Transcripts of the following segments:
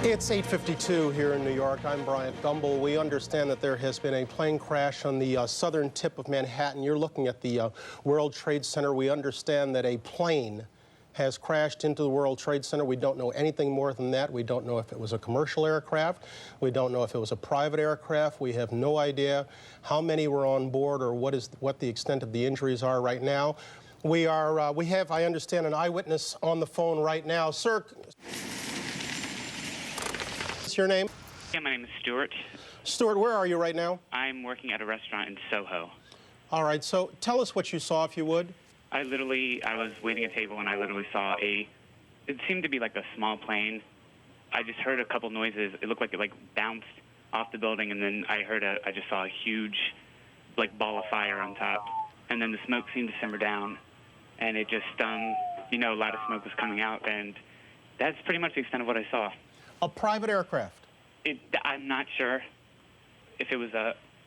It's 8:52 here in New York. I'm Bryant Gumbel. We understand that there has been a plane crash on the southern tip of Manhattan. You're looking at the World Trade Center. We understand that a plane has crashed into the World Trade Center. We don't know anything more than that. We don't know if it was a commercial aircraft. We don't know if it was a private aircraft. We have no idea how many were on board or what the extent of the injuries are right now. We have, I understand, an eyewitness on the phone right now. Sir, what's your name? Yeah, my name is Stuart. Stuart, where are you right now? I'm working at a restaurant in Soho. All right, so tell us what you saw, if you would. I was waiting at a table and I literally saw it seemed to be like a small plane. I just heard a couple noises. It looked like it bounced off the building, and then I just saw a huge ball of fire on top. And then the smoke seemed to simmer down, and it just, a lot of smoke was coming out, and that's pretty much the extent of what I saw. A private aircraft? I'm not sure if it was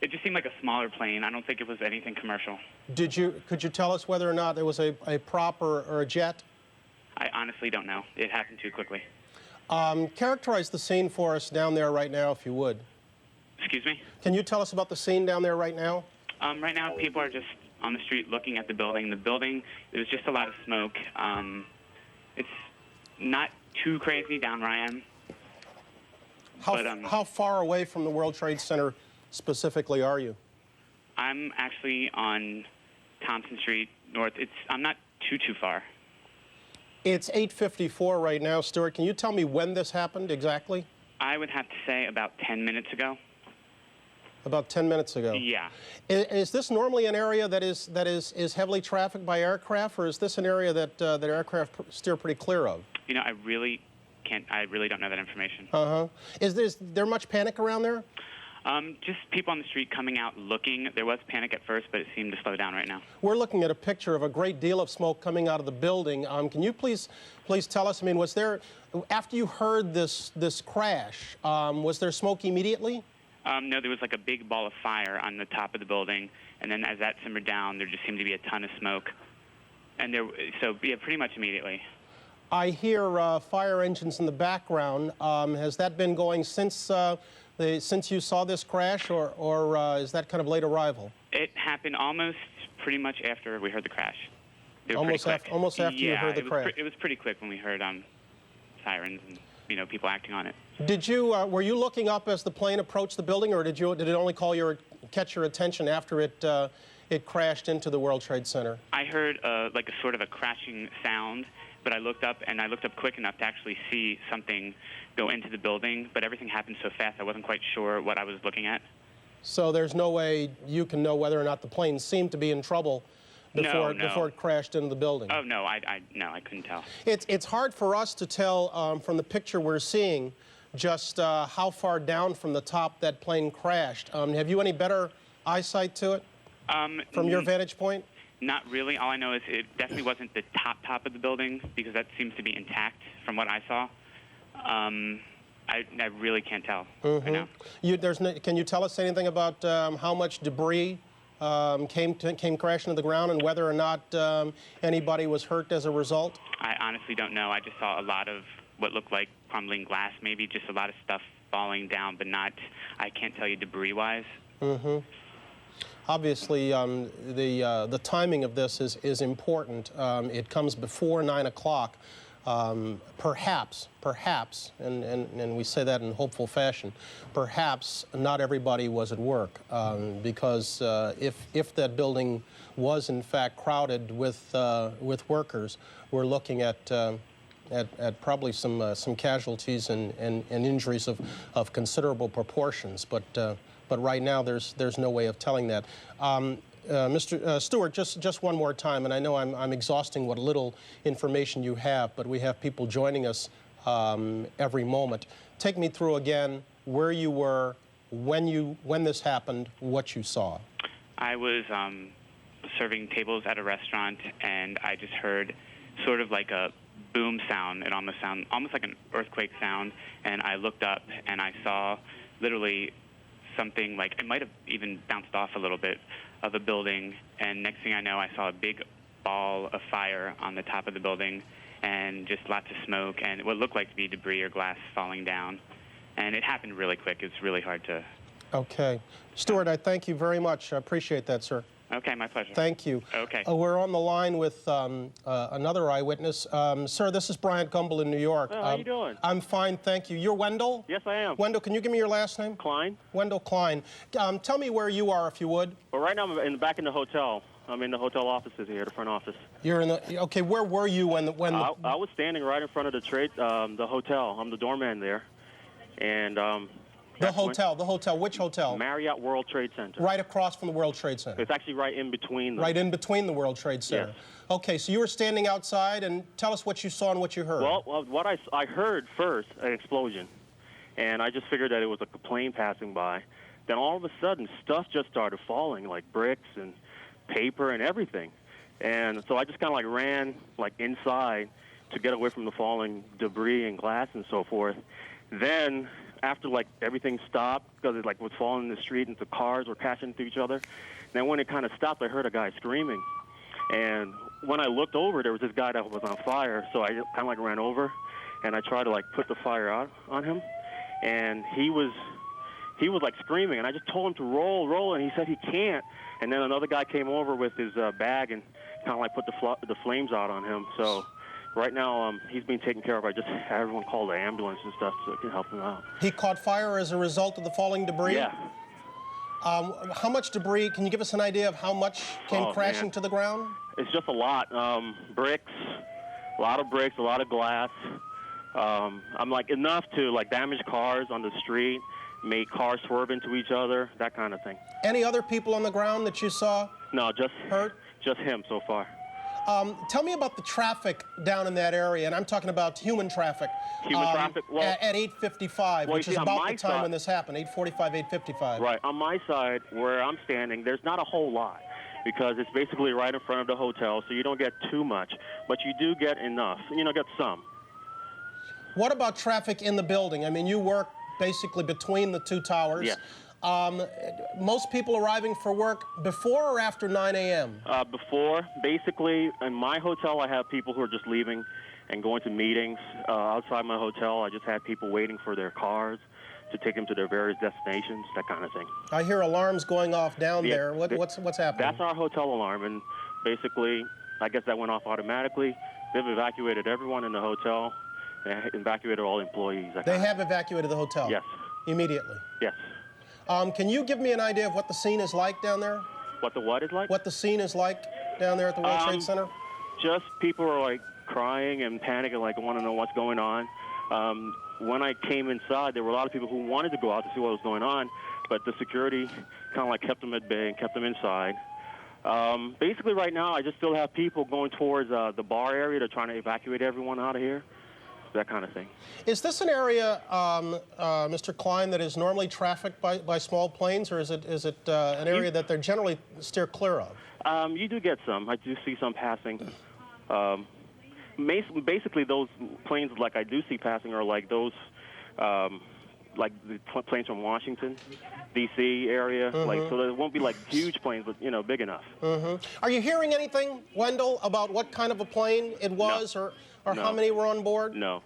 it just seemed like a smaller plane. I don't think it was anything commercial. Could you tell us whether or not there was a prop or a jet? I honestly don't know. It happened too quickly. Characterize the scene for us down there right now, if you would. Excuse me? Can you tell us about the scene down there right now? Right now, people are just on the street looking at the building. The building, there's just a lot of smoke. It's not too crazy down where I am. How far away from the World Trade Center specifically are you? I'm actually on Thompson Street North. I'm not too far. It's 8:54 right now. Stuart, can you tell me when this happened exactly? I would have to say about 10 minutes ago. About 10 minutes ago? Yeah. Is this normally an area that is heavily trafficked by aircraft, or is this an area that aircraft steer pretty clear of? I really don't know that information. Is there much panic around there? Just people on the street coming out looking. There was panic at first, but it seemed to slow down right now. We're looking at a picture of a great deal of smoke coming out of the building. Can you please tell us, was there, after you heard this crash, was there smoke immediately? No, there was a big ball of fire on the top of the building, and then as that simmered down, there just seemed to be a ton of smoke. And pretty much immediately. I hear fire engines in the background. Has that been going since you saw this crash, or is that kind of late arrival? It happened almost pretty much after we heard the crash. Almost after you heard the crash. It was pretty quick when we heard sirens and people acting on it. Were you looking up as the plane approached the building, or did it only catch your attention after it crashed into the World Trade Center? I heard a sort of a crashing sound, but I looked up quick enough to actually see something go into the building, but everything happened so fast I wasn't quite sure what I was looking at. So there's no way you can know whether or not the plane seemed to be in trouble before it crashed into the building? Oh, no, I couldn't tell. It's hard for us to tell from the picture we're seeing just how far down from the top that plane crashed. Have you any better eyesight to it from your vantage point? Not really. All I know is it definitely wasn't the top of the building, because that seems to be intact from what I saw. I really can't tell right now. Can you tell us anything about how much debris came crashing to the ground, and whether or not anybody was hurt as a result? I honestly don't know. I just saw a lot of what looked like crumbling glass, maybe just a lot of stuff falling down, but I can't tell you debris-wise. Obviously, the timing of this is important. It comes before 9 o'clock. Perhaps, and we say that in hopeful fashion, perhaps not everybody was at work, because if that building was in fact crowded with workers, we're looking at probably some casualties and injuries of considerable proportions. But right now, there's no way of telling that. Mr. Stewart, just one more time, and I know I'm exhausting what little information you have, but we have people joining us every moment. Take me through again where you were, when this happened, what you saw. I was serving tables at a restaurant, and I just heard sort of like a boom sound. It almost sounded like an earthquake sound, and I looked up and I saw literally something it might have even bounced off a little bit of a building, and next thing I know, I saw a big ball of fire on the top of the building, and just lots of smoke and what looked like to be debris or glass falling down. And it happened really quick. It's really hard to... Okay. Stuart, I thank you very much. I appreciate that, sir. Okay, my pleasure. Thank you. Okay. We're on the line with another eyewitness. Sir, this is Bryant Gumbel in New York. How you doing? I'm fine, thank you. You're Wendell? Yes, I am. Wendell, can you give me your last name? Klein. Wendell Klein. Tell me where you are, if you would. Well, right now I'm back in the hotel. I'm in the hotel offices here, the front office. You're in the... Okay, where were you when I was standing right in front of the hotel. I'm the doorman there. And... The hotel. Which hotel? Marriott World Trade Center. Right across from the World Trade Center. It's actually right in between them. Right in between the World Trade Center. Yes. Okay, so you were standing outside, and tell us what you saw and what you heard. Well what I heard first, an explosion. And I just figured that it was a plane passing by. Then all of a sudden, stuff just started falling, like bricks and paper and everything. And so I just kind of ran inside to get away from the falling debris and glass and so forth. Then... after everything stopped because it was falling in the street and the cars were crashing into each other. Then when it kind of stopped, I heard a guy screaming. And when I looked over, there was this guy that was on fire. So I kind of ran over and I tried to put the fire out on him. And he was screaming, and I just told him to roll, and he said he can't. And then another guy came over with his bag and kind of put the flames out on him. So right now, he's being taken care of. I just had everyone call the ambulance and stuff so it can help him out. He caught fire as a result of the falling debris? Yeah. How much debris, can you give us an idea of how much came crashing to the ground? It's just a lot. Bricks, a lot of bricks, a lot of glass. Enough to damage cars on the street, make cars swerve into each other, that kind of thing. Any other people on the ground that you saw? No, just hurt? Just him so far. Tell me about the traffic down in that area, and I'm talking about human traffic. Human traffic? Well, at 8:55, which is about the time when this happened, 8:45, 8:55. Right. On my side, where I'm standing, there's not a whole lot because it's basically right in front of the hotel, so you don't get too much, but you do get enough. Get some. What about traffic in the building? I mean, you work basically between the two towers. Yes. Most people arriving for work before or after 9 a.m.? Before. Basically, in my hotel, I have people who are just leaving and going to meetings. Outside my hotel, I just had people waiting for their cars to take them to their various destinations, that kind of thing. I hear alarms going off down there. What's happening? That's our hotel alarm, and basically, I guess that went off automatically. They've evacuated everyone in the hotel and evacuated all employees. They have evacuated the hotel? Yes. Immediately? Yes. Can you give me an idea of what the scene is like down there? What the what is like? What the scene is like down there at the World Trade Center? Just people are crying and panicking, want to know what's going on. When I came inside, there were a lot of people who wanted to go out to see what was going on, but the security kind of kept them at bay and kept them inside. Basically, right now, I just still have people going towards the bar area. They're trying to evacuate everyone out of here. That kind of thing. Is this an area, Mr. Klein, that is normally trafficked by small planes, or is it an area that they're generally steer clear of? You do get some. I do see some passing. Basically, those planes I do see passing are those, the planes from Washington, D.C. area. Mm-hmm. So there won't be huge planes, but big enough. Mm-hmm. Are you hearing anything, Wendell, about what kind of a plane it was, no. or No. how many were on board? No.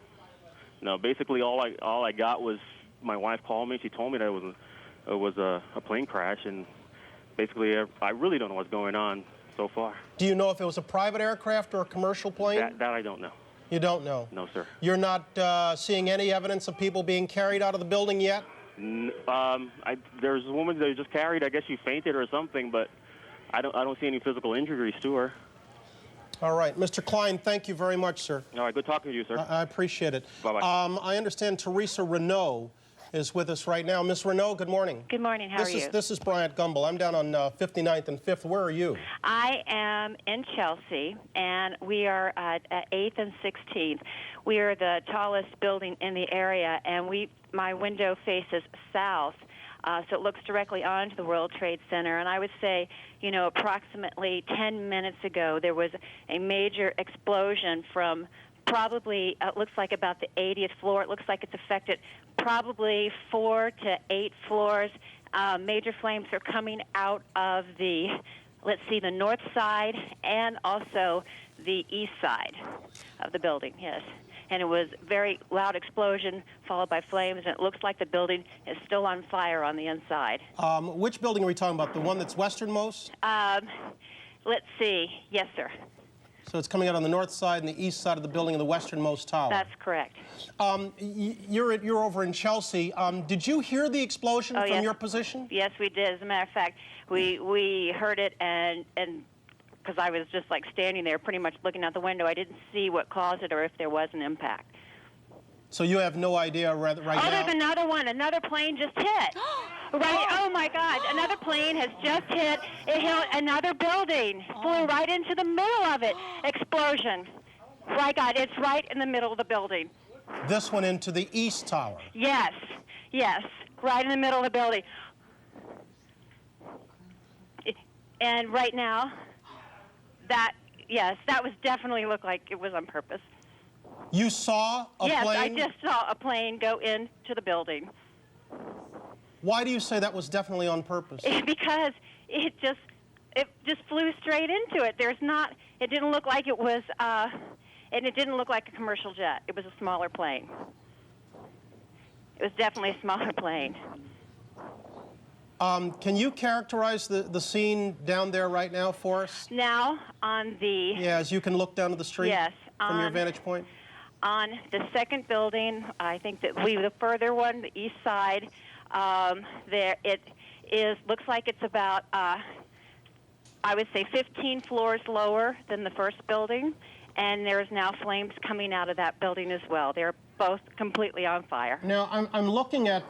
Basically, all I got was my wife called me. She told me that it was a plane crash, and basically, I really don't know what's going on so far. Do you know if it was a private aircraft or a commercial plane? That I don't know. You don't know? No, sir. You're not seeing any evidence of people being carried out of the building yet? There's a woman that was just carried. I guess she fainted or something, but I don't see any physical injuries to her. All right. Mr. Klein, thank you very much, sir. All right. Good talking to you, sir. I appreciate it. Bye-bye. I understand Teresa Renault is with us right now. Ms. Renault, good morning. Good morning. How are you? This is Bryant Gumbel. I'm down on 59th and 5th. Where are you? I am in Chelsea, and we are at 8th and 16th. We are the tallest building in the area, and my window faces south, so it looks directly onto the World Trade Center. And I would say, approximately 10 minutes ago, there was a major explosion from probably, it looks like about the 80th floor. It looks like it's affected probably 4 to 8 floors. Major flames are coming out of the north side and also the east side of the building, yes. And it was very loud explosion followed by flames, and it looks like the building is still on fire on the inside. Which building are we talking about? The one that's westernmost? Let's see. Yes, sir. So it's coming out on the north side and the east side of the building of the westernmost tower. That's correct. You're over in Chelsea. Did you hear the explosion from yes. your position? Yes, we did. As a matter of fact, we heard it, and because I was just like standing there pretty much looking out the window, I didn't see what caused it or if there was an impact. So you have no idea right now? There's another one. Another plane just hit. Right, oh my God, another plane has just hit. It hit another building, flew right into the middle of it. Explosion. My God, it's right in the middle of the building. This one into the east tower? Yes, right in the middle of the building. And right now, that was definitely looked like it was on purpose. You saw a plane? Yes, I just saw a plane go into the building. Why do you say that was definitely on purpose? Because it just flew straight into it. It didn't look like it was, and it didn't look like a commercial jet. It was a smaller plane. It was definitely a smaller plane. Can you characterize the scene down there right now for us? Now, on the... Yeah, as you can look down to the street from your vantage point? On the second building, I think that the further one, the east side, there it looks like it's about, I would say 15 floors lower than the first building, and there's now flames coming out of that building as well. They're both completely on fire. Now, I'm looking at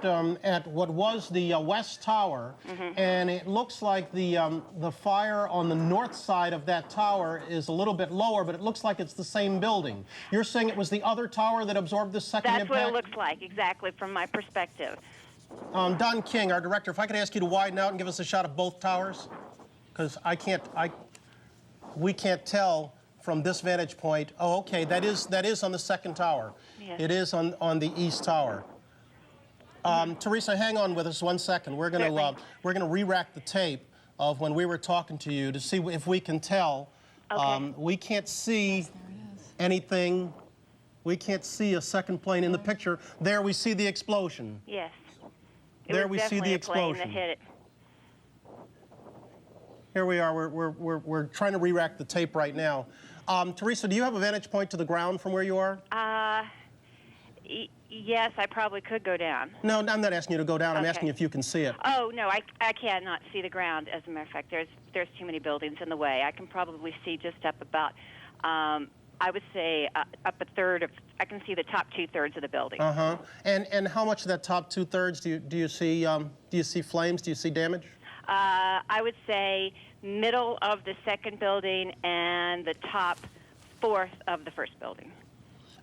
what was the West Tower, and it looks like the fire on the north side of that tower is a little bit lower, but it looks like it's the same building. You're saying it was the other tower that absorbed this second impact? That's what it looks like, exactly, from my perspective. Don King, our director, if I could ask you to widen out and give us a shot of both towers, because we can't tell from this vantage point. Oh, okay, that is on the second tower. Yes. It is on the east tower. Teresa, hang on with us 1 second. We're gonna re-rack the tape of when we were talking to you to see if we can tell. Okay. We can't see anything. We can't see a second plane in the picture. There we see the explosion. Yes. There we see the explosion. It was definitely a plane that hit it. Here we are. We're trying to re-rack the tape right now. Teresa, do you have a vantage point to the ground from where you are? Yes, I probably could go down. No, I'm not asking you to go down. I'm asking you if you can see it. Oh, no, I cannot see the ground. As a matter of fact, there's too many buildings in the way. I can probably see just up about, I would say, up a third of, I can see the top 2/3 of the building. Uh-huh. And how much of that top 2/3 do you see? Do you see flames? Do you see damage? I would say middle of the second building and the top 4th of the first building.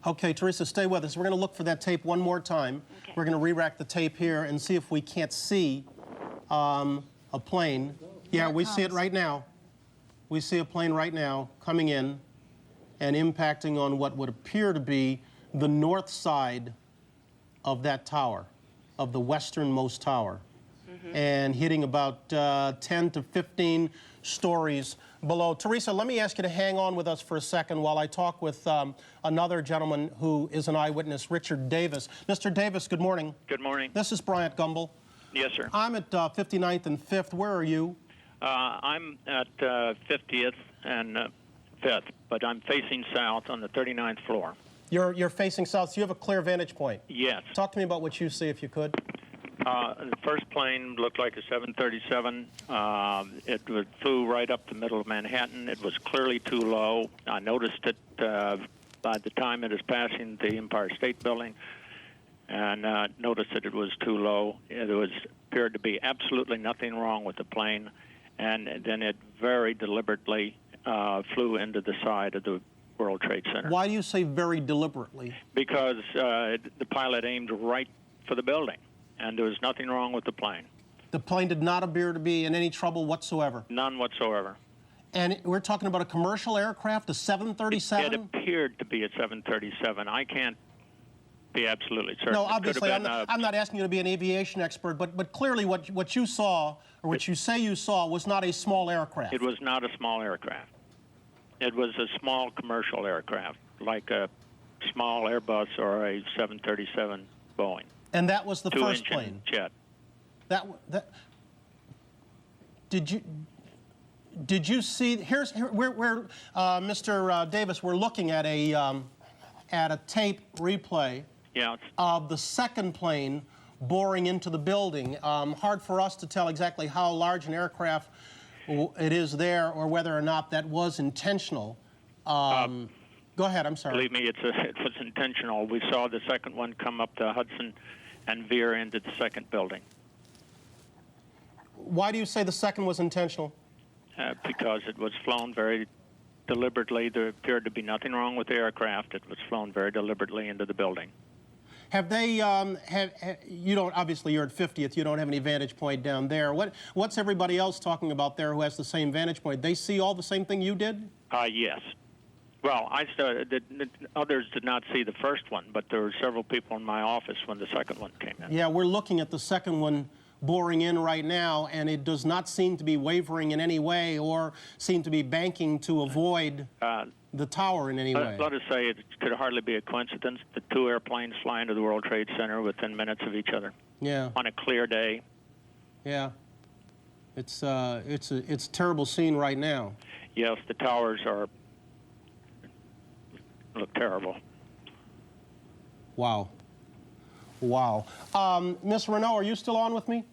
Okay, Teresa, stay with us. We're going to look for that tape one more time. Okay. We're going to re-rack the tape here and see if we can't see a plane. Yeah, we see it right now. We see a plane right now coming in and impacting on what would appear to be the north side of that tower, of the westernmost tower, and hitting about 10 to 15 stories below. Teresa, let me ask you to hang on with us for a second while I talk with another gentleman who is an eyewitness, Richard Davis. Mr. Davis, good morning. Good morning. This is Bryant Gumbel. Yes, sir. I'm at 59th and 5th. Where are you? I'm at 50th and 5th, but I'm facing south on the 39th floor. You're facing south, so you have a clear vantage point. Yes. Talk to me about what you see, if you could. The first plane looked like a 737. It flew right up the middle of Manhattan. It was clearly too low. I noticed it by the time it was passing the Empire State Building, and noticed that it was too low. It appeared to be absolutely nothing wrong with the plane, and then it very deliberately flew into the side of the World Trade Center. Why do you say very deliberately? Because the pilot aimed right for the building, and there was nothing wrong with the plane. The plane did not appear to be in any trouble whatsoever? None whatsoever. And we're talking about a commercial aircraft, a 737? It appeared to be a 737. I can't be absolutely certain. No, obviously, I'm not asking you to be an aviation expert, but clearly what you saw, or what you say you saw, was not a small aircraft. It was not a small aircraft. It was a small commercial aircraft. like a small Airbus or a 737 Boeing. And that was the first Two-engine plane? jet. Did you see, we're Mr. Davis, we're looking at a tape replay of the second plane boring into the building. Hard for us to tell exactly how large an aircraft it is there or whether or not that was intentional. Go ahead, I'm sorry. Believe me, it was intentional. We saw the second one come up the Hudson and veer into the second building. Why do you say the second was intentional? Because it was flown very deliberately. There appeared to be nothing wrong with the aircraft. It was flown very deliberately into the building. Have they, you don't, obviously you're at 50th, you don't have any vantage point down there. What's everybody else talking about there who has the same vantage point? They see all the same thing you did? Yes. Well, others did not see the first one, but there were several people in my office when the second one came in. Yeah, we're looking at the second one boring in right now, and it does not seem to be wavering in any way or seem to be banking to avoid the tower in any way. Let us say it could hardly be a coincidence that two airplanes fly into the World Trade Center within minutes of each other. Yeah. On a clear day. Yeah. It's a terrible scene right now. Yes, the towers look terrible. Wow. Wow. Miss Renault, are you still on with me?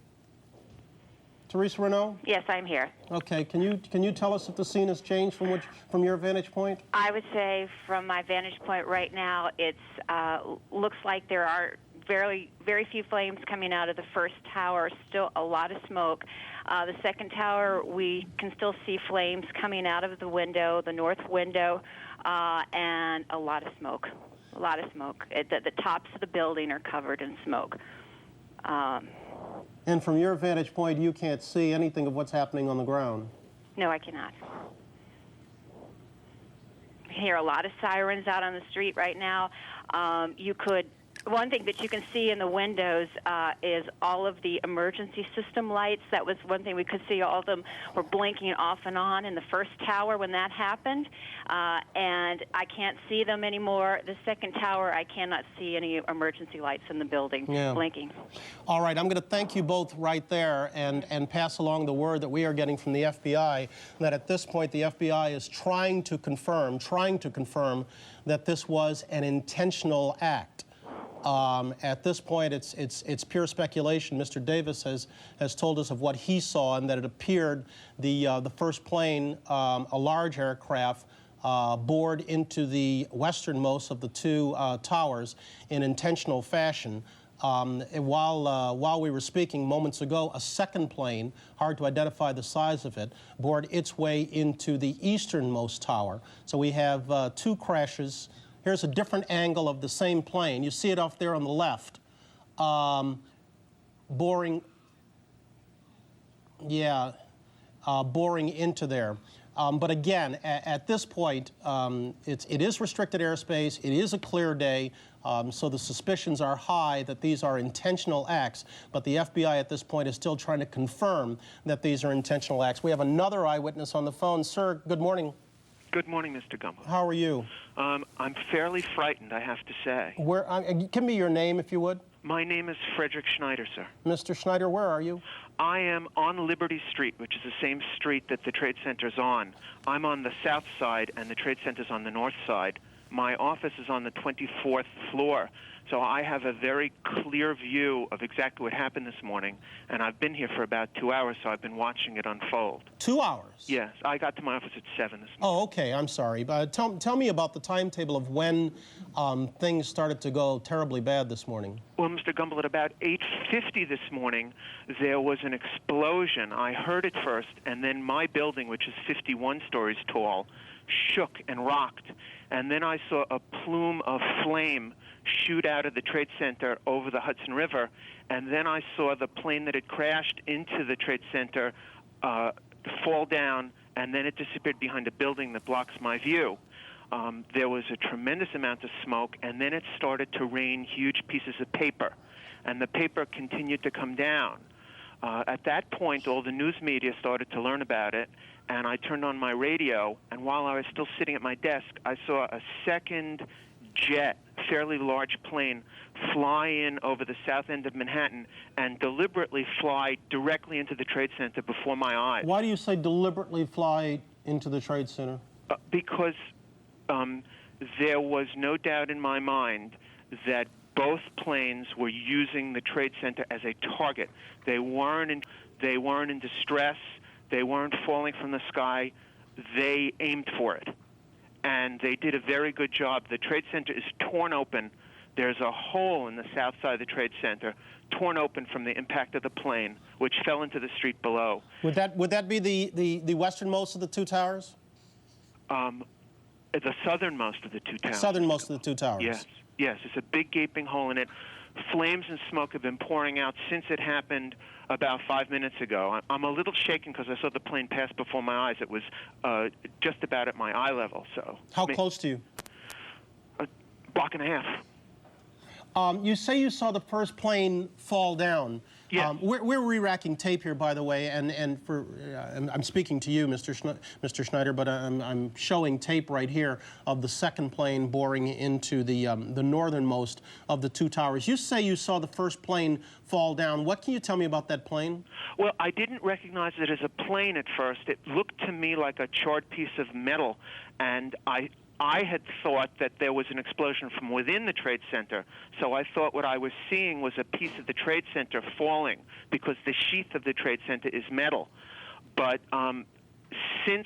Teresa Renault? Yes, I'm here. Okay. Can you tell us if the scene has changed from your vantage point? I would say from my vantage point right now, it's looks like there are very few flames coming out of the first tower, still a lot of smoke. The second tower, we can still see flames coming out of the window, the north window, and a lot of smoke. A lot of smoke. The tops of the building are covered in smoke. And from your vantage point, you can't see anything of what's happening on the ground? No, I cannot. I hear a lot of sirens out on the street right now. One thing that you can see in the windows is all of the emergency system lights. That was one thing we could see. All of them were blinking off and on in the first tower when that happened, and I can't see them anymore. The second tower, I cannot see any emergency lights in the building blinking. All right, I'm going to thank you both right there and pass along the word that we are getting from the FBI, that at this point the FBI is trying to confirm that this was an intentional act. At this point, it's pure speculation. Mr. Davis has told us of what he saw, and that it appeared the first plane, a large aircraft, bored into the westernmost of the two towers in intentional fashion. While we were speaking moments ago, a second plane, hard to identify the size of it, bored its way into the easternmost tower. So we have two crashes. Here's a different angle of the same plane. You see it off there on the left. Boring into there. But again, at this point, it is restricted airspace. It is a clear day, so the suspicions are high that these are intentional acts. But the FBI at this point is still trying to confirm that these are intentional acts. We have another eyewitness on the phone. Sir, good morning. Good morning, Mr. Gumbel. How are you? I'm fairly frightened, I have to say. Give me your name, if you would. My name is Frederick Schneider, sir. Mr. Schneider, where are you? I am on Liberty Street, which is the same street that the Trade Center's on. I'm on the south side, and the Trade Center's on the north side. My office is on the 24th floor, so I have a very clear view of exactly what happened this morning, and I've been here for about 2 hours, so I've been watching it unfold. 2 hours? Yes, I got to my office at 7 this morning. Oh, okay, I'm sorry. Tell me about the timetable of when things started to go terribly bad this morning. Well, Mr. Gumbel, at about 8:50 this morning, there was an explosion. I heard it first, and then my building, which is 51 stories tall, shook and rocked. And then I saw a plume of flame shoot out of the Trade Center over the Hudson River, and then I saw the plane that had crashed into the Trade Center fall down, and then it disappeared behind a building that blocks my view. There was a tremendous amount of smoke, and then it started to rain huge pieces of paper, and the paper continued to come down. At that point, all the news media started to learn about it, and I turned on my radio, and while I was still sitting at my desk, I saw a second jet, fairly large plane, fly in over the south end of Manhattan and deliberately fly directly into the Trade Center before my eyes. Why do you say deliberately fly into the Trade Center? Because there was no doubt in my mind that both planes were using the Trade Center as a target. They weren't in distress. They weren't falling from the sky. They aimed for it. And they did a very good job. The Trade Center is torn open. There's a hole in the south side of the Trade Center, torn open from the impact of the plane, which fell into the street below. Would that be the westernmost of the two towers? The southernmost of the two towers. Southernmost of the two towers. Yes. It's a big gaping hole in it. Flames and smoke have been pouring out since it happened about 5 minutes ago. I'm a little shaken because I saw the plane pass before my eyes. It was just about at my eye level. So. How close to you? A block and a half. You say you saw the first plane fall down. Yes. We're re-racking tape here, by the way, and I'm speaking to you, Mr. Schneider, but I'm showing tape right here of the second plane boring into the northernmost of the two towers. You say you saw the first plane fall down. What can you tell me about that plane? Well, I didn't recognize it as a plane at first. It looked to me like a charred piece of metal, and I had thought that there was an explosion from within the Trade Center, so I thought what I was seeing was a piece of the Trade Center falling because the sheath of the Trade Center is metal. But since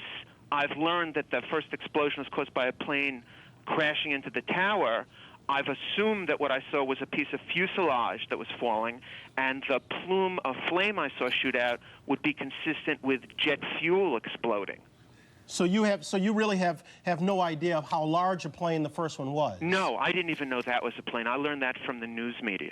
I've learned that the first explosion was caused by a plane crashing into the tower, I've assumed that what I saw was a piece of fuselage that was falling, and the plume of flame I saw shoot out would be consistent with jet fuel exploding. So you really have no idea of how large a plane the first one was? No, I didn't even know that was a plane. I learned that from the news media.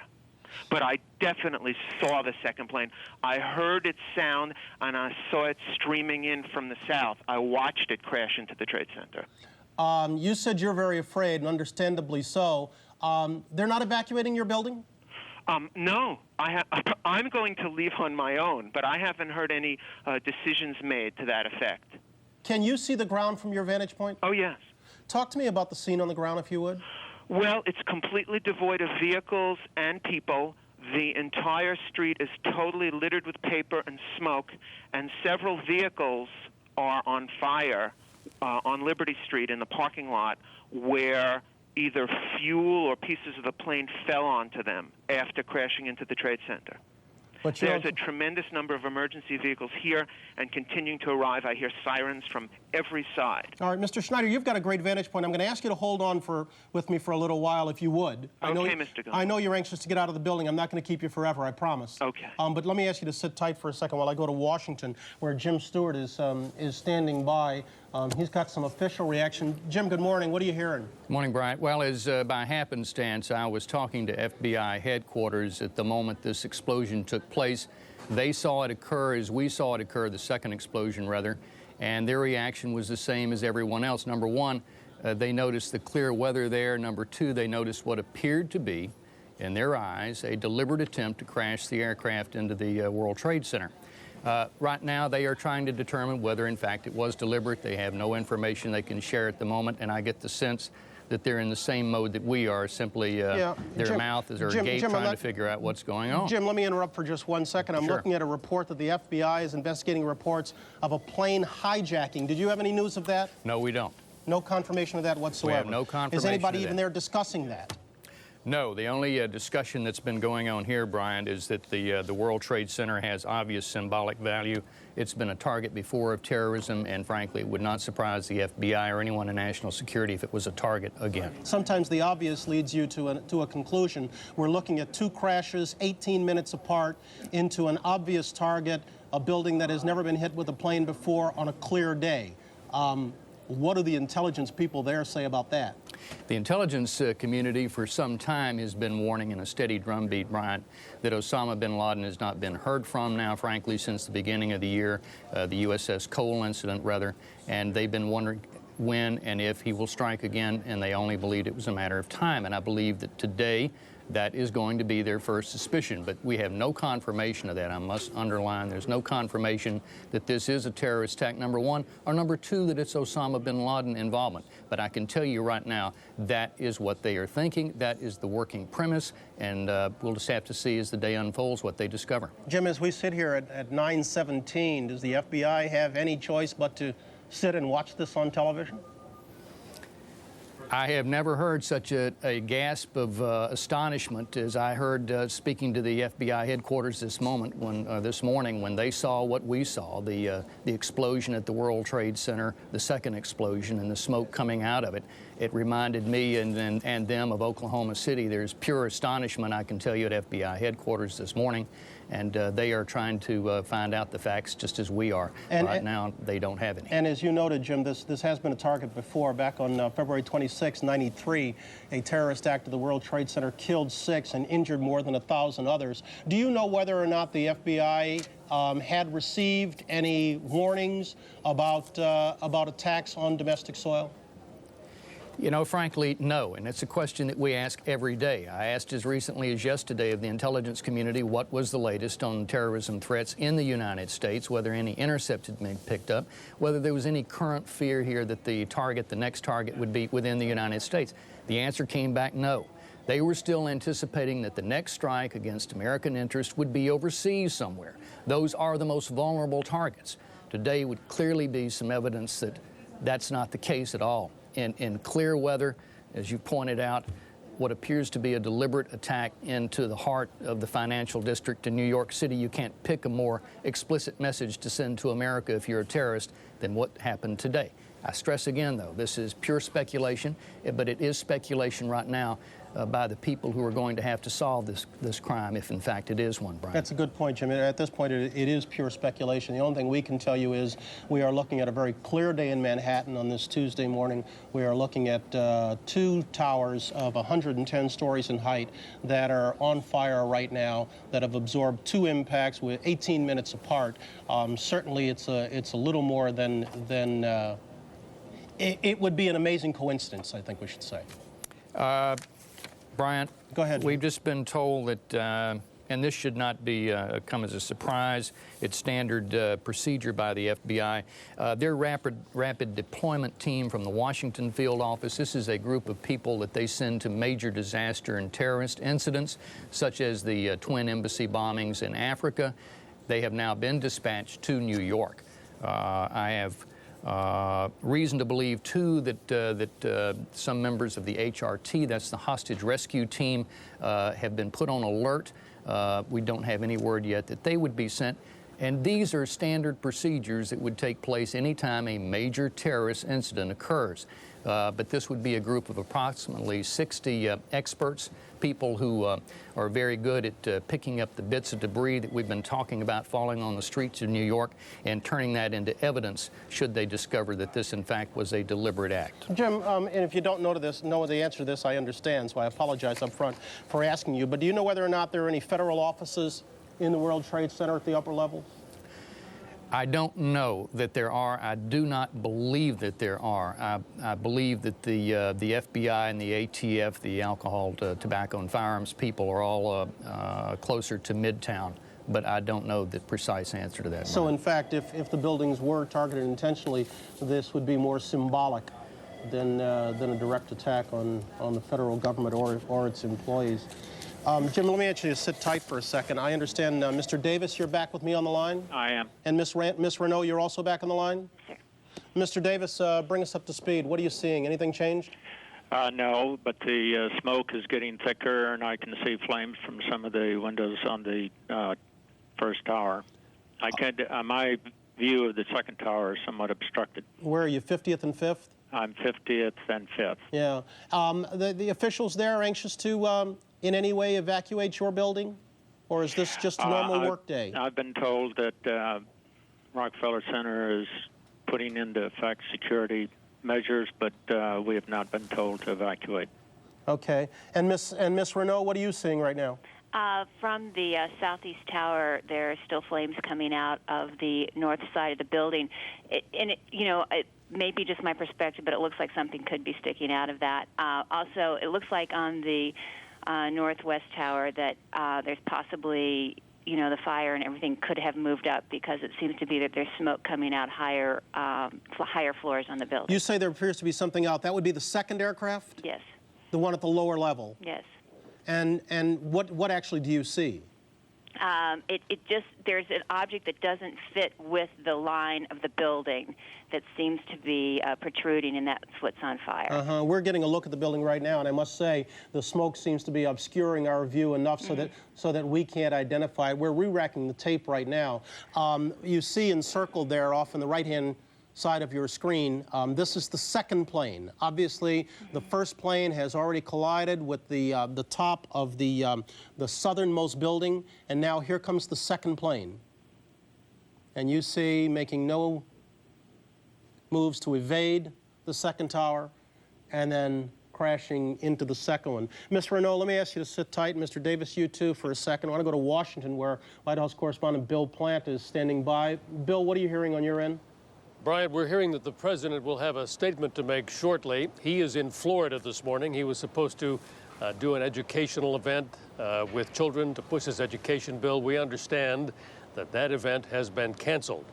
But I definitely saw the second plane. I heard it sound, and I saw it streaming in from the south. I watched it crash into the Trade Center. You said you're very afraid, and understandably so. They're not evacuating your building? No. I'm going to leave on my own, but I haven't heard any decisions made to that effect. Can you see the ground from your vantage point? Oh, yes. Talk to me about the scene on the ground, if you would. Well, it's completely devoid of vehicles and people. The entire street is totally littered with paper and smoke, and several vehicles are on fire on Liberty Street in the parking lot where either fuel or pieces of the plane fell onto them after crashing into the Trade Center. But there's a tremendous number of emergency vehicles here and continuing to arrive. I hear sirens from every side. All right, Mr. Schneider, you've got a great vantage point. I'm going to ask you to hold on with me for a little while, if you would. Okay, Mr. Gunn. I know you're anxious to get out of the building. I'm not going to keep you forever, I promise. Okay. But let me ask you to sit tight for a second while I go to Washington, where Jim Stewart is standing by. He's got some official reaction. Jim, good morning. What are you hearing? Good morning, Bryant. Well, as by happenstance, I was talking to FBI headquarters at the moment this explosion took place. They saw it occur as we saw it occur, the second explosion, rather, and their reaction was the same as everyone else. Number one, they noticed the clear weather there. Number two, they noticed what appeared to be, in their eyes, a deliberate attempt to crash the aircraft into the World Trade Center. Right now, they are trying to determine whether, in fact, it was deliberate. They have no information they can share at the moment, and I get the sense that they're in the same mode that we are, simply their mouth is agape trying to figure out what's going on. Jim, let me interrupt for just 1 second. I'm looking at a report that the FBI is investigating reports of a plane hijacking. Did you have any news of that? No, we don't. No confirmation of that whatsoever? We have no confirmation Is anybody of even that. there discussing that? No, the only discussion that's been going on here, Brian, is that the World Trade Center has obvious symbolic value. It's been a target before of terrorism, and frankly, it would not surprise the FBI or anyone in national security if it was a target again. Sometimes the obvious leads you to a conclusion. We're looking at two crashes, 18 minutes apart, into an obvious target, a building that has never been hit with a plane before on a clear day. What do the intelligence people there say about that? The intelligence community for some time has been warning in a steady drumbeat, Bryant, that Osama bin Laden has not been heard from now, frankly, since the beginning of the year, the USS Cole incident, rather, and they've been wondering when and if he will strike again, and they only believed it was a matter of time. And I believe that today that is going to be their first suspicion. But we have no confirmation of that. I must underline, there's no confirmation that this is a terrorist attack, number one, or number two, that it's Osama bin Laden involvement. But I can tell you right now, that is what they are thinking. That is the working premise, and we'll just have to see as the day unfolds what they discover. Jim, as we sit here at 9:17, does the FBI have any choice but to sit and watch this on television? I have never heard such a gasp of astonishment as I heard speaking to the FBI headquarters this morning when they saw what we saw, the explosion at the World Trade Center, the second explosion, and the smoke coming out of it. It reminded me and them of Oklahoma City. There's pure astonishment, I can tell you, at FBI headquarters this morning, and they are trying to find out the facts just as we are. Right now, they don't have any. And as you noted, Jim, this has been a target before. Back on February 26, 93, a terrorist act at the World Trade Center killed 6 and injured more than 1,000 others. Do you know whether or not the FBI had received any warnings about attacks on domestic soil? You know, frankly, no, and it's a question that we ask every day. I asked as recently as yesterday of the intelligence community what was the latest on terrorism threats in the United States, whether any intercepts had been picked up, whether there was any current fear here that the next target would be within the United States. The answer came back no. They were still anticipating that the next strike against American interests would be overseas somewhere. Those are the most vulnerable targets. Today would clearly be some evidence that that's not the case at all. In clear weather, as you pointed out, what appears to be a deliberate attack into the heart of the financial district in New York City. You can't pick a more explicit message to send to America if you're a terrorist than what happened today. I stress again, though, this is pure speculation, but it is speculation right now by the people who are going to have to solve this crime, if in fact it is one, Brian. That's a good point, Jim. At this point, it is pure speculation. The only thing we can tell you is we are looking at a very clear day in Manhattan on this Tuesday morning. We are looking at 2 towers of 110 stories in height that are on fire right now, that have absorbed 2 impacts with 18 minutes apart. Certainly, it's a little more than it would be an amazing coincidence, I think we should say. Brian, go ahead. We've just been told that, and this should not be come as a surprise, it's standard procedure by the FBI. Their rapid deployment team from the Washington field office, this is a group of people that they send to major disaster and terrorist incidents, such as the twin embassy bombings in Africa. They have now been dispatched to New York. I have reason to believe, too, that some members of the HRT, that's the hostage rescue team, have been put on alert. We don't have any word yet that they would be sent. And these are standard procedures that would take place anytime a major terrorist incident occurs. But this would be a group of approximately 60 experts, people who are very good at picking up the bits of debris that we've been talking about falling on the streets of New York and turning that into evidence should they discover that this, in fact, was a deliberate act. Jim, and if you don't know the answer to this, I understand, so I apologize up front for asking you. But do you know whether or not there are any federal offices in the World Trade Center at the upper levels? I don't know that there are. I do not believe that there are. I believe that the FBI and the ATF, the alcohol, tobacco, and firearms people are all closer to Midtown, but I don't know the precise answer to that. So, in fact, if the buildings were targeted intentionally, this would be more symbolic than a direct attack on the federal government or its employees. Jim, let me ask you to sit tight for a second. I understand, Mr. Davis, you're back with me on the line? I am. And Miss Renault, you're also back on the line? Sure. Mr. Davis, bring us up to speed. What are you seeing? Anything changed? No, but the smoke is getting thicker, and I can see flames from some of the windows on the first tower. My view of the second tower is somewhat obstructed. Where are you, 50th and 5th? I'm 50th and 5th. Yeah. The officials there are anxious to in any way evacuate your building? Or is this just a normal work day? I've been told that Rockefeller Center is putting into effect security measures, but we have not been told to evacuate. Okay. And Miss Renault, what are you seeing right now? From the southeast tower, there are still flames coming out of the north side of the building. It may be just my perspective, but it looks like something could be sticking out of that. Also, it looks like on the northwest tower that there's possibly, the fire and everything could have moved up because it seems to be that there's smoke coming out higher floors on the building. You say there appears to be something out. That would be the second aircraft? Yes. The one at the lower level? Yes. And what actually do you see? There's an object that doesn't fit with the line of the building that seems to be protruding, and that's what's on fire. We're getting a look at the building right now, and I must say the smoke seems to be obscuring our view enough so that we can't identify it. We're re-racking the tape right now. You see encircled there off on the right-hand side of your screen, this is the second plane. Obviously, the first plane has already collided with the top of the southernmost building, and now here comes the second plane. And you see, making no moves to evade the second tower, and then crashing into the second one. Ms. Renault, let me ask you to sit tight. Mr. Davis, you too, for a second. I want to go to Washington, where White House correspondent Bill Plant is standing by. Bill, what are you hearing on your end? Brian, we're hearing that the president will have a statement to make shortly. He is in Florida this morning. He was supposed to do an educational event with children to push his education bill. We understand that that event has been canceled.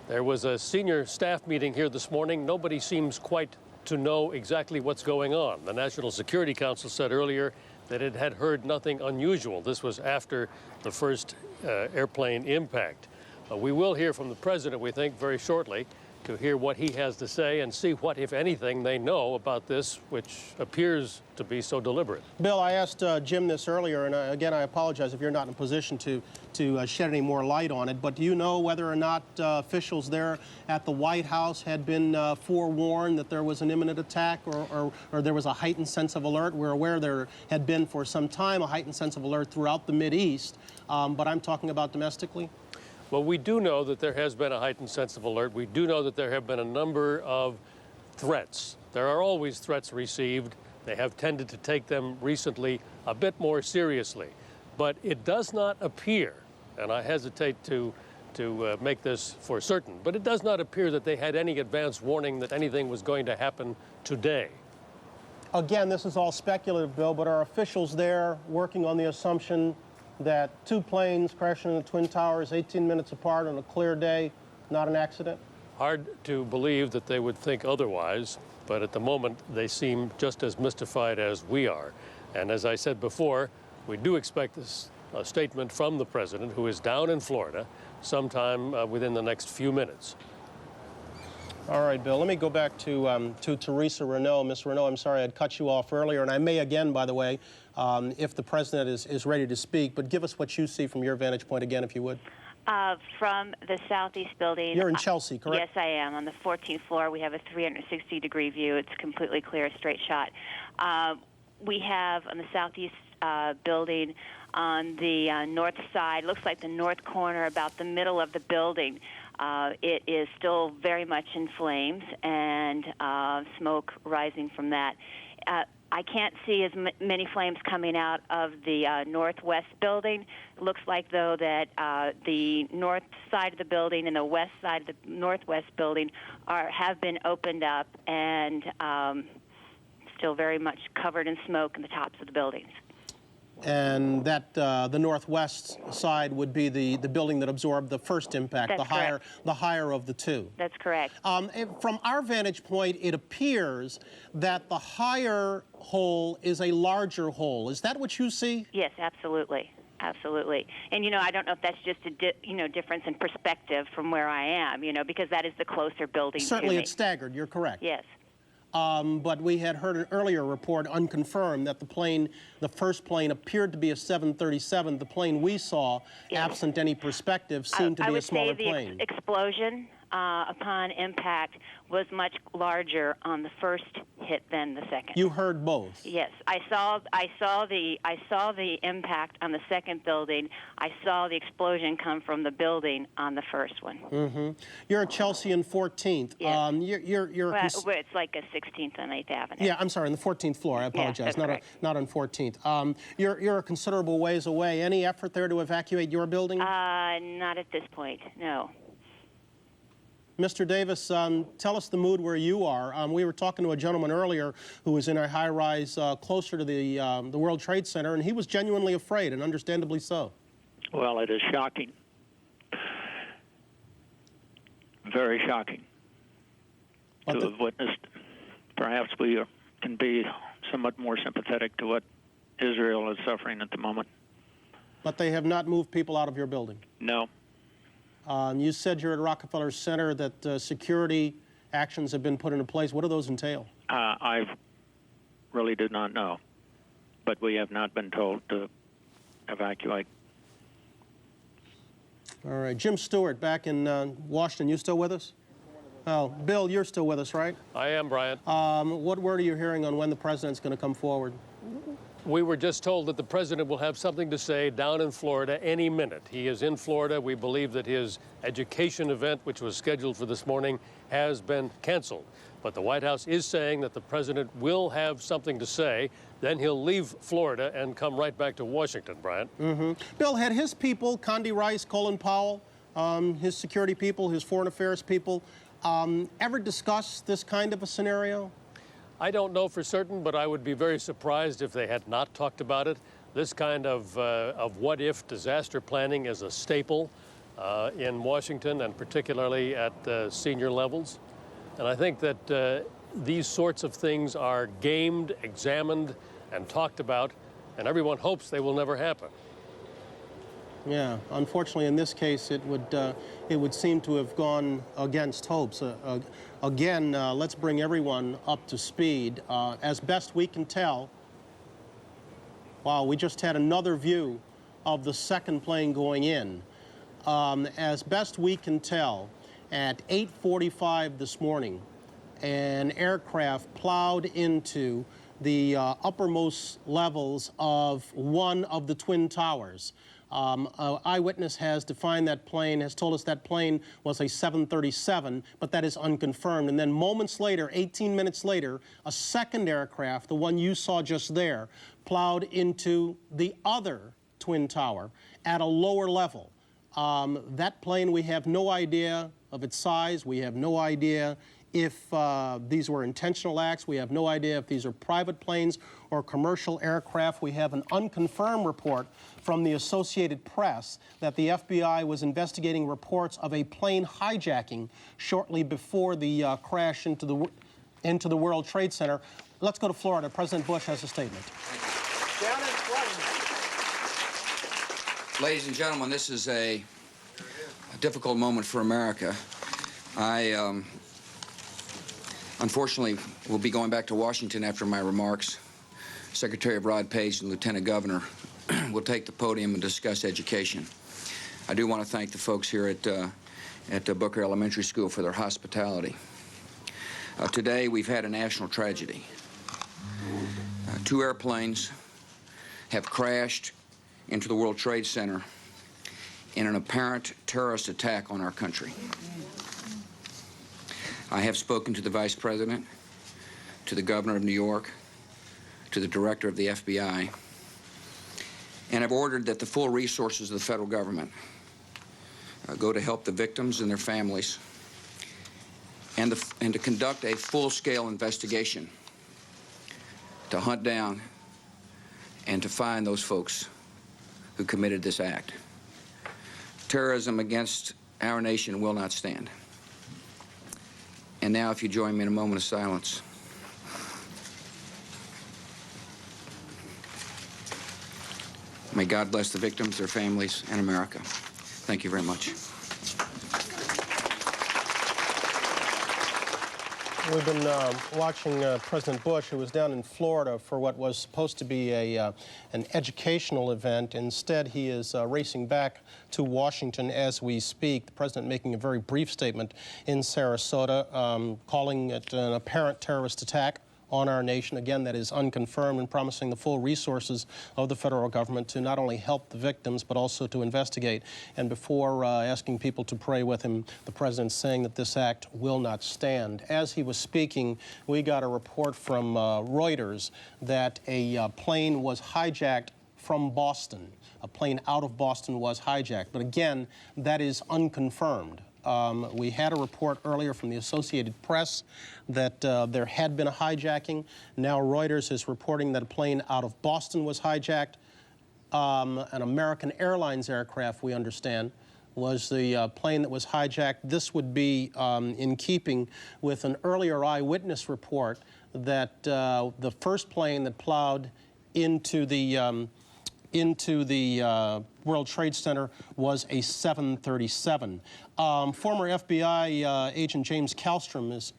There was a senior staff meeting here this morning. Nobody seems quite to know exactly what's going on. The National Security Council said earlier that it had heard nothing unusual. This was after the first airplane impact. We will hear from the president, we think, very shortly, to hear what he has to say and see what, if anything, they know about this, which appears to be so deliberate. Bill, I asked Jim this earlier, and again, I apologize if you're not in a position to shed any more light on it, but do you know whether or not officials there at the White House had been forewarned that there was an imminent attack or there was a heightened sense of alert? We're aware there had been for some time a heightened sense of alert throughout the Mideast, but I'm talking about domestically. Well, we do know that there has been a heightened sense of alert. We do know that there have been a number of threats. There are always threats received. They have tended to take them recently a bit more seriously. But it does not appear, and I hesitate to make this for certain, but it does not appear that they had any advance warning that anything was going to happen today. Again, this is all speculative, Bill, but are officials there working on the assumption that two planes crashing in the Twin Towers 18 minutes apart on a clear day, not an accident? Hard to believe that they would think otherwise, but at the moment they seem just as mystified as we are. And as I said before, we do expect a statement from the president, who is down in Florida, sometime within the next few minutes. All right, Bill, let me go back to Teresa Renault. Ms. Renault, I'm sorry I'd cut you off earlier, and I may again, by the way, if the president is ready to speak, but give us what you see from your vantage point again, if you would. From the southeast building. You're in Chelsea, correct? Yes, I am. On the 14th floor, we have a 360-degree view. It's completely clear, straight shot. We have on the southeast building on the north side, looks like the north corner, about the middle of the building. It is still very much in flames and smoke rising from that. I can't see as many flames coming out of the northwest building. It looks like, though, that the north side of the building and the west side of the northwest building have been opened up and still very much covered in smoke in the tops of the buildings. And that the northwest side would be the building that absorbed the first impact, the higher of the two. That's correct. From our vantage point, it appears that the higher hole is a larger hole. Is that what you see? Yes, absolutely. Absolutely. And, I don't know if that's just a difference in perspective from where I am, because that is the closer building Certainly to me. It's staggered. You're correct. Yes. But we had heard an earlier report, unconfirmed, that the first plane appeared to be a 737. The plane we saw, absent any perspective, seemed to be a smaller plane. I would say the explosion upon impact was much larger on the first hit than the second. You heard both? Yes, I saw the impact on the second building. I saw the explosion come from the building on the first one. Mm-hmm. You're at Chelsea and 14th. Yes. It's like a 16th and 8th Avenue. Yeah, I'm sorry, on the 14th floor. I apologize. Yeah, not on 14th. You're a considerable ways away. Any effort there to evacuate your building? Not at this point. No. Mr. Davis, tell us the mood where you are. We were talking to a gentleman earlier who was in a high-rise closer to the World Trade Center, and he was genuinely afraid, and understandably so. Well, it is shocking. Very shocking to have witnessed. Perhaps we can be somewhat more sympathetic to what Israel is suffering at the moment. But they have not moved people out of your building? No. You said you're at Rockefeller Center, that security actions have been put into place. What do those entail? I really do not know, but we have not been told to evacuate. All right. Jim Stewart, back in Washington, you still with us? Oh, Bill, you're still with us, right? I am, Brian. What word are you hearing on when the president's going to come forward? We were just told that the president will have something to say down in Florida any minute. He is in Florida. We believe that his education event, which was scheduled for this morning, has been canceled. But the White House is saying that the president will have something to say. Then he'll leave Florida and come right back to Washington, Brian. Bill, had his people, Condi Rice, Colin Powell, his security people, his foreign affairs people, ever discussed this kind of a scenario? I don't know for certain, but I would be very surprised if they had not talked about it. This kind of what-if disaster planning is a staple in Washington, and particularly at senior levels. And I think that these sorts of things are gamed, examined, and talked about, and everyone hopes they will never happen. Yeah, unfortunately, in this case, it would seem to have gone against hopes. Again, let's bring everyone up to speed. As best we can tell, wow, we just had another view of the second plane going in. As best we can tell, at 8:45 this morning, an aircraft plowed into the uppermost levels of one of the Twin Towers. An eyewitness has defined that plane, has told us that plane was a 737, but that is unconfirmed. And then moments later, 18 minutes later, a second aircraft, the one you saw just there, plowed into the other Twin Tower at a lower level. That plane, we have no idea of its size. We have no idea if these were intentional acts. We have no idea if these are private planes or commercial aircraft. We have an unconfirmed report from the Associated Press that the FBI was investigating reports of a plane hijacking shortly before the crash into the World Trade Center. Let's go to Florida. President Bush has a statement. Down in Florida. Ladies and gentlemen, this is a difficult moment for America. I unfortunately will be going back to Washington after my remarks. Secretary of Rod Page and Lieutenant Governor will take the podium and discuss education. I do want to thank the folks here at Booker Elementary School for their hospitality. Today we've had a national tragedy. Two airplanes have crashed into the World Trade Center in an apparent terrorist attack on our country. I have spoken to the Vice President, to the Governor of New York, to the Director of the FBI, and have ordered that the full resources of the federal government go to help the victims and their families, and to conduct a full-scale investigation to hunt down and to find those folks who committed this act. Terrorism against our nation will not stand. And now, if you join me in a moment of silence. May God bless the victims, their families, and America. Thank you very much. We've been watching President Bush, who was down in Florida for what was supposed to be an educational event. Instead, he is racing back to Washington as we speak. The president making a very brief statement in Sarasota, calling it an apparent terrorist attack on our nation. Again, that is unconfirmed, and promising the full resources of the federal government to not only help the victims, but also to investigate. And before asking people to pray with him, the president's saying that this act will not stand. As he was speaking, we got a report from Reuters that a plane was hijacked from Boston. A plane out of Boston was hijacked. But again, that is unconfirmed. We had a report earlier from the Associated Press that there had been a hijacking. Now Reuters is reporting that a plane out of Boston was hijacked. An American Airlines aircraft, we understand, was the plane that was hijacked. This would be in keeping with an earlier eyewitness report that the first plane that plowed into the World Trade Center was a 737. Former FBI agent James Kallstrom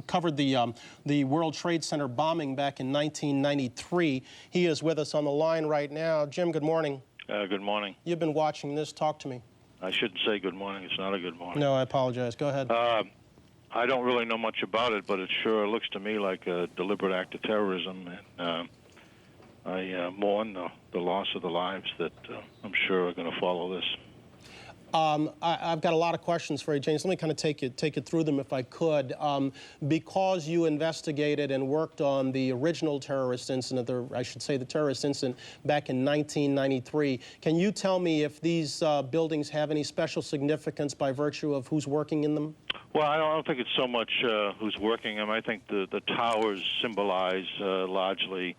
covered the World Trade Center bombing back in 1993. He is with us on the line right now. Jim, good morning. Good morning. You've been watching this. Talk to me. I shouldn't say good morning. It's not a good morning. No, I apologize. Go ahead. I don't really know much about it, but it sure looks to me like a deliberate act of terrorism. And I mourn the loss of the lives that I'm sure are going to follow this. I've got a lot of questions for you, James. Let me kind of take you through them if I could. Because you investigated and worked on the original terrorist incident, I should say the terrorist incident back in 1993, can you tell me if these buildings have any special significance by virtue of who's working in them? Well, I don't think it's so much who's working them. I think the towers symbolize largely.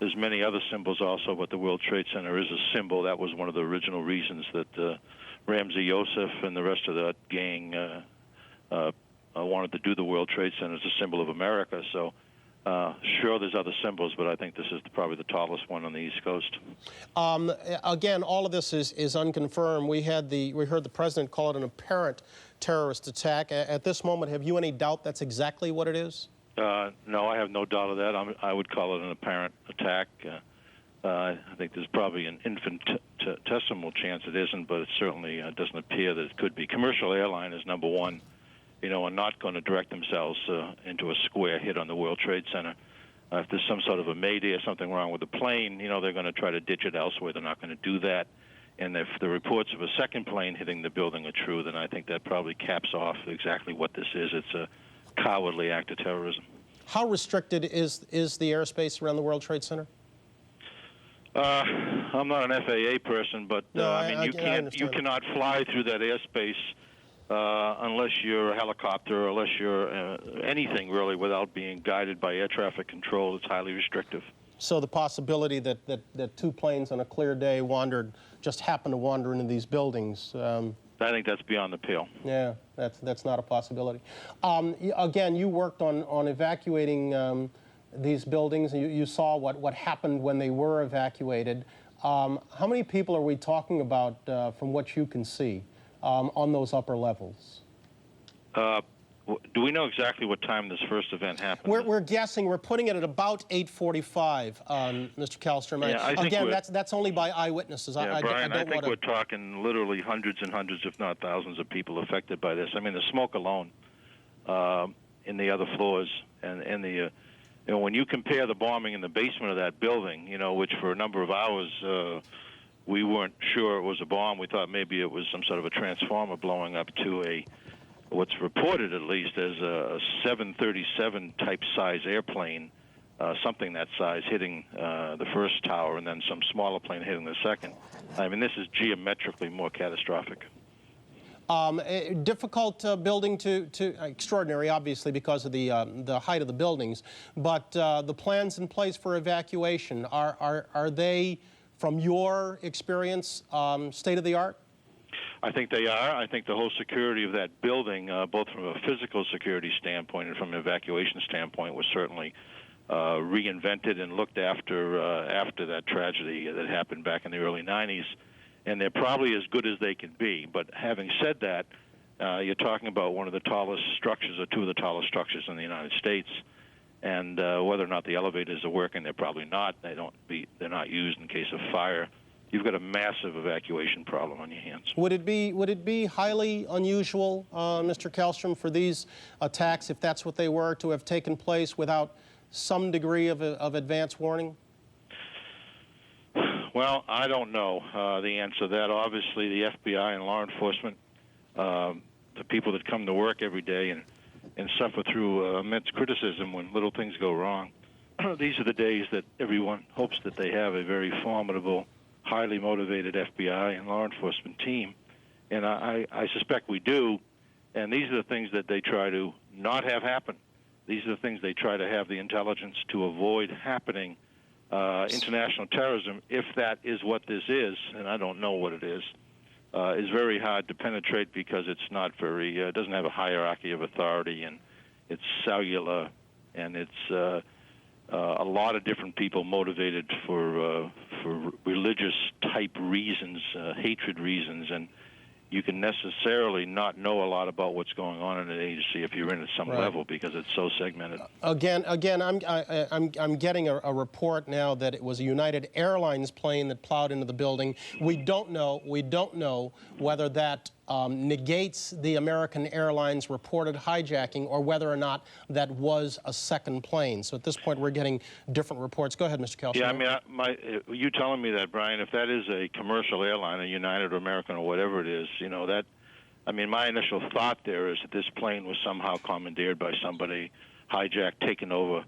There's many other symbols also, but the World Trade Center is a symbol. That was one of the original reasons that Ramzi Youssef and the rest of that gang wanted to do the World Trade Center as a symbol of America. So sure, there's other symbols, but I think this is probably the tallest one on the East Coast. Again, all of this is unconfirmed. We heard the president call it an apparent terrorist attack. At this moment, have you any doubt that's exactly what it is? No, I have no doubt of that. I would call it an apparent attack. I think there's probably an infinitesimal chance it isn't, but it certainly doesn't appear that it could be. Commercial airliners, number one, are not going to direct themselves into a square hit on the World Trade Center. If there's some sort of a mayday or something wrong with the plane, they're going to try to ditch it elsewhere. They're not going to do that. And if the reports of a second plane hitting the building are true, then I think that probably caps off exactly what this is. It's a cowardly act of terrorism. How restricted is the airspace around the World Trade Center? I'm not an FAA person, but no, you cannot fly through that airspace unless you're a helicopter, or unless you're anything really, without being guided by air traffic control. It's highly restrictive. So the possibility that two planes on a clear day just happened to wander into these buildings. I think that's beyond the pale. Yeah, that's not a possibility. Again, you worked on evacuating these buildings. You saw what happened when they were evacuated. How many people are we talking about from what you can see on those upper levels? Do we know exactly what time this first event happened? We're guessing. We're putting it at about 8:45, Mr. Kallstrom. Yeah, again, that's only by eyewitnesses. Yeah, Brian, I think we're talking literally hundreds and hundreds, if not thousands, of people affected by this. I mean, the smoke alone in the other floors, and the when you compare the bombing in the basement of that building, which for a number of hours we weren't sure it was a bomb. We thought maybe it was some sort of a transformer blowing up, to what's reported at least as a 737 type size airplane, something that size, hitting the first tower, and then some smaller plane hitting the second. I mean, this is geometrically more catastrophic. Difficult building to extraordinary, obviously, because of the height of the buildings. But the plans in place for evacuation, are they, from your experience, state of the art? I think they are. I think the whole security of that building, both from a physical security standpoint and from an evacuation standpoint, was certainly reinvented and looked after after that tragedy that happened back in the early 90s. And they're probably as good as they can be. But having said that, you're talking about one of the tallest structures, or two of the tallest structures in the United States. And whether or not the elevators are working, they're probably not. They're not used in case of fire. You've got a massive evacuation problem on your hands. Would it be highly unusual, Mr. Kallstrom, for these attacks, if that's what they were, to have taken place without some degree of advance warning? Well, I don't know the answer to that. Obviously, the FBI and law enforcement, the people that come to work every day and suffer through immense criticism when little things go wrong, these are the days that everyone hopes that they have a very formidable, highly motivated FBI and law enforcement team. And I suspect we do, And these are the things that they try to not have happen. These are the things they try to have the intelligence to avoid happening. International terrorism, if that is what this is, and I don't know what it is very hard to penetrate because it's not very, it doesn't have a hierarchy of authority, and it's cellular, and it's a lot of different people motivated for religious type reasons, hatred reasons, and you can necessarily not know a lot about what's going on in an agency if you're in at some level because it's so segmented. Again, I'm getting a report now that it was a United Airlines plane that plowed into the building. We don't know whether that negates the American Airlines reported hijacking or whether or not that was a second plane. So at this point, we're getting different reports. Go ahead, Mr. Kelso. Yeah, I mean, you telling me that, Brian, if that is a commercial airline, a United or American or whatever it is, you know, that, I mean, my initial thought there is that this plane was somehow commandeered by somebody, hijacked, taken over,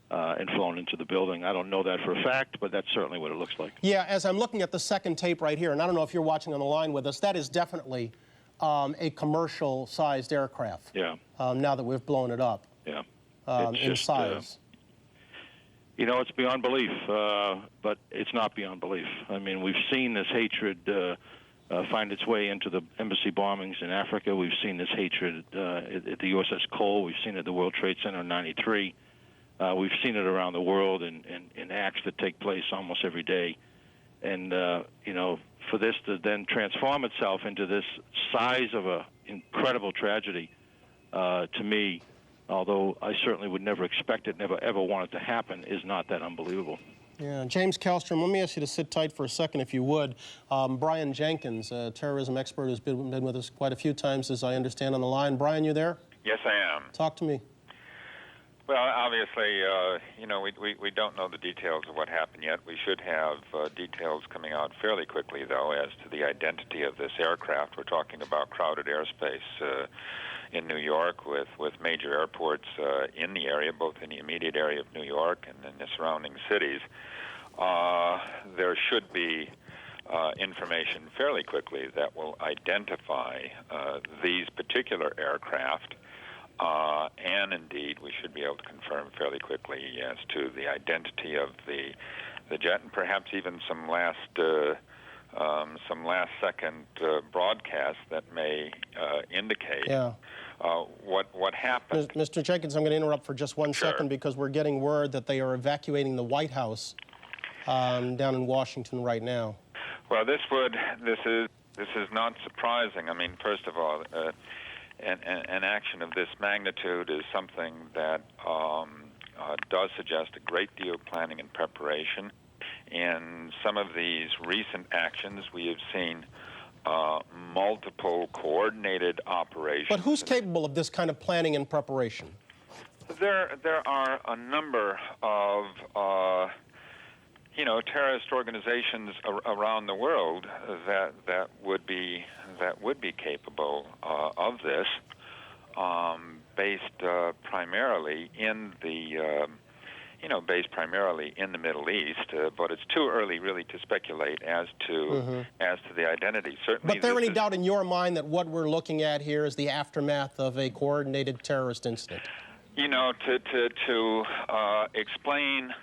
and flown into the building. I don't know that for a fact, but that's certainly what it looks like. Yeah, as I'm looking at the second tape right here, and I don't know if you're watching on the line with us, that is definitely a commercial-sized aircraft. Yeah. Now that we've blown it up. Yeah. In size. You know, it's beyond belief, but it's not beyond belief. I mean, we've seen this hatred find its way into the embassy bombings in Africa. We've seen this hatred at the USS Cole. We've seen it at the World Trade Center in '93. We've seen it around the world in acts that take place almost every day. And, you know, for this to then transform itself into this size of an incredible tragedy, to me, although I certainly would never expect it, never ever want it to happen, is not that unbelievable. Yeah, James Kallstrom, let me ask you to sit tight for a second, if you would. Brian Jenkins, a terrorism expert who's been with us quite a few times, as I understand, on the line. Brian, you there? Yes, I am. Talk to me. Well, obviously, you know, we don't know the details of what happened yet. We should have details coming out fairly quickly, though, as to the identity of this aircraft. We're talking about crowded airspace in New York with major airports in the area, both in the immediate area of New York and in the surrounding cities. There should be information fairly quickly that will identify these particular aircraft. And indeed, we should be able to confirm fairly quickly as to the identity of the jet, and perhaps even some last second broadcast that may indicate what happened. Mr. Jenkins, I'm going to interrupt for just one second because we're getting word that they are evacuating the White House down in Washington right now. Well, this is not surprising. I mean, first of all, an action of this magnitude is something that does suggest a great deal of planning and preparation. In some of these recent actions, we have seen multiple coordinated operations. But who's capable of this kind of planning and preparation? There are a number of terrorist organizations around the world that would be capable of this, based primarily in the Middle East. But it's too early, really, to speculate as to the identity. Certainly, but there any doubt in your mind that what we're looking at here is the aftermath of a coordinated terrorist incident? You know, to explain.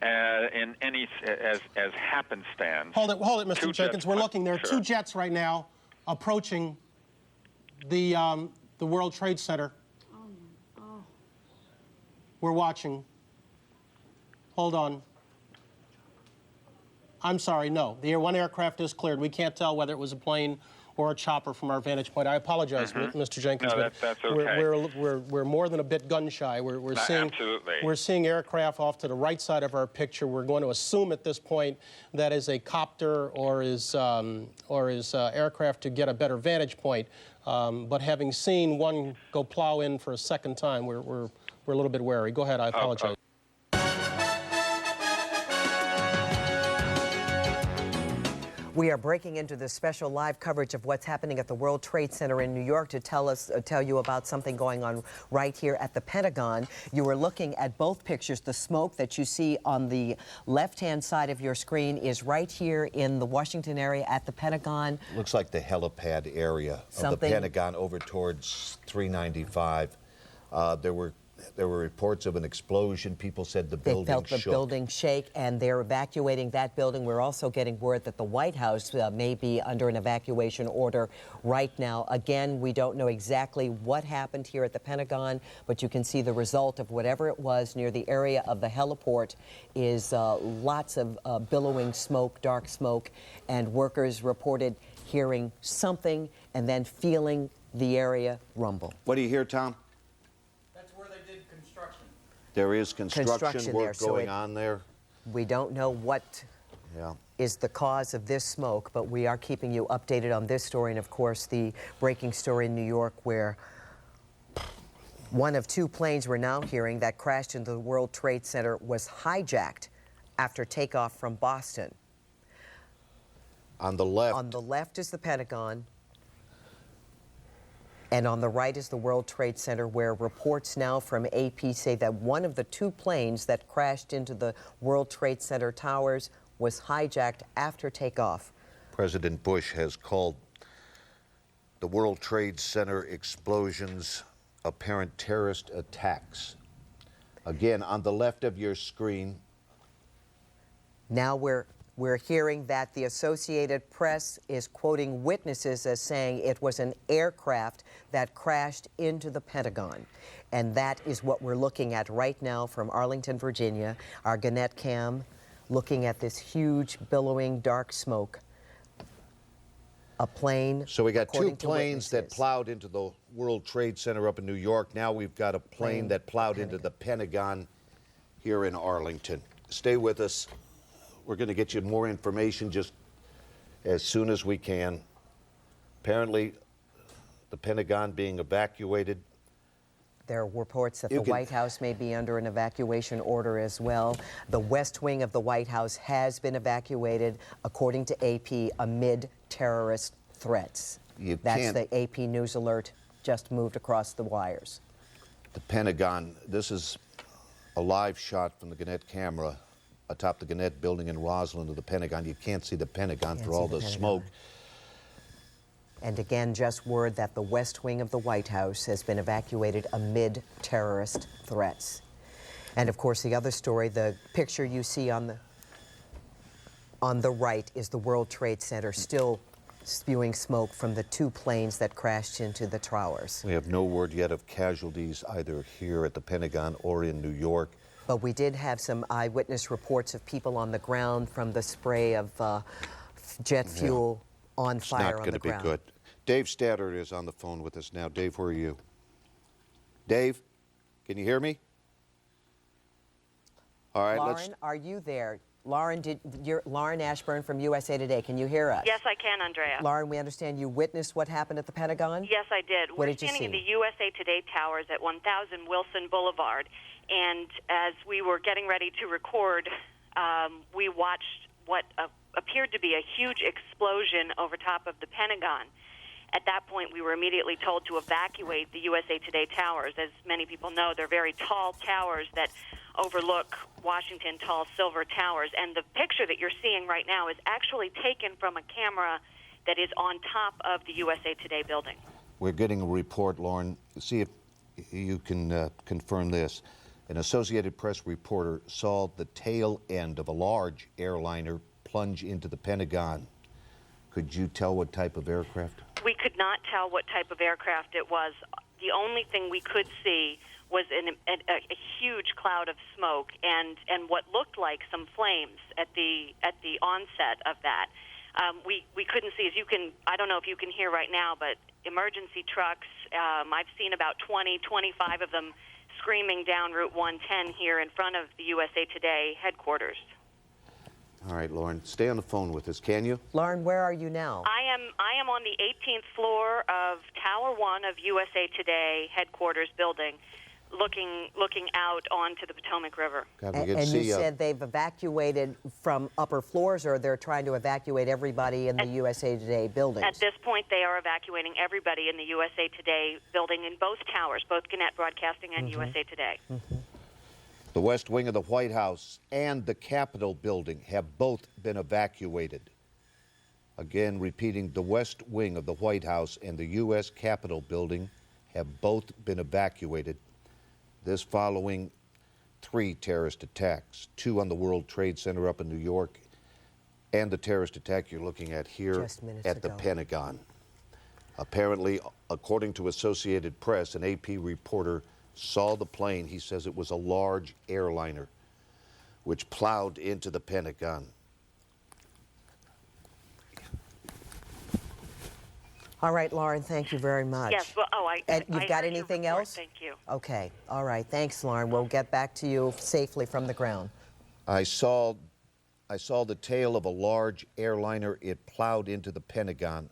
In any as happenstance. Hold it, Mr. Jenkins. We're looking. There are two jets right now approaching the World Trade Center. Oh. We're watching. Hold on. I'm sorry. No, the one aircraft is cleared. We can't tell whether it was a plane or a chopper from our vantage point. I apologize, Mr. Jenkins. No, that's okay. We're more than a bit gun shy. We're seeing aircraft off to the right side of our picture. We're going to assume at this point that is a copter or is aircraft to get a better vantage point. But having seen one go plow in for a second time, we're a little bit wary. Go ahead. I apologize. We are breaking into this special live coverage of what's happening at the World Trade Center in New York to tell you about something going on right here at the Pentagon. You are looking at both pictures. The smoke that you see on the left-hand side of your screen is right here in the Washington area at the Pentagon. Looks like the helipad area of the Pentagon over towards 395. There were reports of an explosion. People said the building shook. They felt the building shake, and they're evacuating that building. We're also getting word that the White House may be under an evacuation order right now. Again, we don't know exactly what happened here at the Pentagon, but you can see the result of whatever it was near the area of the heliport is lots of billowing smoke, dark smoke, and workers reported hearing something and then feeling the area rumble. What do you hear, Tom? There is construction work going on there. We don't know what is the cause of this smoke, but we are keeping you updated on this story. And of course, the breaking story in New York, where one of two planes we're now hearing that crashed into the World Trade Center was hijacked after takeoff from Boston. On the left. On the left is the Pentagon. And on the right is the World Trade Center, where reports now from AP say that one of the two planes that crashed into the World Trade Center towers was hijacked after takeoff. President Bush has called the World Trade Center explosions apparent terrorist attacks. Again, on the left of your screen. Now we're hearing that the Associated Press is quoting witnesses as saying it was an aircraft that crashed into the Pentagon. And that is what we're looking at right now from Arlington, Virginia. Our Gannett cam looking at this huge billowing dark smoke. A plane. So we got two planes that plowed into the World Trade Center up in New York. Now we've got a plane that plowed into the Pentagon here in Arlington. Stay with us. We're going to get you more information just as soon as we can. Apparently, the Pentagon being evacuated. There are reports that the White House may be under an evacuation order as well. The West Wing of the White House has been evacuated, according to AP, amid terrorist threats. That's the AP News alert just moved across the wires. The Pentagon, this is a live shot from the Gannett camera atop the Gannett building in Roslyn of the Pentagon. You can't see the Pentagon for all the smoke. And again, just word that the West Wing of the White House has been evacuated amid terrorist threats. And of course, the other story, the picture you see on the right is the World Trade Center, still spewing smoke from the two planes that crashed into the towers. We have no word yet of casualties either here at the Pentagon or in New York. But we did have some eyewitness reports of people on the ground from the spray of jet fuel on fire on the ground. It's not going to be good. Dave Staddard is on the phone with us now. Dave, where are you? Dave, can you hear me? All right, Lauren, are you there? Lauren, you're Lauren Ashburn from USA Today. Can you hear us? Yes, I can, Andrea. Lauren, we understand you witnessed what happened at the Pentagon? Yes, I did. What did you see? We're standing in the USA Today towers at 1000 Wilson Boulevard. And as we were getting ready to record, we watched what appeared to be a huge explosion over top of the Pentagon. At that point, we were immediately told to evacuate the USA Today towers. As many people know, they're very tall towers that overlook Washington tall silver towers. And the picture that you're seeing right now is actually taken from a camera that is on top of the USA Today building. We're getting a report, Lauren. See if you can confirm this. An Associated Press reporter saw the tail end of a large airliner plunge into the Pentagon. Could you tell what type of aircraft? We could not tell what type of aircraft it was. The only thing we could see was a huge cloud of smoke and what looked like some flames at the onset of that. We couldn't see, as you can, I don't know if you can hear right now, but emergency trucks, I've seen about 20, 25 of them screaming down Route 110 here in front of the USA Today headquarters. All right, Lauren, stay on the phone with us, can you? Lauren, where are you now? I am on the 18th floor of Tower 1 of USA Today headquarters building. looking out onto the Potomac River. God, And you said they've evacuated from upper floors, or they're trying to evacuate everybody in the USA Today buildings? At this point, they are evacuating everybody in the USA Today building in both towers, both Gannett Broadcasting and USA Today. The West Wing of the White House and the Capitol building have both been evacuated. Again, repeating, the West Wing of the White House and the U.S. Capitol building have both been evacuated. This following 3 terrorist attacks, 2 on the World Trade Center up in New York, and the terrorist attack you're looking at here at the Pentagon. Apparently, according to Associated Press, an AP reporter saw the plane. He says it was a large airliner which plowed into the Pentagon. All right, Lauren, thank you very much. Yes, well, you've got anything else? Thank you. Okay, all right, thanks, Lauren. We'll get back to you safely from the ground. I saw the tail of a large airliner. It plowed into the Pentagon.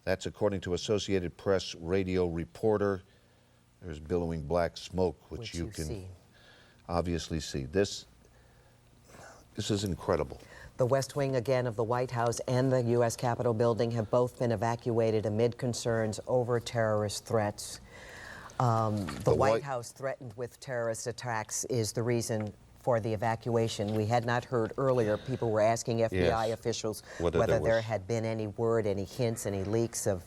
That's according to Associated Press radio reporter. There's billowing black smoke, which you can obviously see. This is incredible. The West Wing, again, of the White House and the U.S. Capitol building have both been evacuated amid concerns over terrorist threats. The White House threatened with terrorist attacks is the reason for the evacuation. We had not heard earlier. People were asking FBI officials whether there had been any word, any hints, any leaks of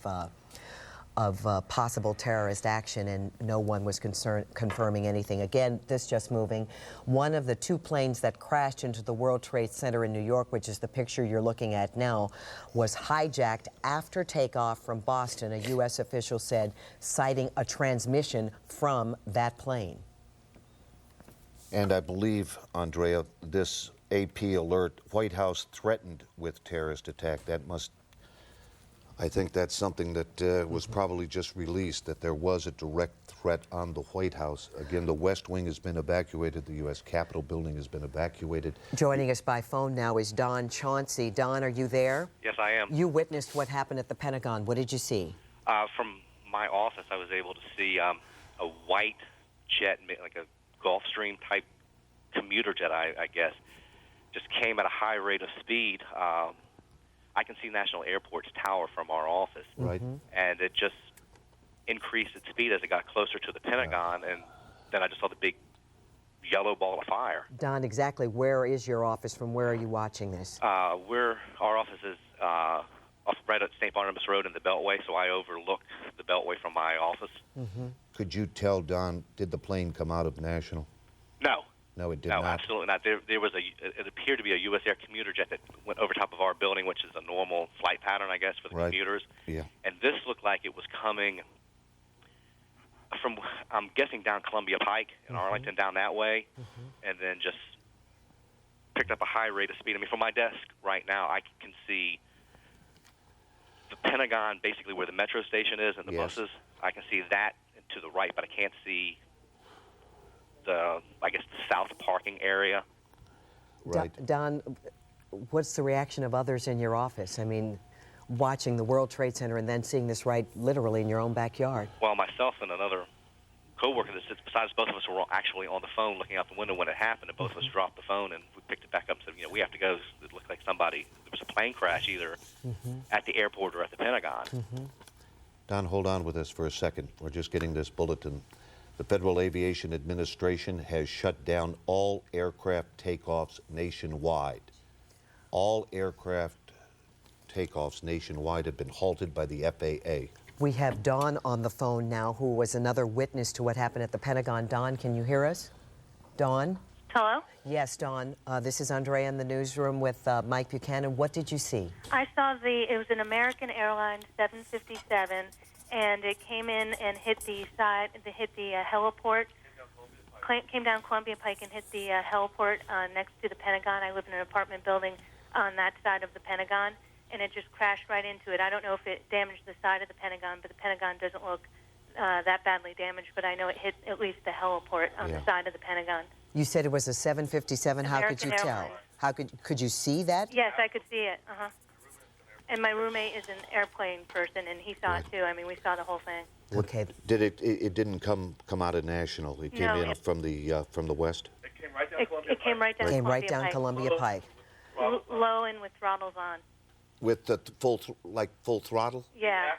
possible terrorist action, and no one was confirming anything. Again, this just moving. One of the 2 planes that crashed into the World Trade Center in New York, which is the picture you're looking at now, was hijacked after takeoff from Boston, a U.S. official said, citing a transmission from that plane. And I believe, Andrea, this AP alert, White House threatened with terrorist attack, I think that's something that was probably just released, that there was a direct threat on the White House. Again, the West Wing has been evacuated. The U.S. Capitol building has been evacuated. Joining us by phone now is Don Chauncey. Don, are you there? Yes, I am. You witnessed what happened at the Pentagon. What did you see? From my office, I was able to see a white jet, like a Gulfstream type commuter jet, I guess, just came at a high rate of speed. I can see National Airport's tower from our office. Right. And it just increased its speed as it got closer to the Pentagon, and then I just saw the big yellow ball of fire. Don, exactly where is your office? From where are you watching this? Our office is right at St. Barnabas Road in the Beltway, so I overlook the Beltway from my office. Could you tell, Don, did the plane come out of National? No. No, it did not. No, absolutely not. There was it appeared to be a U.S. Air commuter jet that went over top of our building, which is a normal flight pattern, I guess, for the commuters. Yeah. And this looked like it was coming from, I'm guessing, down Columbia Pike in Arlington, down that way, and then just picked up a high rate of speed. I mean, from my desk right now, I can see the Pentagon, basically where the metro station is and the buses. I can see that to the right, but I can't see the South parking area. Right. Don, what's the reaction of others in your office? I mean, watching the World Trade Center and then seeing this right literally in your own backyard. Well, myself and another co-worker that sits beside us, both of us were actually on the phone looking out the window when it happened, and both of us dropped the phone, and we picked it back up and said, we have to go. It looked like there was a plane crash either at the airport or at the Pentagon. Don, hold on with us for a second. We're just getting this bulletin. The Federal Aviation Administration has shut down all aircraft takeoffs nationwide. All aircraft takeoffs nationwide have been halted by the FAA. We have Dawn on the phone now, who was another witness to what happened at the Pentagon. Dawn, can you hear us? Dawn? Hello? Yes, Dawn. This is Andrea in the newsroom with Mike Buchanan. What did you see? I saw it was an American Airlines 757, and it came in and hit the heliport, came down Columbia Pike and hit the heliport next to the Pentagon. I live in an apartment building on that side of the Pentagon, and it just crashed right into it. I don't know if it damaged the side of the Pentagon, but the Pentagon doesn't look that badly damaged, but I know it hit at least the heliport on the side of the Pentagon. You said it was a 757. How could you tell? How could you see that? Yes, I could see it. And my roommate is an airplane person, and he saw it too. I mean, we saw the whole thing. Okay. Did it didn't come out of National? It came No, in from the west? It came right down Columbia Pike. Columbia Pike. Low and with throttles on. With the full throttle? Yeah.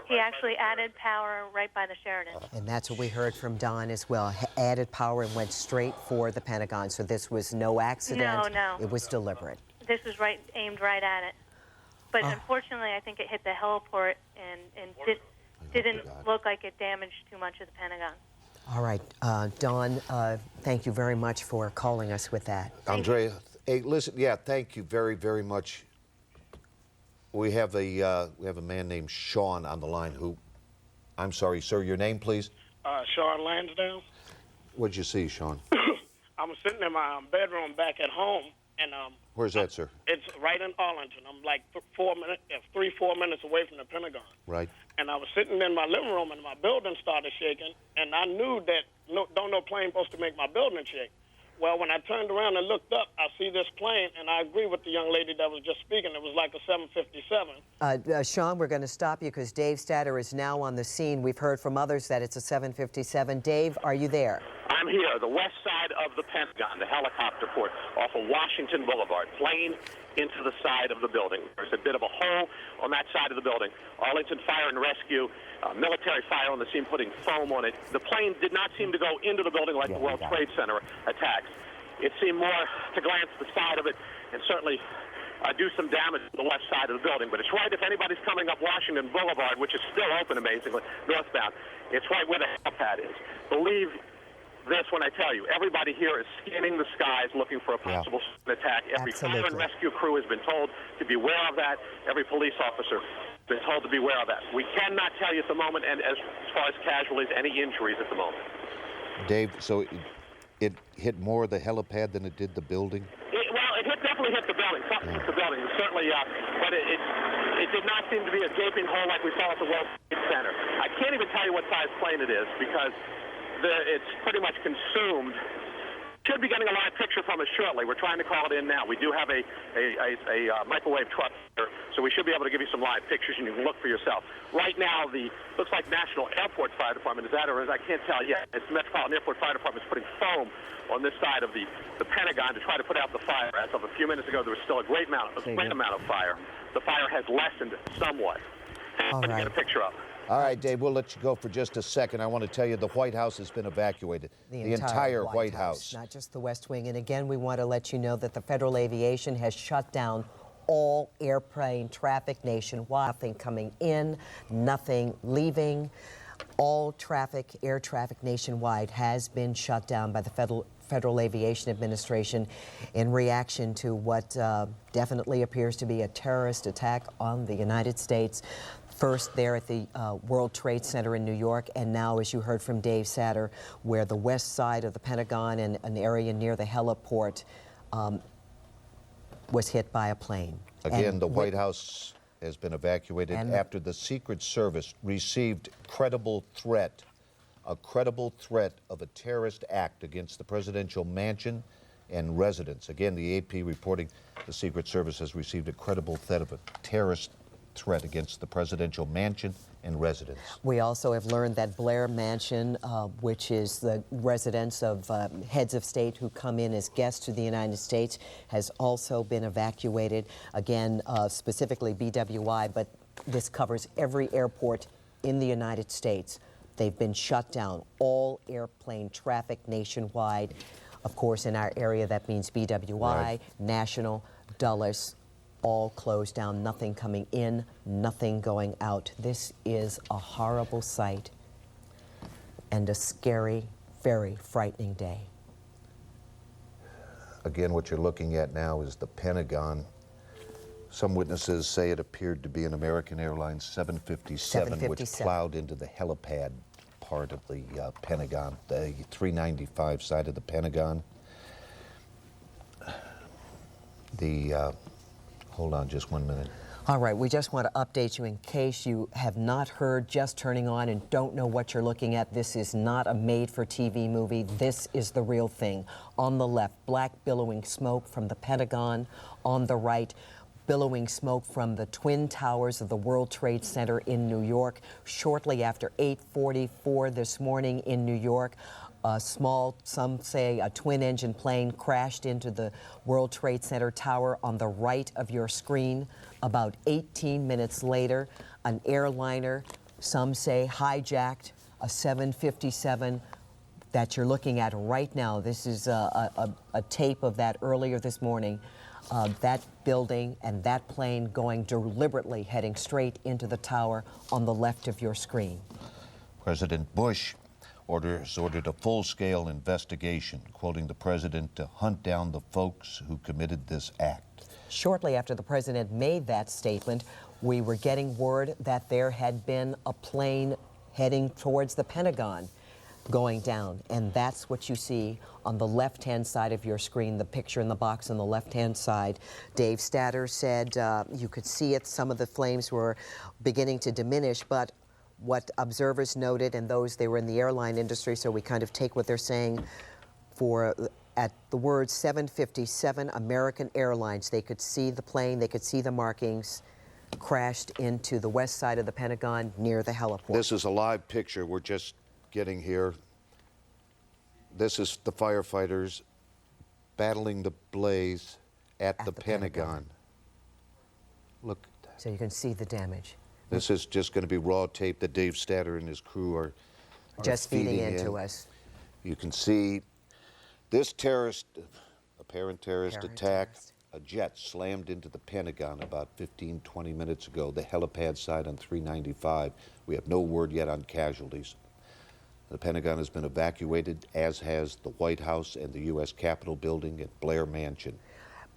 He actually added power right by the Sheridan. And that's what we heard from Don as well. Added power and went straight for the Pentagon. So this was no accident. No. It was deliberate. This was aimed right at it. But unfortunately, I think it hit the heliport and didn't look like it damaged too much of the Pentagon. All right, Don, thank you very much for calling us with that. Andrea, hey, listen, thank you very, very much. We have a man named Sean on the line who, I'm sorry, sir, your name, please? Sean Lansdowne. What'd you see, Sean? I was sitting in my bedroom back at home, and where's that, sir? It's right in Arlington. I'm like 4 minutes away from the Pentagon. Right. And I was sitting in my living room, and my building started shaking, and I knew that no plane supposed to make my building shake. Well, when I turned around and looked up, I see this plane, and I agree with the young lady that was just speaking. It was like a 757. Sean, we're going to stop you because Dave Statter is now on the scene. We've heard from others that it's a 757. Dave, are you there? I'm here, the west side of the Pentagon, the helicopter port off of Washington Boulevard. Plane into the side of the building. There's a bit of a hole on that side of the building. Arlington Fire and Rescue, military fire on the scene putting foam on it. The plane did not seem to go into the building like the World Trade Center attacks. It seemed more to glance the side of it and certainly do some damage to the left side of the building. But it's right, if anybody's coming up Washington Boulevard, which is still open amazingly, northbound, it's right where the helipad is. Believe this when I tell you, everybody here is scanning the skies looking for a possible attack. Every fire and rescue crew has been told to be aware of that. Every police officer has been told to be aware of that. We cannot tell you at the moment, and as far as casualties, any injuries at the moment. Dave, so it hit more of the helipad than it did the building? It definitely hit the building. Something hit the building, certainly, but it did not seem to be a gaping hole like we saw at the World Trade Center. I can't even tell you what size plane it is because it's pretty much consumed. Should be getting a live picture from us shortly. We're trying to call it in now. We do have a microwave truck here, so we should be able to give you some live pictures, and you can look for yourself. Right now, looks like National Airport Fire Department is that, or is I can't tell yet. It's the Metropolitan Airport Fire Department is putting foam on this side of the Pentagon to try to put out the fire. As of a few minutes ago, there was still a great amount of fire. The fire has lessened somewhat. Let me get a picture up. All right, Dave, we'll let you go for just a second. I want to tell you the White House has been evacuated. The entire White House. Not just the West Wing. And again, we want to let you know that the Federal Aviation has shut down all airplane traffic nationwide. Nothing coming in, nothing leaving. All traffic, air traffic nationwide has been shut down by the Federal Aviation Administration in reaction to what definitely appears to be a terrorist attack on the United States. First there at the World Trade Center in New York, and now, as you heard from Dave Satter, where the west side of the Pentagon and an area near the heliport was hit by a plane. Again, the White House has been evacuated after the Secret Service received a credible threat of a terrorist act against the presidential mansion and residence. Again, the AP reporting the Secret Service has received a credible threat of a terrorist threat against the presidential mansion and residence. We also have learned that Blair Mansion, which is the residence of heads of state who come in as guests to the United States, has also been evacuated. Again, specifically BWI, but this covers every airport in the United States. They've been shut down. All airplane traffic nationwide. Of course, in our area, that means BWI, National, Dulles, all closed down, nothing coming in, nothing going out. This is a horrible sight and a scary, very frightening day. Again, what you're looking at now is the Pentagon. Some witnesses say it appeared to be an American Airlines 757, which plowed into the helipad part of the Pentagon, the 395 side of the Pentagon. Hold on just 1 minute. All right, we just want to update you in case you have not heard, just turning on and don't know what you're looking at. This is not a made-for-TV movie. This is the real thing. On the left, black billowing smoke from the Pentagon. On the right, billowing smoke from the twin towers of the World Trade Center in New York. Shortly after 8:44 this morning in New York, a small, some say a twin-engine plane crashed into the World Trade Center tower on the right of your screen. About 18 minutes later, an airliner, some say hijacked, a 757 that you're looking at right now. This is a tape of that earlier this morning. That building and that plane going deliberately heading straight into the tower on the left of your screen. President Bush ordered a full-scale investigation, quoting the president, to hunt down the folks who committed this act. Shortly after the president made that statement, we were getting word that there had been a plane heading towards the Pentagon going down, and that's what you see on the left-hand side of your screen, the picture in the box on the left-hand side. Dave Statter said you could see it. Some of the flames were beginning to diminish, but what observers noted, and they were in the airline industry, so we kind of take what they're saying at the word 757 American Airlines. They could see the plane, they could see the markings, crashed into the west side of the Pentagon near the heliport. This is a live picture we're just getting here. This is the firefighters battling the blaze at the Pentagon. Look. So you can see the damage. This is just going to be raw tape that Dave Statter and his crew are just feeding into us. You can see this apparent terrorist attack. A jet slammed into the Pentagon about 15-20 minutes ago, the helipad side on 395. We have no word yet on casualties. The Pentagon has been evacuated, as has the White House and the U.S. Capitol building at Blair Mansion.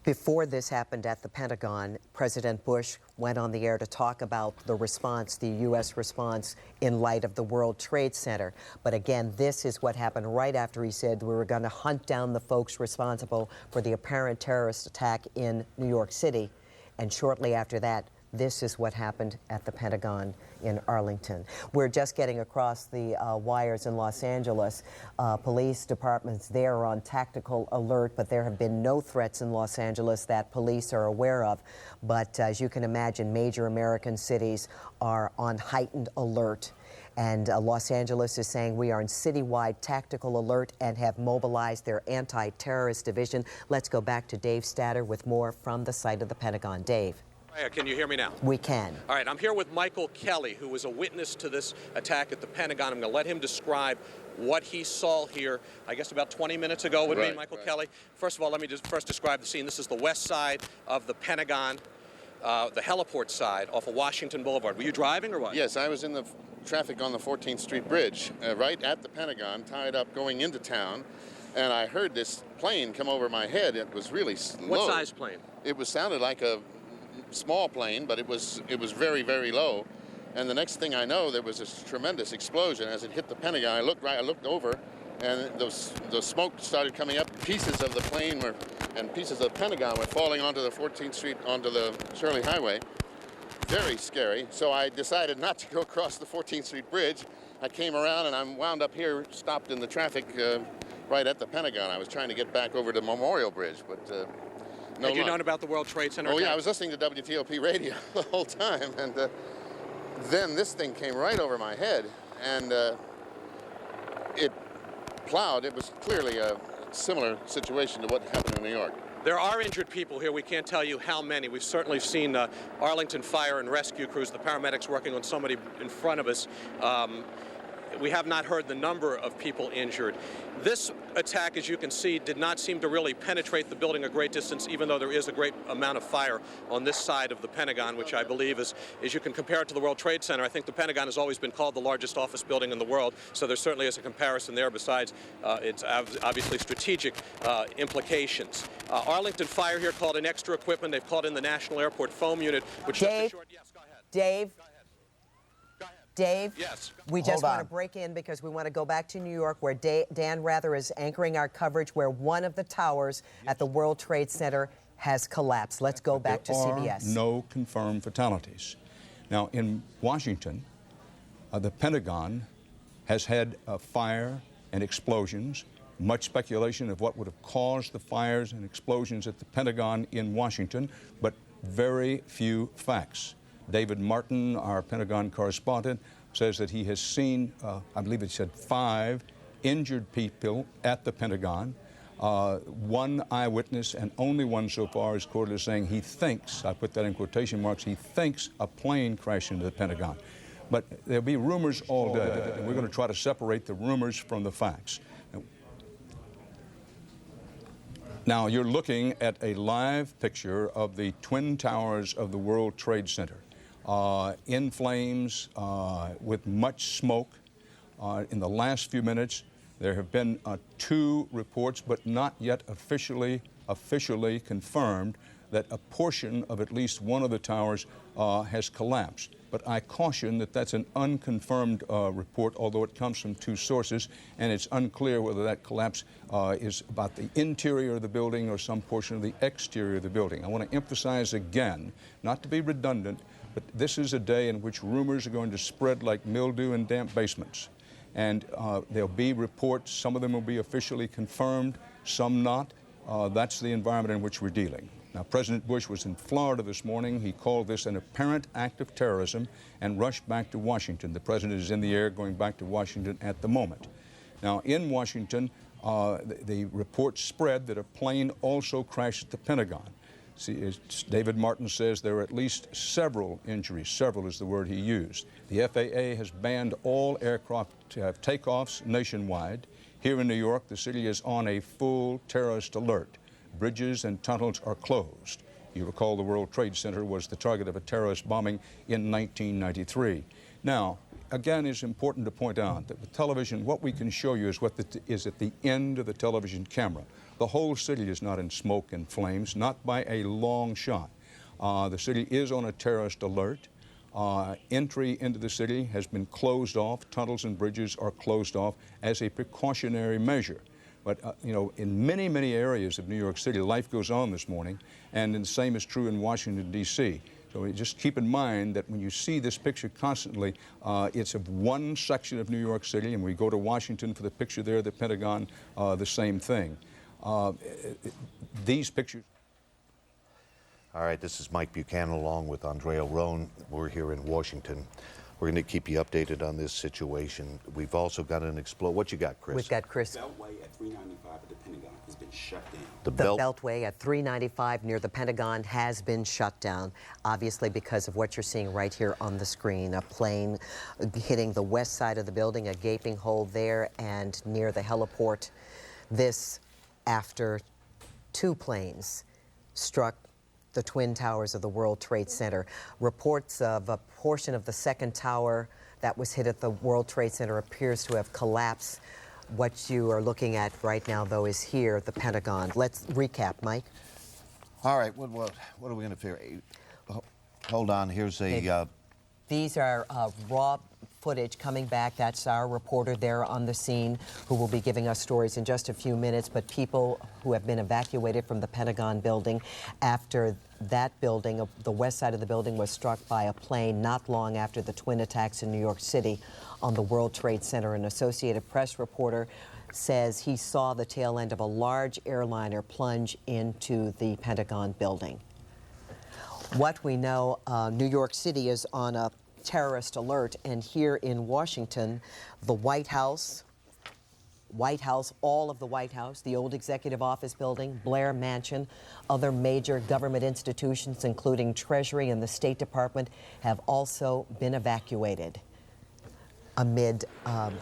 Before this happened at the Pentagon, President Bush went on the air to talk about the response, the U.S. response, in light of the World Trade Center. But again, this is what happened right after he said we were going to hunt down the folks responsible for the apparent terrorist attack in New York City. And shortly after that, this is what happened at the Pentagon in Arlington. We're just getting across the wires in Los Angeles. Police departments there are on tactical alert, but there have been no threats in Los Angeles that police are aware of. But as you can imagine, major American cities are on heightened alert. And Los Angeles is saying we are in citywide tactical alert and have mobilized their anti-terrorist division. Let's go back to Dave Statter with more from the site of the Pentagon. Dave. Can you hear me now? We can. All right, I'm here with Michael Kelly, who was a witness to this attack at the Pentagon. I'm going to let him describe what he saw here, I guess about 20 minutes ago with me, Michael Kelly. First of all, let me just first describe the scene. This is the west side of the Pentagon, the heliport side off of Washington Boulevard. Were you driving or what? Yes, I was in the traffic on the 14th Street Bridge, right at the Pentagon, tied up going into town, and I heard this plane come over my head. It was really low. What size plane? It sounded like a small plane, but it was very, very low. And the next thing I know, there was this tremendous explosion as it hit the Pentagon. I looked over, and the smoke started coming up. Pieces of the plane and pieces of the Pentagon were falling onto the 14th Street, onto the Shirley Highway. Very scary. So I decided not to go across the 14th Street Bridge. I came around and I wound up here, stopped in the traffic right at the Pentagon. I was trying to get back over to Memorial Bridge, but no Had you luck. known about the World Trade Center? Oh, yeah, I was listening to WTOP radio the whole time, and then this thing came right over my head, and it plowed. It was clearly a similar situation to what happened in New York. There are injured people here. We can't tell you how many. We've certainly seen Arlington Fire and Rescue crews, the paramedics working on somebody in front of us. We have not heard the number of people injured. This attack, as you can see, did not seem to really penetrate the building a great distance, even though there is a great amount of fire on this side of the Pentagon, which I believe is, as you can compare it to the World Trade Center. I think the Pentagon has always been called the largest office building in the world, so there certainly is a comparison there. Besides, it's obviously strategic implications. Arlington Fire here called in extra equipment. They've called in the National Airport Foam Unit, which just assured... Yes, go ahead. Dave? Dave, yes. We just want to break in because we want to go back to New York, where Dan Rather is anchoring our coverage, where one of the towers at the World Trade Center has collapsed. Let's go back to CBS. There are no confirmed fatalities. Now, in Washington, the Pentagon has had a fire and explosions, much speculation of what would have caused the fires and explosions at the Pentagon in Washington, but very few facts. David Martin, our Pentagon correspondent, says that he has seen, I believe it said 5 injured people at the Pentagon. One eyewitness, and only one so far, is quoted as saying he thinks, I put that in quotation marks, he thinks a plane crashed into the Pentagon. But there'll be rumors all day, and we're going to try to separate the rumors from the facts. Now, you're looking at a live picture of the Twin Towers of the World Trade Center, in flames, with much smoke. In the last few minutes, there have been 2 reports, but not yet officially confirmed, that a portion of at least one of the towers has collapsed. But I caution that that's an unconfirmed report, although it comes from 2 sources, and it's unclear whether that collapse is about the interior of the building or some portion of the exterior of the building. I want to emphasize again, not to be redundant, but this is a day in which rumors are going to spread like mildew in damp basements. And there'll be reports, some of them will be officially confirmed, some not. That's the environment in which we're dealing. Now, President Bush was in Florida this morning. He called this an apparent act of terrorism and rushed back to Washington. The president is in the air going back to Washington at the moment. Now, in Washington, the reports spread that a plane also crashed at the Pentagon. See, as David Martin says, there are at least several injuries. Several is the word he used. The FAA has banned all aircraft takeoffs nationwide. Here in New York, the city is on a full terrorist alert. Bridges and tunnels are closed. You recall the World Trade Center was the target of a terrorist bombing in 1993. Now, again, it's important to point out that with television, what we can show you is what is at the end of the television camera. The whole city is not in smoke and flames, not by a long shot. The city is on a terrorist alert. Entry into the city has been closed off. Tunnels and bridges are closed off as a precautionary measure. But, you know, in many, many areas of New York City, life goes on this morning, and the same is true in Washington, D.C. So just keep in mind that when you see this picture constantly, it's of one section of New York City, and we go to Washington for the picture there, the Pentagon, the same thing. These pictures... All right, this is Mike Buchanan along with Andrea Roan. We're here in Washington. We're going to keep you updated on this situation. We've also got an explosion. What you got, Chris? We've got Chris. The Beltway at 395 at the Pentagon has been shut down. The Beltway at 395 near the Pentagon has been shut down, obviously because of what you're seeing right here on the screen. A plane hitting the west side of the building, a gaping hole there, and near the heliport. This after 2 planes struck the Twin Towers of the World Trade Center. Reports of a portion of the second tower that was hit at the World Trade Center appears to have collapsed. What you are looking at right now, though, is here, the Pentagon. Let's recap, Mike. All right, what are we going to figure? Hold on, here's a... These are raw footage coming back. That's our reporter there on the scene who will be giving us stories in just a few minutes, but people who have been evacuated from the Pentagon building after that building, the west side of the building, was struck by a plane not long after the twin attacks in New York City on the World Trade Center. An Associated Press reporter says he saw the tail end of a large airliner plunge into the Pentagon building. What we know, New York City is on a terrorist alert, and here in Washington, the White House, all of the White House, the old Executive Office building, Blair Mansion, other major government institutions, including Treasury and the State Department, have also been evacuated amid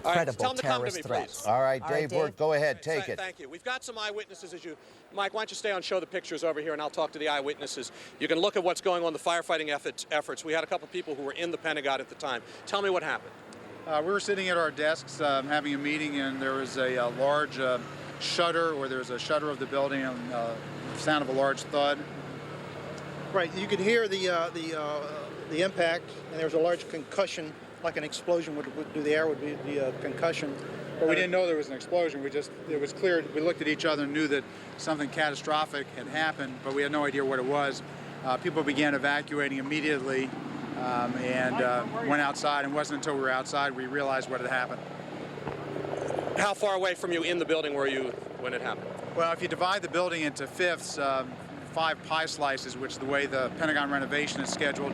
credible terrorist threats. All right, Dave, go ahead, take it. Thank you. We've got some eyewitnesses as you... Mike, why don't you stay on, show the pictures over here, and I'll talk to the eyewitnesses. You can look at what's going on, the firefighting efforts. We had a couple people who were in the Pentagon at the time. Tell me what happened. We were sitting at our desks having a meeting, and there was a large shutter, or there was a shutter of the building, and the sound of a large thud. Right, you could hear the impact, and there was a large concussion, like an explosion would do. The air would be a concussion. But we didn't know there was an explosion. It was clear. We looked at each other and knew that something catastrophic had happened, but we had no idea what it was. People began evacuating immediately and went outside. And it wasn't until we were outside we realized what had happened. How far away from you in the building were you when it happened? Well, if you divide the building into fifths, 5 pie slices, which is the way the Pentagon renovation is scheduled.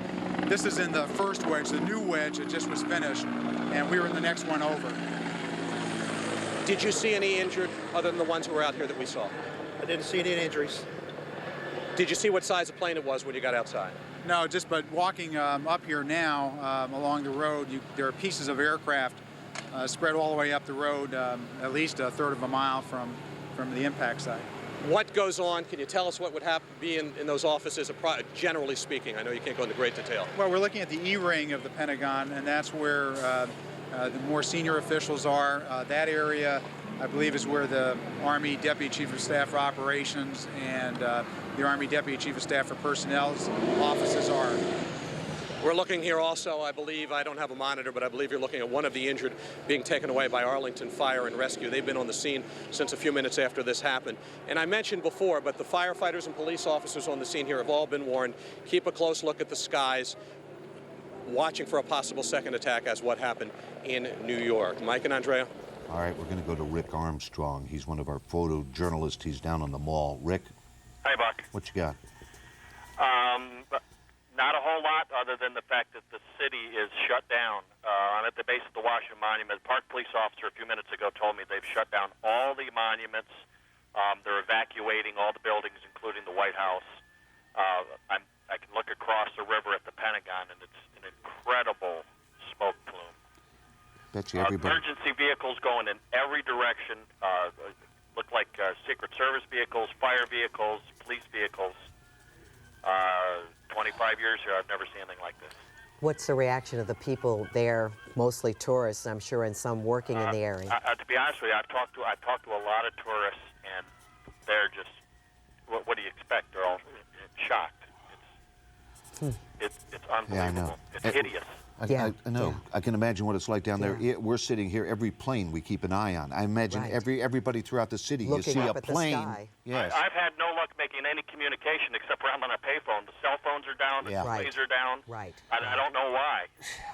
This is in the first wedge, the new wedge that just was finished, and we were in the next one over. Did you see any injured other than the ones who were out here that we saw? I didn't see any injuries. Did you see what size of plane it was when you got outside? No, but walking up here now along the road, there are pieces of aircraft spread all the way up the road, at least a third of a mile from the impact site. What goes on? Can you tell us what would be in those offices, generally speaking? I know you can't go into great detail. Well, we're looking at the E-ring of the Pentagon, and that's where the more senior officials are. That area, I believe, is where the Army Deputy Chief of Staff for Operations and the Army Deputy Chief of Staff for Personnel's offices are. We're looking here also, I believe, I don't have a monitor, but I believe you're looking at one of the injured being taken away by Arlington Fire and Rescue. They've been on the scene since a few minutes after this happened. And I mentioned before, but the firefighters and police officers on the scene here have all been warned, keep a close look at the skies, watching for a possible second attack as what happened in New York. Mike and Andrea? All right, we're going to go to Rick Armstrong. He's one of our photojournalists. He's down on the mall. Rick? Hi, Buck. What you got? Not a whole lot other than the fact that the city is shut down. I'm at the base of the Washington Monument. Park police officer a few minutes ago told me they've shut down all the monuments. They're evacuating all the buildings, including the White House. I can look across the river at the Pentagon, and it's an incredible smoke plume. Bet you everybody. Emergency vehicles going in every direction. Look like Secret Service vehicles, fire vehicles, police vehicles. 25 years here, I've never seen anything like this. What's the reaction of the people there, mostly tourists, I'm sure, and some working in the area? To be honest with you, I've talked to a lot of tourists, and they're just, what do you expect? They're all shocked. It's unbelievable. Yeah, I know. It's hideous. I know. Yeah. I can imagine what it's like down there. We're sitting here. Every plane we keep an eye on. I imagine everybody throughout the city. Looking you see up a at plane. The sky. Yes. I've had no luck making any communication except for I'm on a payphone. The cell phones are down. The displays are down. Right. I don't know why.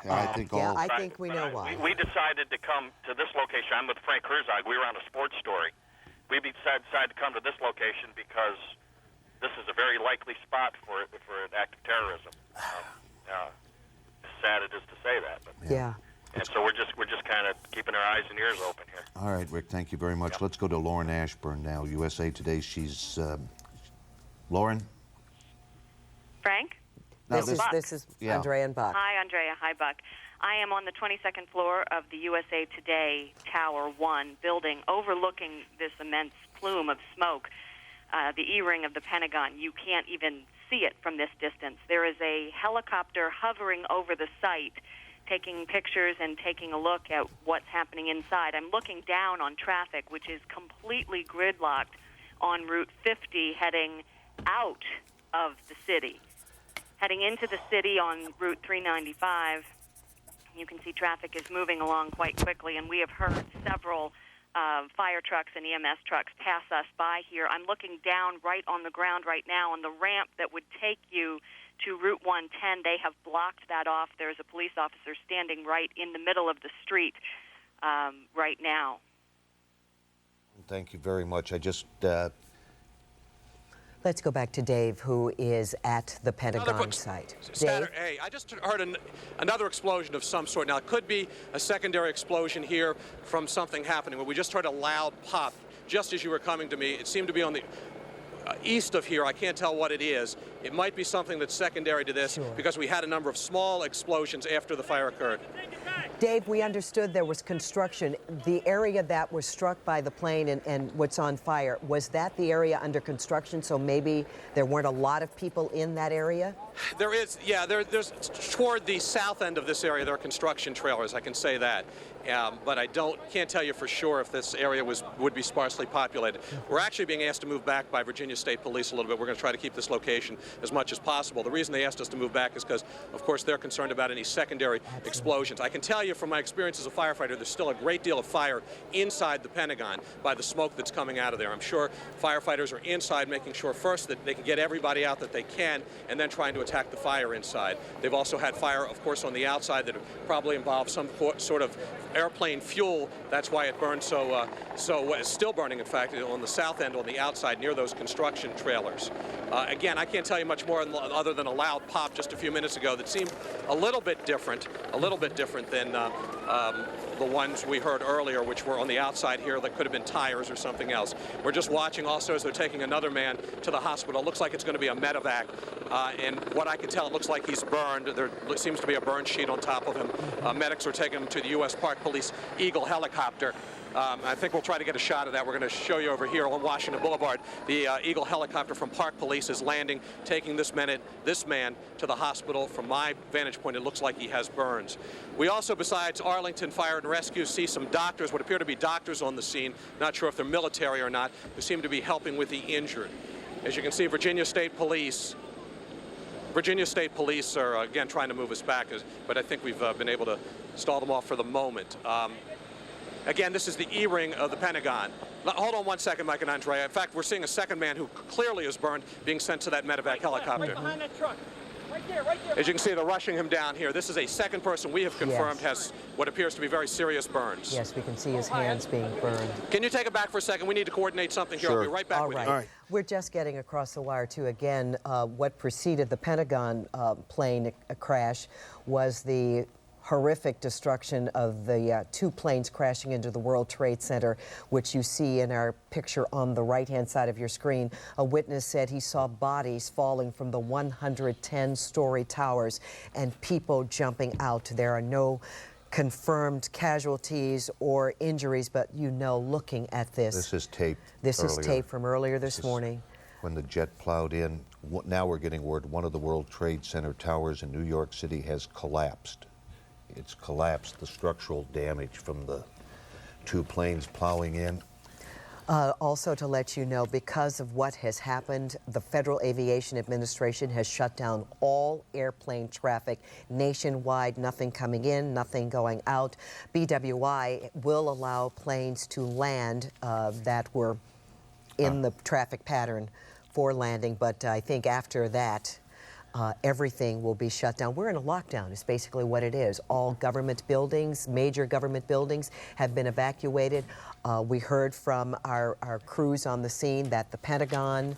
I think we know why. We decided to come to this location. I'm with Frank Herzog. We were on a sports story. We decided to come to this location because this is a very likely spot for an act of terrorism. Sad it is to say that, but and so we're just kind of keeping our eyes and ears open here. All right, Rick, thank you very much. Let's go to Lauren Ashburn now, USA Today. She's Lauren. Frank. This is Andrea and Buck. Hi, Andrea. Hi, Buck. I am on the 22nd floor of the USA Today Tower 1 building, overlooking this immense plume of smoke. The E-ring of the Pentagon. You can't even see it from this distance. There is a helicopter hovering over the site, taking pictures and taking a look at what's happening inside. I'm looking down on traffic, which is completely gridlocked on Route 50 heading out of the city. Heading into the city on Route 395, you can see traffic is moving along quite quickly, and we have heard several fire trucks and EMS trucks pass us by here. I'm looking down right on the ground right now on the ramp that would take you to Route 110. They have blocked that off. There's a police officer standing right in the middle of the street right now. Thank you very much. I just... Let's go back to Dave, who is at the Pentagon site. Dave? Hey, I just heard another explosion of some sort. Now, it could be a secondary explosion here from something happening, but we just heard a loud pop just as you were coming to me. It seemed to be on the east of here. I can't tell what it is. It might be something that's secondary to this because we had a number of small explosions after the fire occurred. Dave, we understood there was construction. The area that was struck by the plane and what's on fire, was that the area under construction, so maybe there weren't a lot of people in that area? There is, yeah, there's toward the south end of this area, there are construction trailers, I can say that. But I can't tell you for sure if this area would be sparsely populated. We're actually being asked to move back by Virginia State Police a little bit. We're going to try to keep this location as much as possible. The reason they asked us to move back is because, of course, they're concerned about any secondary explosions. I can tell you from my experience as a firefighter, there's still a great deal of fire inside the Pentagon by the smoke that's coming out of there. I'm sure firefighters are inside making sure first that they can get everybody out that they can and then trying to attack the fire inside. They've also had fire, of course, on the outside that probably involved some sort of airplane fuel. That's why it burned so it's still burning, in fact, on the south end on the outside near those construction trailers. Again, I can't tell you much more other than a loud pop just a few minutes ago that seemed a little bit different than the ones we heard earlier, which were on the outside here that could have been tires or something else. We're just watching also as they're taking another man to the hospital. It looks like it's going to be a medevac, and what I can tell, it looks like he's burned. There seems to be a burn sheet on top of him. Medics are taking him to the U.S. Park Police Eagle helicopter. I think we'll try to get a shot of that. We're going to show you over here on Washington Boulevard. The Eagle helicopter from Park Police is landing, taking this man to the hospital. From my vantage point, it looks like he has burns. We also, besides Arlington Fire and Rescue, see some doctors, what appear to be doctors on the scene, not sure if they're military or not, who seem to be helping with the injured. As you can see, Virginia State Police are, again, trying to move us back, but I think we've been able to stall them off for the moment. Again, this is the E-ring of the Pentagon. Hold on one second, Mike and Andre. In fact, we're seeing a second man who clearly is burned being sent to that medevac helicopter. Right behind that truck. Right there, right there. As you can see, they're rushing him down here. This is a second person we have confirmed has what appears to be very serious burns. Yes, we can see his hands being burned. Can you take it back for a second? We need to coordinate something here. I'll be right back with you. All right. We're just getting across the wire, too. Again, what preceded the Pentagon plane crash was the horrific destruction of the two planes crashing into the World Trade Center, which you see in our picture on the right-hand side of your screen. A witness said he saw bodies falling from the 110-story towers and people jumping out. There are no confirmed casualties or injuries, but looking at this. This is tape. This is tape from earlier this morning. When the jet plowed in. Now we're getting word one of the World Trade Center towers in New York City has collapsed. It's collapsed, the structural damage from the two planes plowing in. Also to let you know, because of what has happened, the Federal Aviation Administration has shut down all airplane traffic nationwide, nothing coming in, nothing going out. BWI will allow planes to land that were in the traffic pattern for landing, but I think after that, everything will be shut down. We're in a lockdown, is basically what it is. All government buildings, major government buildings, have been evacuated. We heard from our crews on the scene that the Pentagon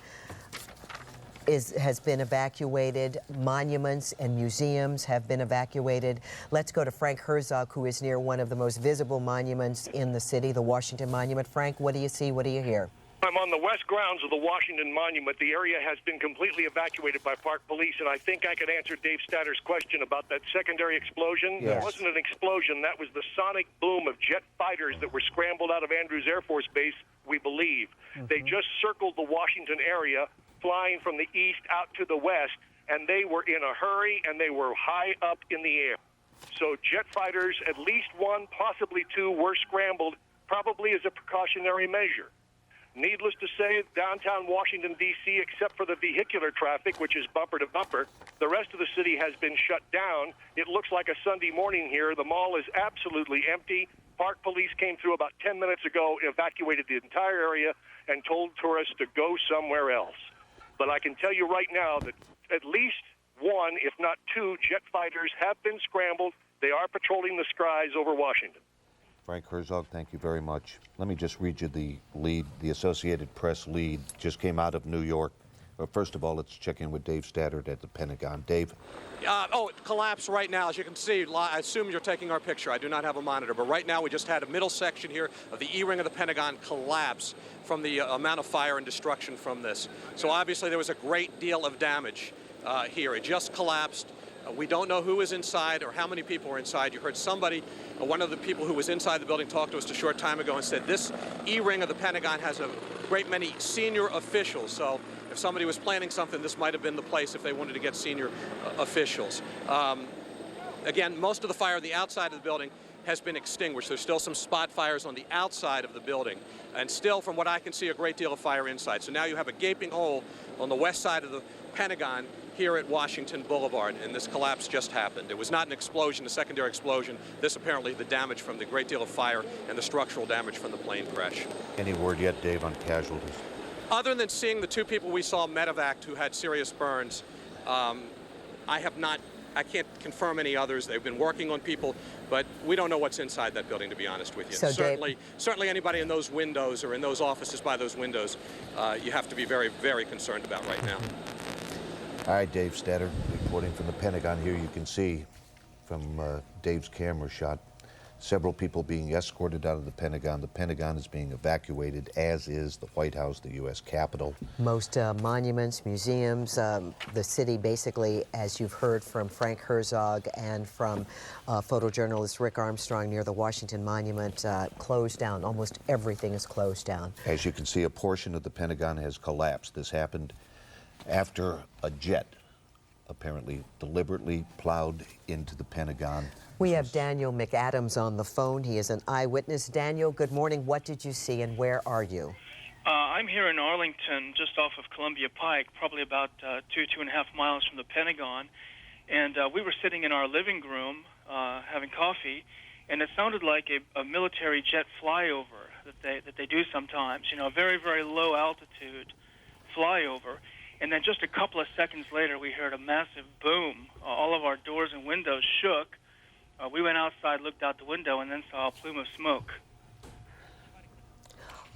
has been evacuated. Monuments and museums have been evacuated. Let's go to Frank Herzog, who is near one of the most visible monuments in the city, the Washington Monument. Frank, what do you see? What do you hear? I'm on the west grounds of the Washington Monument. The area has been completely evacuated by Park Police, and I think I could answer Dave Statter's question about that secondary explosion. Yes. It wasn't an explosion. That was the sonic boom of jet fighters that were scrambled out of Andrews Air Force Base, we believe. They just circled the Washington area, flying from the east out to the west, and they were in a hurry, and they were high up in the air. So jet fighters, at least one, possibly two, were scrambled, probably as a precautionary measure. Needless to say, downtown Washington, D.C., except for the vehicular traffic, which is bumper to bumper, the rest of the city has been shut down. It looks like a Sunday morning here. The mall is absolutely empty. Park Police came through about 10 minutes ago, evacuated the entire area, and told tourists to go somewhere else. But I can tell you right now that at least one, if not two, jet fighters have been scrambled. They are patrolling the skies over Washington. Frank Herzog, thank you very much. Let me just read you the lead. The Associated Press lead just came out of New York. First of all, let's check in with Dave Statter at the Pentagon. Dave? It collapsed right now. As you can see, I assume you're taking our picture. I do not have a monitor, but right now we just had a middle section here of the E-ring of the Pentagon collapse from the amount of fire and destruction from this. So obviously there was a great deal of damage here. It just collapsed. We don't know who is inside or how many people are inside. You heard somebody, one of the people who was inside the building, talk to us a short time ago and said this E-ring of the Pentagon has a great many senior officials. So if somebody was planning something, this might have been the place if they wanted to get senior officials. Again, most of the fire on the outside of the building has been extinguished. There's still some spot fires on the outside of the building, and still, from what I can see, a great deal of fire inside. So now you have a gaping hole on the west side of the Pentagon here at Washington Boulevard, and this collapse just happened. It was not an explosion, a secondary explosion. This apparently the damage from the great deal of fire and the structural damage from the plane crash. Any word yet, Dave, on casualties? Other than seeing the two people we saw medevaced who had serious burns, I have not I can't confirm any others. They've been working on people, but we don't know what's inside that building, to be honest with you. So certainly anybody in those windows or in those offices by those windows, you have to be very, very concerned about right now. All right, Dave Statter, reporting from the Pentagon here. You can see from Dave's camera shot several people being escorted out of the Pentagon. The Pentagon is being evacuated, as is the White House, the U.S. Capitol. Most monuments, museums, the city basically, as you've heard from Frank Herzog and from photojournalist Rick Armstrong near the Washington Monument, closed down. Almost everything is closed down. As you can see, a portion of the Pentagon has collapsed. This happened after a jet apparently deliberately plowed into the Pentagon. We have Daniel McAdams on the phone. He is an eyewitness. Daniel, good morning. What did you see and where are you? I'm here in Arlington, just off of Columbia Pike, probably about 2.5 miles from the Pentagon. And we were sitting in our living room having coffee, and it sounded like a military jet flyover that they do sometimes, you know, a very, very low altitude flyover. And then just a couple of seconds later, we heard a massive boom. All of our doors and windows shook. We went outside, looked out the window, and then saw a plume of smoke.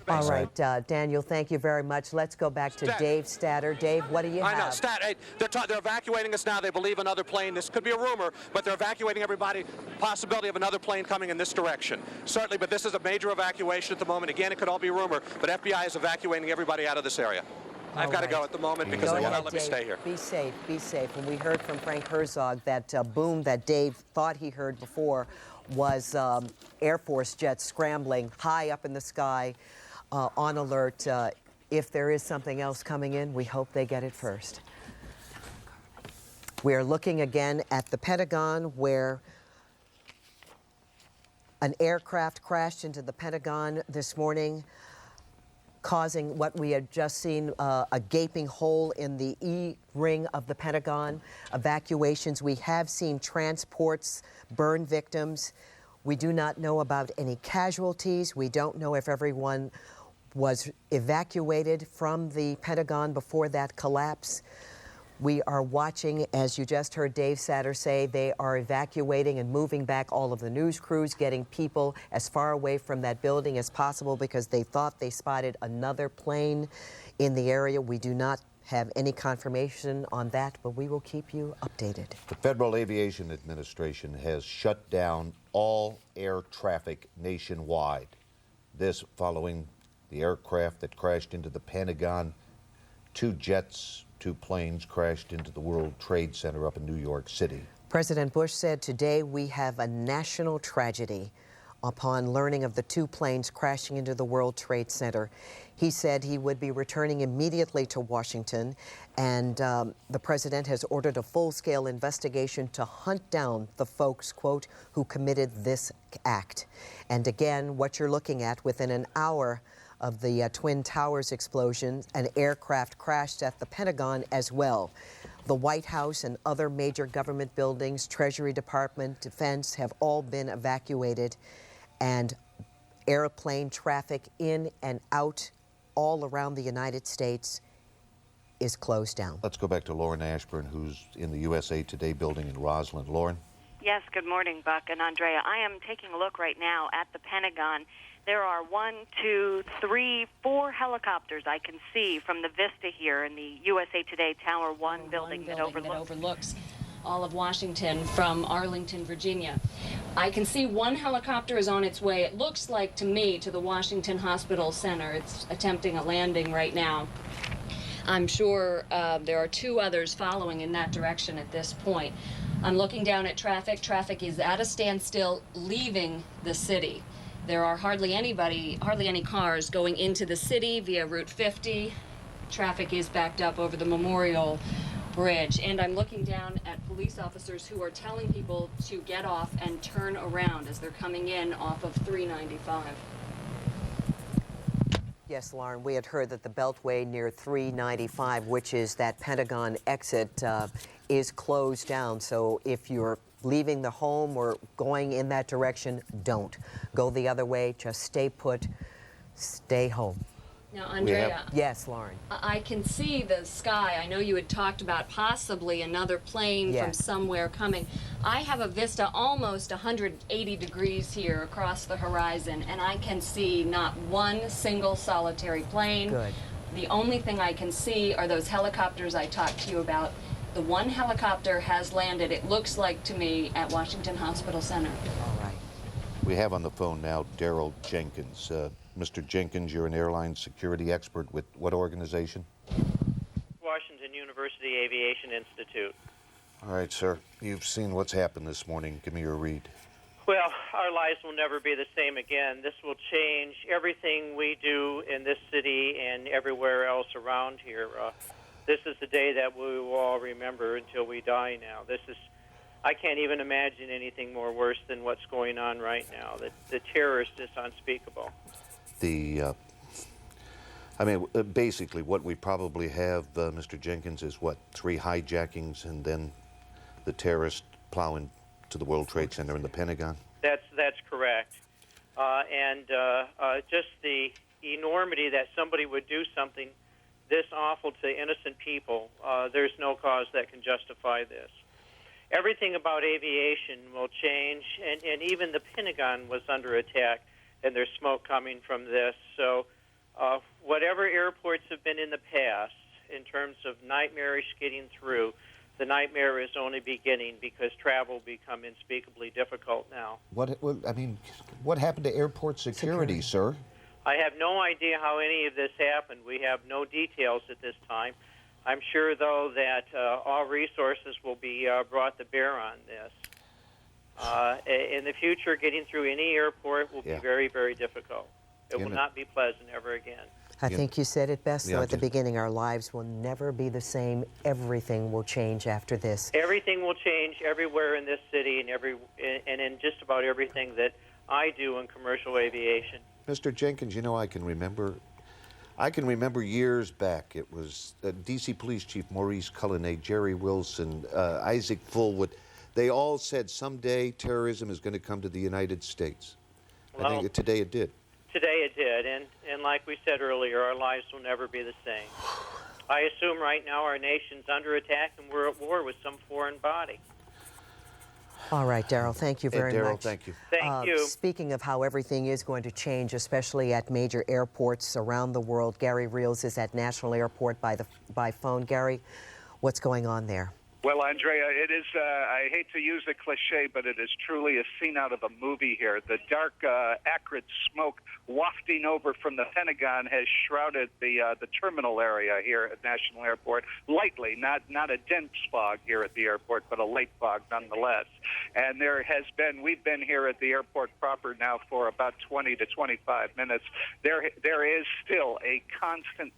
All right, Daniel, thank you very much. Let's go back to Dave Statter. Dave, what do you have? I know, hey, they're evacuating us now. They believe another plane. This could be a rumor, but they're evacuating everybody. Possibility of another plane coming in this direction. Certainly, but this is a major evacuation at the moment. Again, it could all be rumor, but FBI is evacuating everybody out of this area. I've got to go at the moment because they will not let me stay here. Be safe, be safe. And we heard from Frank Herzog that boom that Dave thought he heard before was Air Force jets scrambling high up in the sky on alert. If there is something else coming in, we hope they get it first. We're looking again at the Pentagon, where an aircraft crashed into the Pentagon this morning, causing what we had just seen, a gaping hole in the E-ring of the Pentagon. Evacuations. We have seen transports burn victims. We do not know about any casualties. We don't know if everyone was evacuated from the Pentagon before that collapse. We are watching, as you just heard Dave Statter say, they are evacuating and moving back all of the news crews, getting people as far away from that building as possible because they thought they spotted another plane in the area. We do not have any confirmation on that, but we will keep you updated. The Federal Aviation Administration has shut down all air traffic nationwide. This following the aircraft that crashed into the Pentagon. Two planes crashed into the World Trade Center up in New York City. President Bush said today we have a national tragedy upon learning of the two planes crashing into the World Trade Center. He said he would be returning immediately to Washington, and the president has ordered a full-scale investigation to hunt down the folks, quote, who committed this act. And again, what you're looking at, within an hour of the Twin Towers explosion, an aircraft crashed at the Pentagon as well. The White House and other major government buildings, Treasury Department, Defense, have all been evacuated, and airplane traffic in and out all around the United States is closed down. Let's go back to Lauren Ashburn, who's in the USA Today building in Roslyn. Lauren? Yes, good morning, Buck and Andrea. I am taking a look right now at the Pentagon. There are 4 helicopters I can see from the vista here in the USA Today Tower 1 building that overlooks all of Washington from Arlington, Virginia. I can see one helicopter is on its way, it looks like to me, to the Washington Hospital Center. It's attempting a landing right now. I'm sure there are 2 others following in that direction at this point. I'm looking down at traffic. Traffic is at a standstill leaving the city. There are hardly any cars going into the city via Route 50. Traffic is backed up over the Memorial Bridge. And I'm looking down at police officers who are telling people to get off and turn around as they're coming in off of 395. Yes, Lauren, we had heard that the Beltway near 395, which is that Pentagon exit, is closed down. So if you're leaving the home or going in that direction, don't. Go the other way, just stay put, stay home. Now, Andrea. Yes, Lauren. I can see the sky. I know you had talked about possibly another plane from somewhere coming. I have a vista almost 180 degrees here across the horizon, and I can see not one single solitary plane. Good. The only thing I can see are those helicopters I talked to you about. The one helicopter has landed, it looks like to me, at Washington Hospital Center. All right. We have on the phone now Daryl Jenkins. Mr. Jenkins, you're an airline security expert with what organization? Washington University Aviation Institute. All right, sir. You've seen what's happened this morning. Give me your read. Well, our lives will never be the same again. This will change everything we do in this city and everywhere else around here. This is the day that we will all remember until we die now. I can't even imagine anything more worse than what's going on right now. The terror is just unspeakable. Basically what we probably have, Mr. Jenkins, is what, 3 hijackings and then the terrorists plowing to the World Trade Center and the Pentagon? That's correct. Just the enormity that somebody would do something this awful to innocent people, there's no cause that can justify this. Everything about aviation will change, and even the Pentagon was under attack, and there's smoke coming from this. So whatever airports have been in the past, in terms of nightmarish getting through, the nightmare is only beginning because travel will become unspeakably difficult now. What happened to airport security, sir? I have no idea how any of this happened. We have no details at this time. I'm sure, though, that all resources will be brought to bear on this. In the future, getting through any airport will be very, very difficult. It will not be pleasant ever again. I think you said it best, though, at the beginning. Our lives will never be the same. Everything will change after this. Everything will change everywhere in this city and in just about everything that I do in commercial aviation. Mr. Jenkins, you know, I can remember years back. It was D.C. Police Chief Maurice Cullinane, Jerry Wilson, Isaac Fullwood. They all said someday terrorism is going to come to the United States. Well, I think today it did. Today it did, and like we said earlier, our lives will never be the same. I assume right now our nation's under attack and we're at war with some foreign body. All right, Daryl, thank you very much. Thank you. Thank you. Speaking of how everything is going to change, especially at major airports around the world, Gary Reels is at National Airport by phone. Gary, what's going on there? Well, Andrea, it is, I hate to use a cliche, but it is truly a scene out of a movie here. The dark, acrid smoke wafting over from the Pentagon has shrouded the terminal area here at National Airport lightly, not a dense fog here at the airport, but a light fog nonetheless. And we've been here at the airport proper now for about 20 to 25 minutes. There is still a constant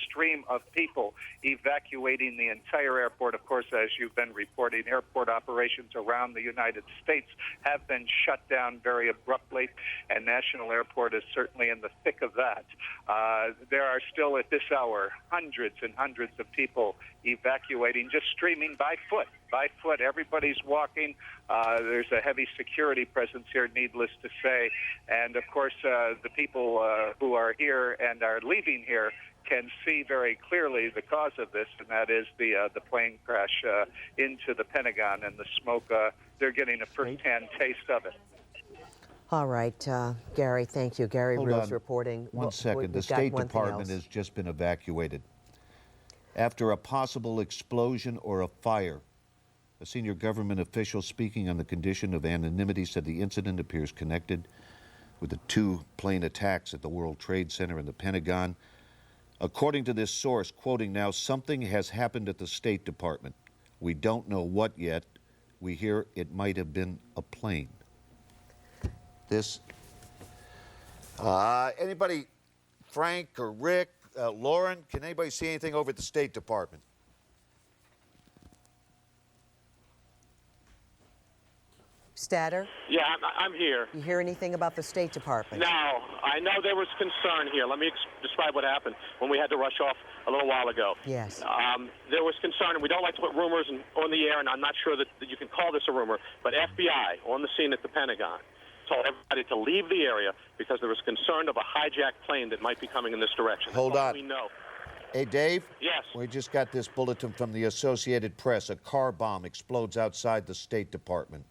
stream of people evacuating the entire airport. Of course, as you've been reporting, airport operations around the United States have been shut down very abruptly, and National Airport is certainly in the thick of that. There are still at this hour hundreds and hundreds of people evacuating, just streaming by foot. Everybody's walking. There's a heavy security presence here, needless to say. And, of course, the people who are here and are leaving here can see very clearly the cause of this, and that is the plane crash into the Pentagon and the smoke. They're getting a first-hand taste of it. All right, Gary, thank you. Gary Reels reporting. One second. The State Department has just been evacuated after a possible explosion or a fire. A senior government official speaking on the condition of anonymity said the incident appears connected with the 2 plane attacks at the World Trade Center and the Pentagon. According to this source, quoting now, something has happened at the State Department. We don't know what yet. We hear it might have been a plane. Anybody, Frank or Rick, Lauren, can anybody see anything over at the State Department? Statter? Yeah, I'm here. You hear anything about the State Department? No, I know there was concern here. Let me describe what happened when we had to rush off a little while ago. Yes. There was concern, and we don't like to put rumors on the air, and I'm not sure that you can call this a rumor, but FBI on the scene at the Pentagon. told everybody to leave the area because there was concern of a hijacked plane that might be coming in this direction. Hold That's all on. we know. Hey, Dave? Yes. We just got this bulletin from the Associated Press. A car bomb explodes outside the State Department.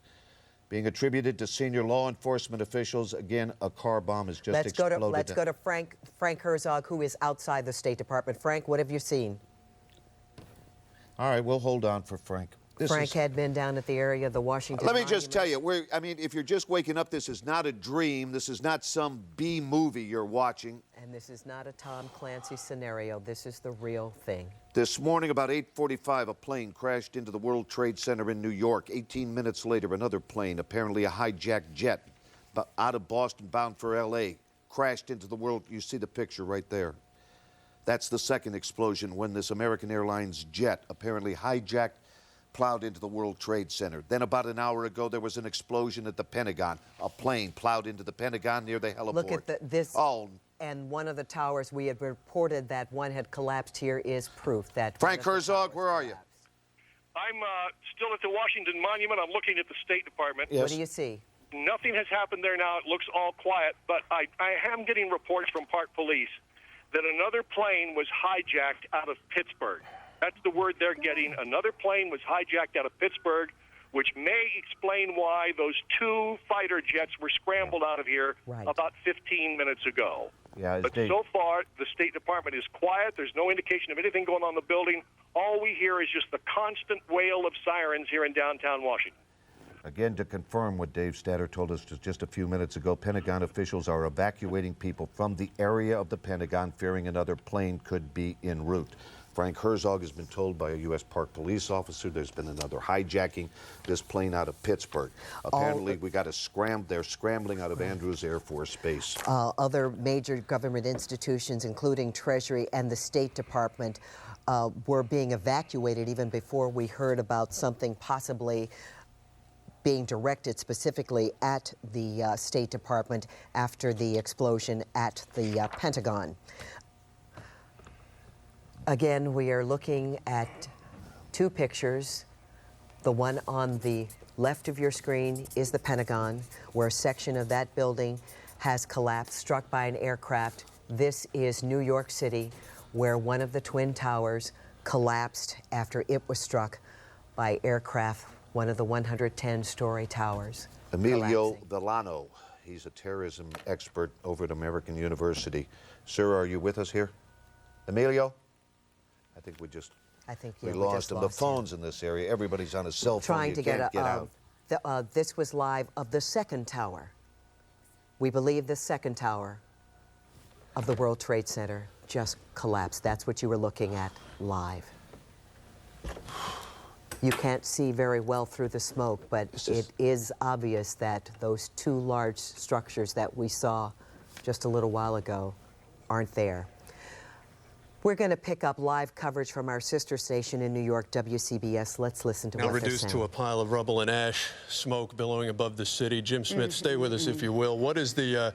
Being attributed to senior law enforcement officials. Again, a car bomb has just exploded. Let's go to Frank Herzog, who is outside the State Department. Frank, what have you seen? All right, we'll hold on for Frank. Frank had been down at the area of the Washington Let me Monument. just tell you, if you're just waking up, this is not a dream. This is not some B movie you're watching. And this is not a Tom Clancy scenario. This is the real thing. This morning, about 8:45, a plane crashed into the World Trade Center in New York. 18 minutes later, another plane, apparently a hijacked jet, out of Boston bound for L.A., crashed into the world. You see the picture right there. That's the second explosion when this American Airlines jet, apparently hijacked, plowed into the World Trade Center. Then about an hour ago, there was an explosion at the Pentagon. A plane plowed into the Pentagon near the heliport. Look at this. Oh. And one of the towers, we had reported that one had collapsed here, is proof that... Frank Herzog, where are you? I'm still at the Washington Monument. I'm looking at the State Department. Yes. What do you see? Nothing has happened there now. It looks all quiet, but I am getting reports from Park Police that another plane was hijacked out of Pittsburgh. That's the word they're getting. Another plane was hijacked out of Pittsburgh, which may explain why those two fighter jets were scrambled out of here about 15 minutes ago. Yeah, but so far, the State Department is quiet. There's no indication of anything going on in the building. All we hear is just the constant wail of sirens here in downtown Washington. Again, to confirm what Dave Statter told us just a few minutes ago, Pentagon officials are evacuating people from the area of the Pentagon, fearing another plane could be en route. Frank Herzog has been told by a U.S. Park Police officer there's been another hijacking, this plane out of Pittsburgh. Apparently, they're scrambling out of Andrews Air Force Base. Other major government institutions, including Treasury and the State Department, were being evacuated even before we heard about something possibly being directed specifically at the State Department after the explosion at the Pentagon. Again, we are looking at two pictures. The one on the left of your screen is the Pentagon, where a section of that building has collapsed, struck by an aircraft. This is New York City, where one of the Twin Towers collapsed after it was struck by aircraft, one of the 110-story towers. Emilio Villano, he's a terrorism expert over at American University. Sir, are you with us here? Emilio? I think we lost him. The phones in this area, everybody's on a cell phone. Trying to get out. This was live of the second tower. We believe the second tower of the World Trade Center just collapsed. That's what you were looking at live. You can't see very well through the smoke, but it is obvious that those two large structures that we saw just a little while ago aren't there. We're going to pick up live coverage from our sister station in New York, WCBS. Let's listen to what they're saying. Now reduced to a pile of rubble and ash, smoke billowing above the city. Jim Smith, stay with us if you will. What is the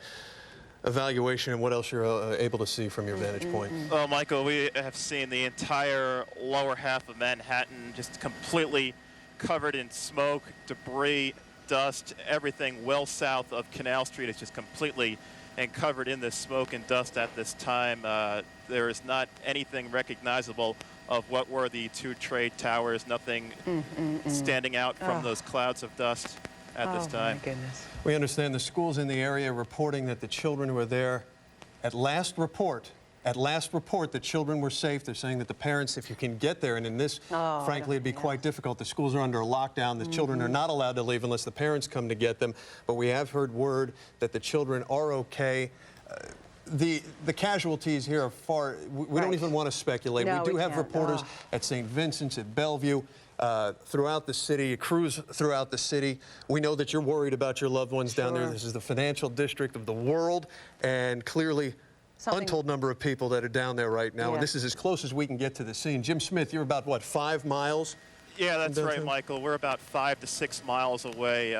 evaluation and what else you're able to see from your vantage point? Well, Michael, we have seen the entire lower half of Manhattan just completely covered in smoke, debris, dust. Everything well south of Canal Street is just completely and covered in this smoke and dust at this time. There is not anything recognizable of what were the two trade towers, nothing standing out from those clouds of dust at this time. My goodness. We understand the schools in the area reporting that the children were there. At last report, the children were safe. They're saying that the parents, if you can get there, and in this, frankly, it'd be quite difficult. The schools are under a lockdown. The children are not allowed to leave unless the parents come to get them. But we have heard word that the children are okay. The casualties here are far, we don't even want to speculate. No, we do have reporters at St. Vincent's, at Bellevue, throughout the city, crews throughout the city. We know that you're worried about your loved ones down there. This is the financial district of the world, and clearly untold number of people that are down there right now, and this is as close as we can get to the scene. Jim Smith, you're about, what, 5 miles? Yeah, that's right, Michael. We're about 5 to 6 miles away.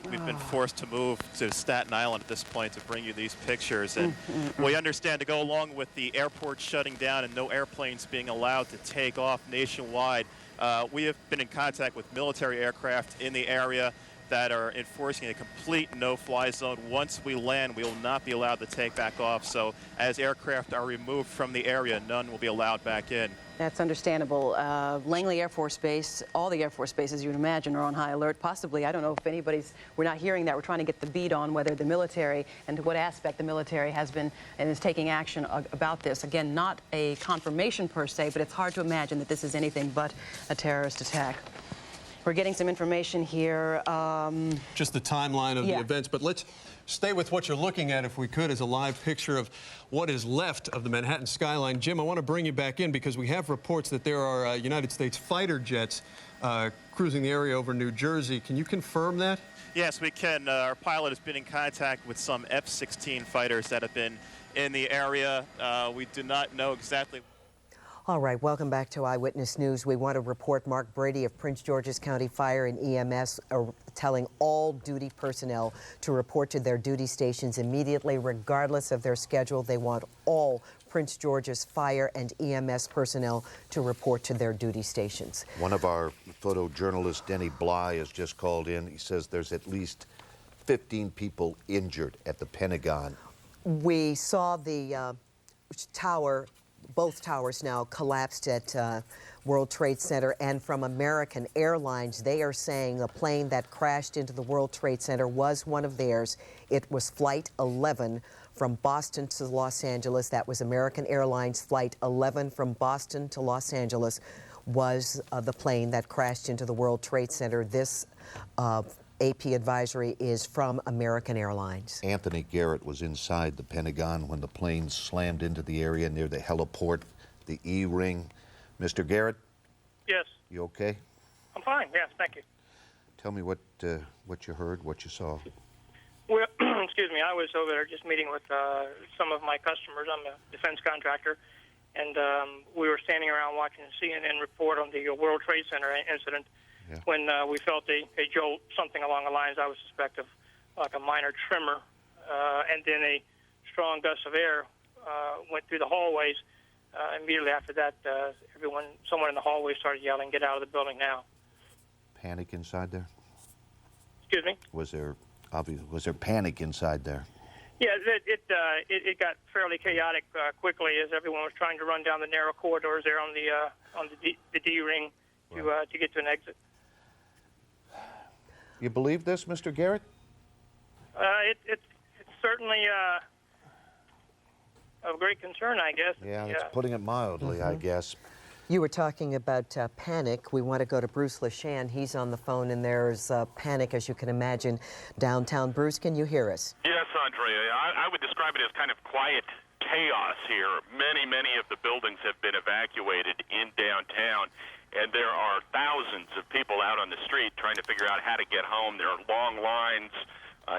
We've been forced to move to Staten Island at this point to bring you these pictures. And we understand to go along with the airport shutting down and no airplanes being allowed to take off nationwide, we have been in contact with military aircraft in the area. that are enforcing a complete no-fly zone. Once we land, we will not be allowed to take back off. So as aircraft are removed from the area, none will be allowed back in. That's understandable. Langley Air Force Base, all the Air Force bases you would imagine are on high alert. Possibly, I don't know if anybody's, we're not hearing that. We're trying to get the beat on whether the military and to what aspect the military has been and is taking action about this. Again, not a confirmation per se, but it's hard to imagine that this is anything but a terrorist attack. We're getting some information here. Just the timeline of the events, but let's stay with what you're looking at, if we could, as a live picture of what is left of the Manhattan skyline. Jim, I want to bring you back in because we have reports that there are United States fighter jets cruising the area over New Jersey. Can you confirm that? Yes, we can. Our pilot has been in contact with some F-16 fighters that have been in the area. We do not know exactly. All right, welcome back to Eyewitness News. We want to report Mark Brady of Prince George's County Fire and EMS telling all duty personnel to report to their duty stations immediately, regardless of their schedule. They want all Prince George's Fire and EMS personnel to report to their duty stations. One of our photojournalists, Denny Bly, has just called in. He says there's at least 15 people injured at the Pentagon. We saw the tower. Both towers now collapsed at World Trade Center, and from American Airlines, they are saying the plane that crashed into the World Trade Center was one of theirs. It was Flight 11 from Boston to Los Angeles. That was American Airlines Flight 11 from Boston to Los Angeles was the plane that crashed into the World Trade Center. This AP advisory is from American Airlines. Anthony Garrett was inside the Pentagon when the plane slammed into the area near the heliport, the E-ring. Mr. Garrett? Yes. You okay? I'm fine, yes, thank you. Tell me what you heard, what you saw. Well, excuse me, I was over there just meeting with some of my customers. I'm a defense contractor, and we were standing around watching the CNN report on the World Trade Center incident. Yeah. When we felt a jolt, something along the lines I would suspect of like a minor tremor, and then a strong gust of air went through the hallways. Immediately after that, someone in the hallway started yelling, "Get out of the building now!" Panic inside there? Excuse me? Was there panic inside there? Yeah, it got fairly chaotic quickly as everyone was trying to run down the narrow corridors there on the D ring to get to an exit. You believe this, Mr. Garrett? It's certainly of great concern, I guess. Yeah, that's putting it mildly, I guess. You were talking about panic. We want to go to Bruce LeShan. He's on the phone, and there's panic, as you can imagine, downtown. Bruce, can you hear us? Yes, Andrea. I would describe it as kind of quiet chaos here. Many of the buildings have been evacuated in downtown, and there are thousands of people out on the street trying to figure out how to get home. There are long lines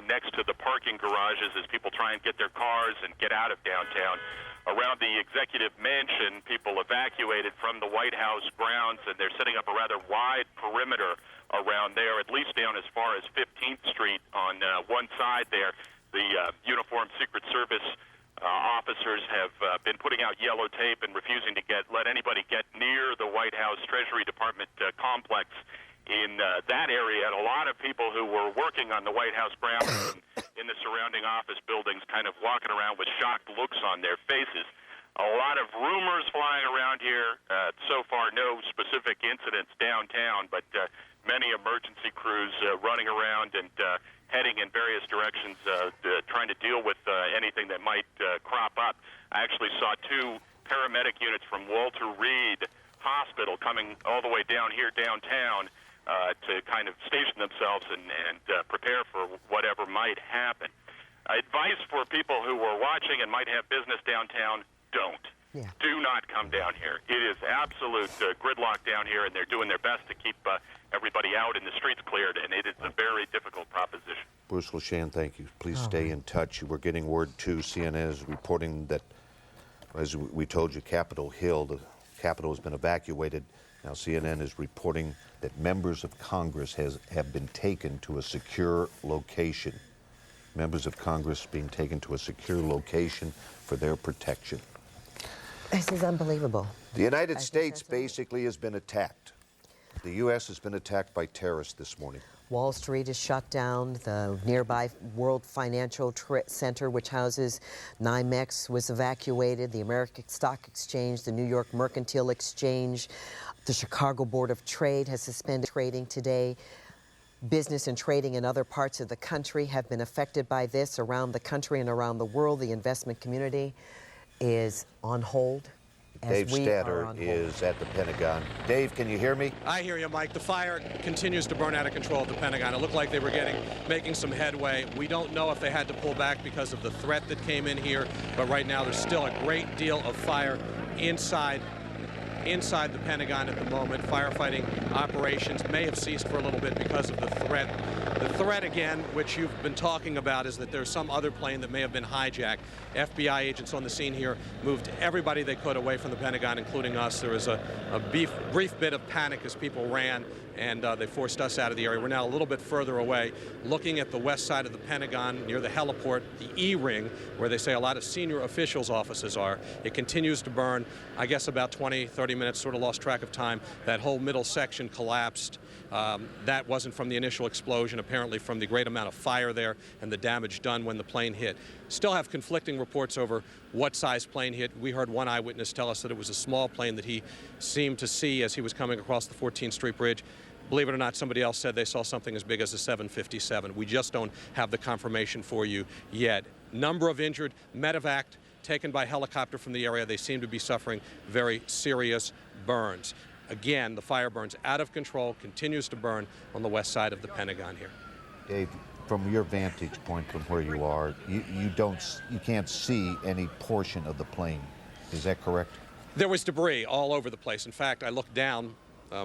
next to the parking garages as people try and get their cars and get out of downtown. Around the executive mansion, people evacuated from the White House grounds, and they're setting up a rather wide perimeter around there, at least down as far as 15th Street on one side there. The uniformed Secret Service officers have been putting out yellow tape and refusing to let anybody get near the White House Treasury Department complex in that area. And a lot of people who were working on the White House grounds and in the surrounding office buildings kind of walking around with shocked looks on their faces. A lot of rumors flying around here. So far, no specific incidents downtown, but many emergency crews running around and heading in various directions, trying to deal with anything that might crop up. I actually saw 2 paramedic units from Walter Reed Hospital coming all the way down here downtown to kind of station themselves and prepare for whatever might happen. Advice for people who are watching and might have business downtown, don't. Yeah. Do not come down here. It is absolute gridlock down here, and they're doing their best to keep everybody out and the streets cleared, and it is a very difficult proposition. Bruce LeShan, thank you. Please stay in touch. We're getting word, too. CNN is reporting that, as we told you, Capitol Hill, the Capitol has been evacuated. Now CNN is reporting that members of Congress have been taken to a secure location. Members of Congress being taken to a secure location for their protection. This is unbelievable. The United States basically has been attacked. The U.S. has been attacked by terrorists this morning. Wall Street is shut down. The nearby World Financial Center, which houses NYMEX, was evacuated. The American Stock Exchange, the New York Mercantile Exchange, the Chicago Board of Trade has suspended trading today. Business and trading in other parts of the country have been affected by this. Around the country and around the world, the investment community is on hold. Dave Statter is at the Pentagon. Dave, can you hear me? I hear you, Mike. The fire continues to burn out of control at the Pentagon. It looked like they were making some headway. We don't know if they had to pull back because of the threat that came in here, but right now there's still a great deal of fire inside the Pentagon at the moment. Firefighting operations may have ceased for a little bit because of the threat. The threat, again, which you've been talking about, is that there's some other plane that may have been hijacked. FBI agents on the scene here moved everybody they could away from the Pentagon, including us. There was a brief bit of panic as people ran, and they forced us out of the area. We're now a little bit further away, looking at the west side of the Pentagon near the heliport, the E-ring, where they say a lot of senior officials' offices are. It continues to burn. I guess about 20, 30 minutes, sort of lost track of time. That whole middle section collapsed. That wasn't from the initial explosion, apparently from the great amount of fire there and the damage done when the plane hit. Still have conflicting reports over what size plane hit. We heard one eyewitness tell us that it was a small plane that he seemed to see as he was coming across the 14th Street Bridge. Believe it or not, somebody else said they saw something as big as a 757. We just don't have the confirmation for you yet. Number of injured, medevac taken by helicopter from the area. They seem to be suffering very serious burns. Again, the fire burns out of control, continues to burn on the west side of the Pentagon here. Dave, from your vantage point from where you are, you can't see any portion of the plane. Is that correct? There was debris all over the place. In fact, I looked down.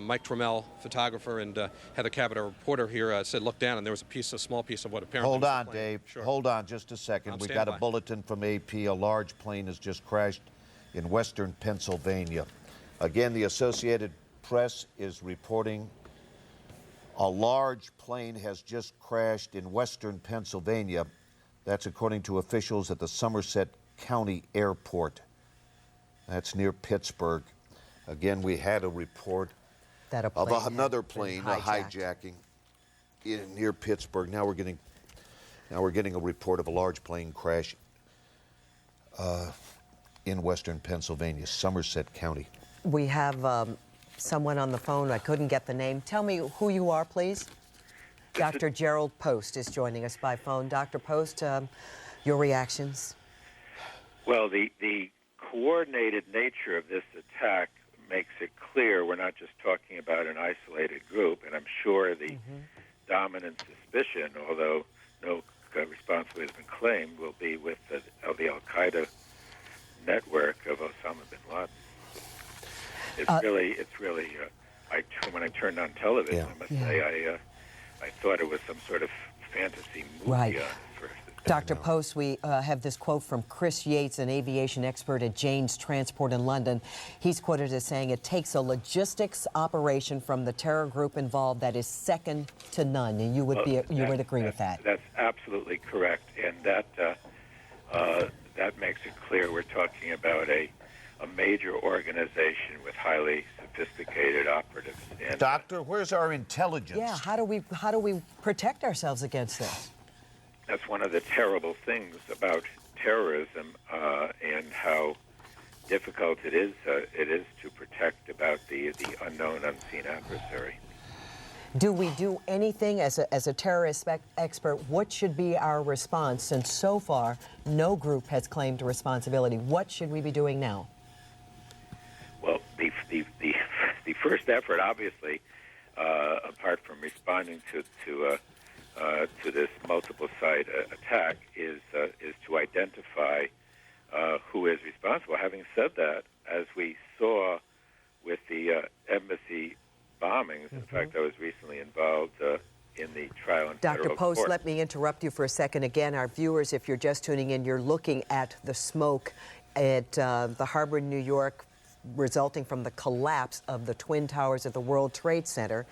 Mike Trammell, photographer, and Heather Cabot, a reporter here, said look down, and there was a small piece of what apparently Hold was on, the plane. Dave. Sure. Hold on just a second. We got a bulletin from AP. A large plane has just crashed in western Pennsylvania. Again, the Associated Press is reporting a large plane has just crashed in western Pennsylvania. That's according to officials at the Somerset County Airport. That's near Pittsburgh. Again, we had a report of another plane, a hijacking near Pittsburgh. Now we're getting a report of a large plane crash in western Pennsylvania, Somerset County. We have someone on the phone. I couldn't get the name. Tell me who you are, please. Dr. Gerald Post is joining us by phone. Dr. Post, your reactions? Well, the coordinated nature of this attack makes it clear we're not just talking about an isolated group, and I'm sure the dominant suspicion, although no responsibility has been claimed, will be with the Al-Qaeda network of Osama bin Laden. It's really. When I turned on television, I must say I thought it was some sort of fantasy movie. Right. First. Dr. Post, we have this quote from Chris Yates, an aviation expert at Jane's Transport in London. He's quoted as saying, it takes a logistics operation from the terror group involved that is second to none. And you would agree with that? That's absolutely correct, and that makes it clear we're talking about a major organization with highly sophisticated operatives. And, Doctor, where's our intelligence? Yeah, how do we protect ourselves against this? That's one of the terrible things about terrorism and how difficult it is to protect about the unknown, unseen adversary. Do we do anything as a terrorist expert? What should be our response? Since so far, no group has claimed responsibility. What should we be doing now? Well, the first effort, obviously, apart from responding to this multiple site attack, is to identify who is responsible. Having said that, as we saw with the embassy bombings, in fact, I was recently involved in the trial in Dr. federal Post, court. let me interrupt you for a second. Again, our viewers, if you're just tuning in, you're looking at the smoke at the harbor in New York resulting from the collapse of the Twin Towers at the World Trade Center.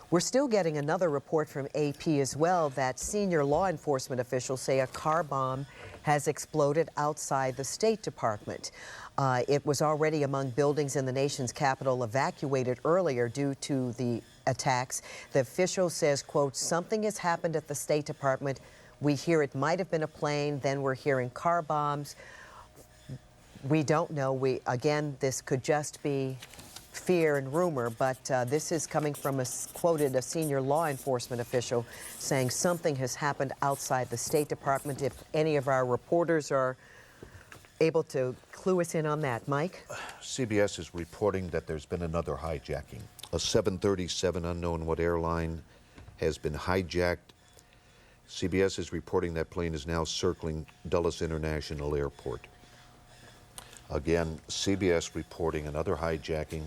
We're still getting another report from AP as well that senior law enforcement officials say a car bomb has exploded outside the State Department. It was already among buildings in the nation's capital evacuated earlier due to the attacks. The official says, quote, something has happened at the State Department. We hear it might have been a plane, then we're hearing car bombs. We don't know. Again, this could just be fear and rumor, but this is coming from quoted a senior law enforcement official saying something has happened outside the State Department. If any of our reporters are able to clue us in on that. Mike? CBS is reporting that there's been another hijacking. A 737 unknown what airline has been hijacked. CBS is reporting that plane is now circling Dulles International Airport. Again, CBS reporting another hijacking.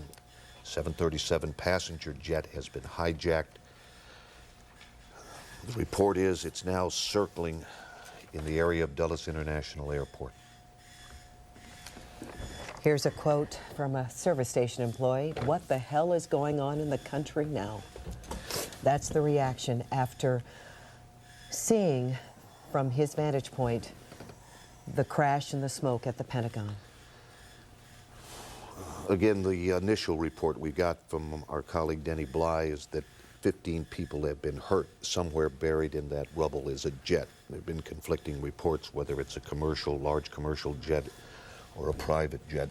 737 passenger jet has been hijacked. The report is it's now circling in the area of Dulles International Airport. Here's a quote from a service station employee. What the hell is going on in the country now? That's the reaction after seeing from his vantage point the crash and the smoke at the Pentagon. Again, the initial report we got from our colleague Denny Bly is that 15 people have been hurt. Somewhere buried in that rubble is a jet. There have been conflicting reports whether it's a large commercial jet or a private jet.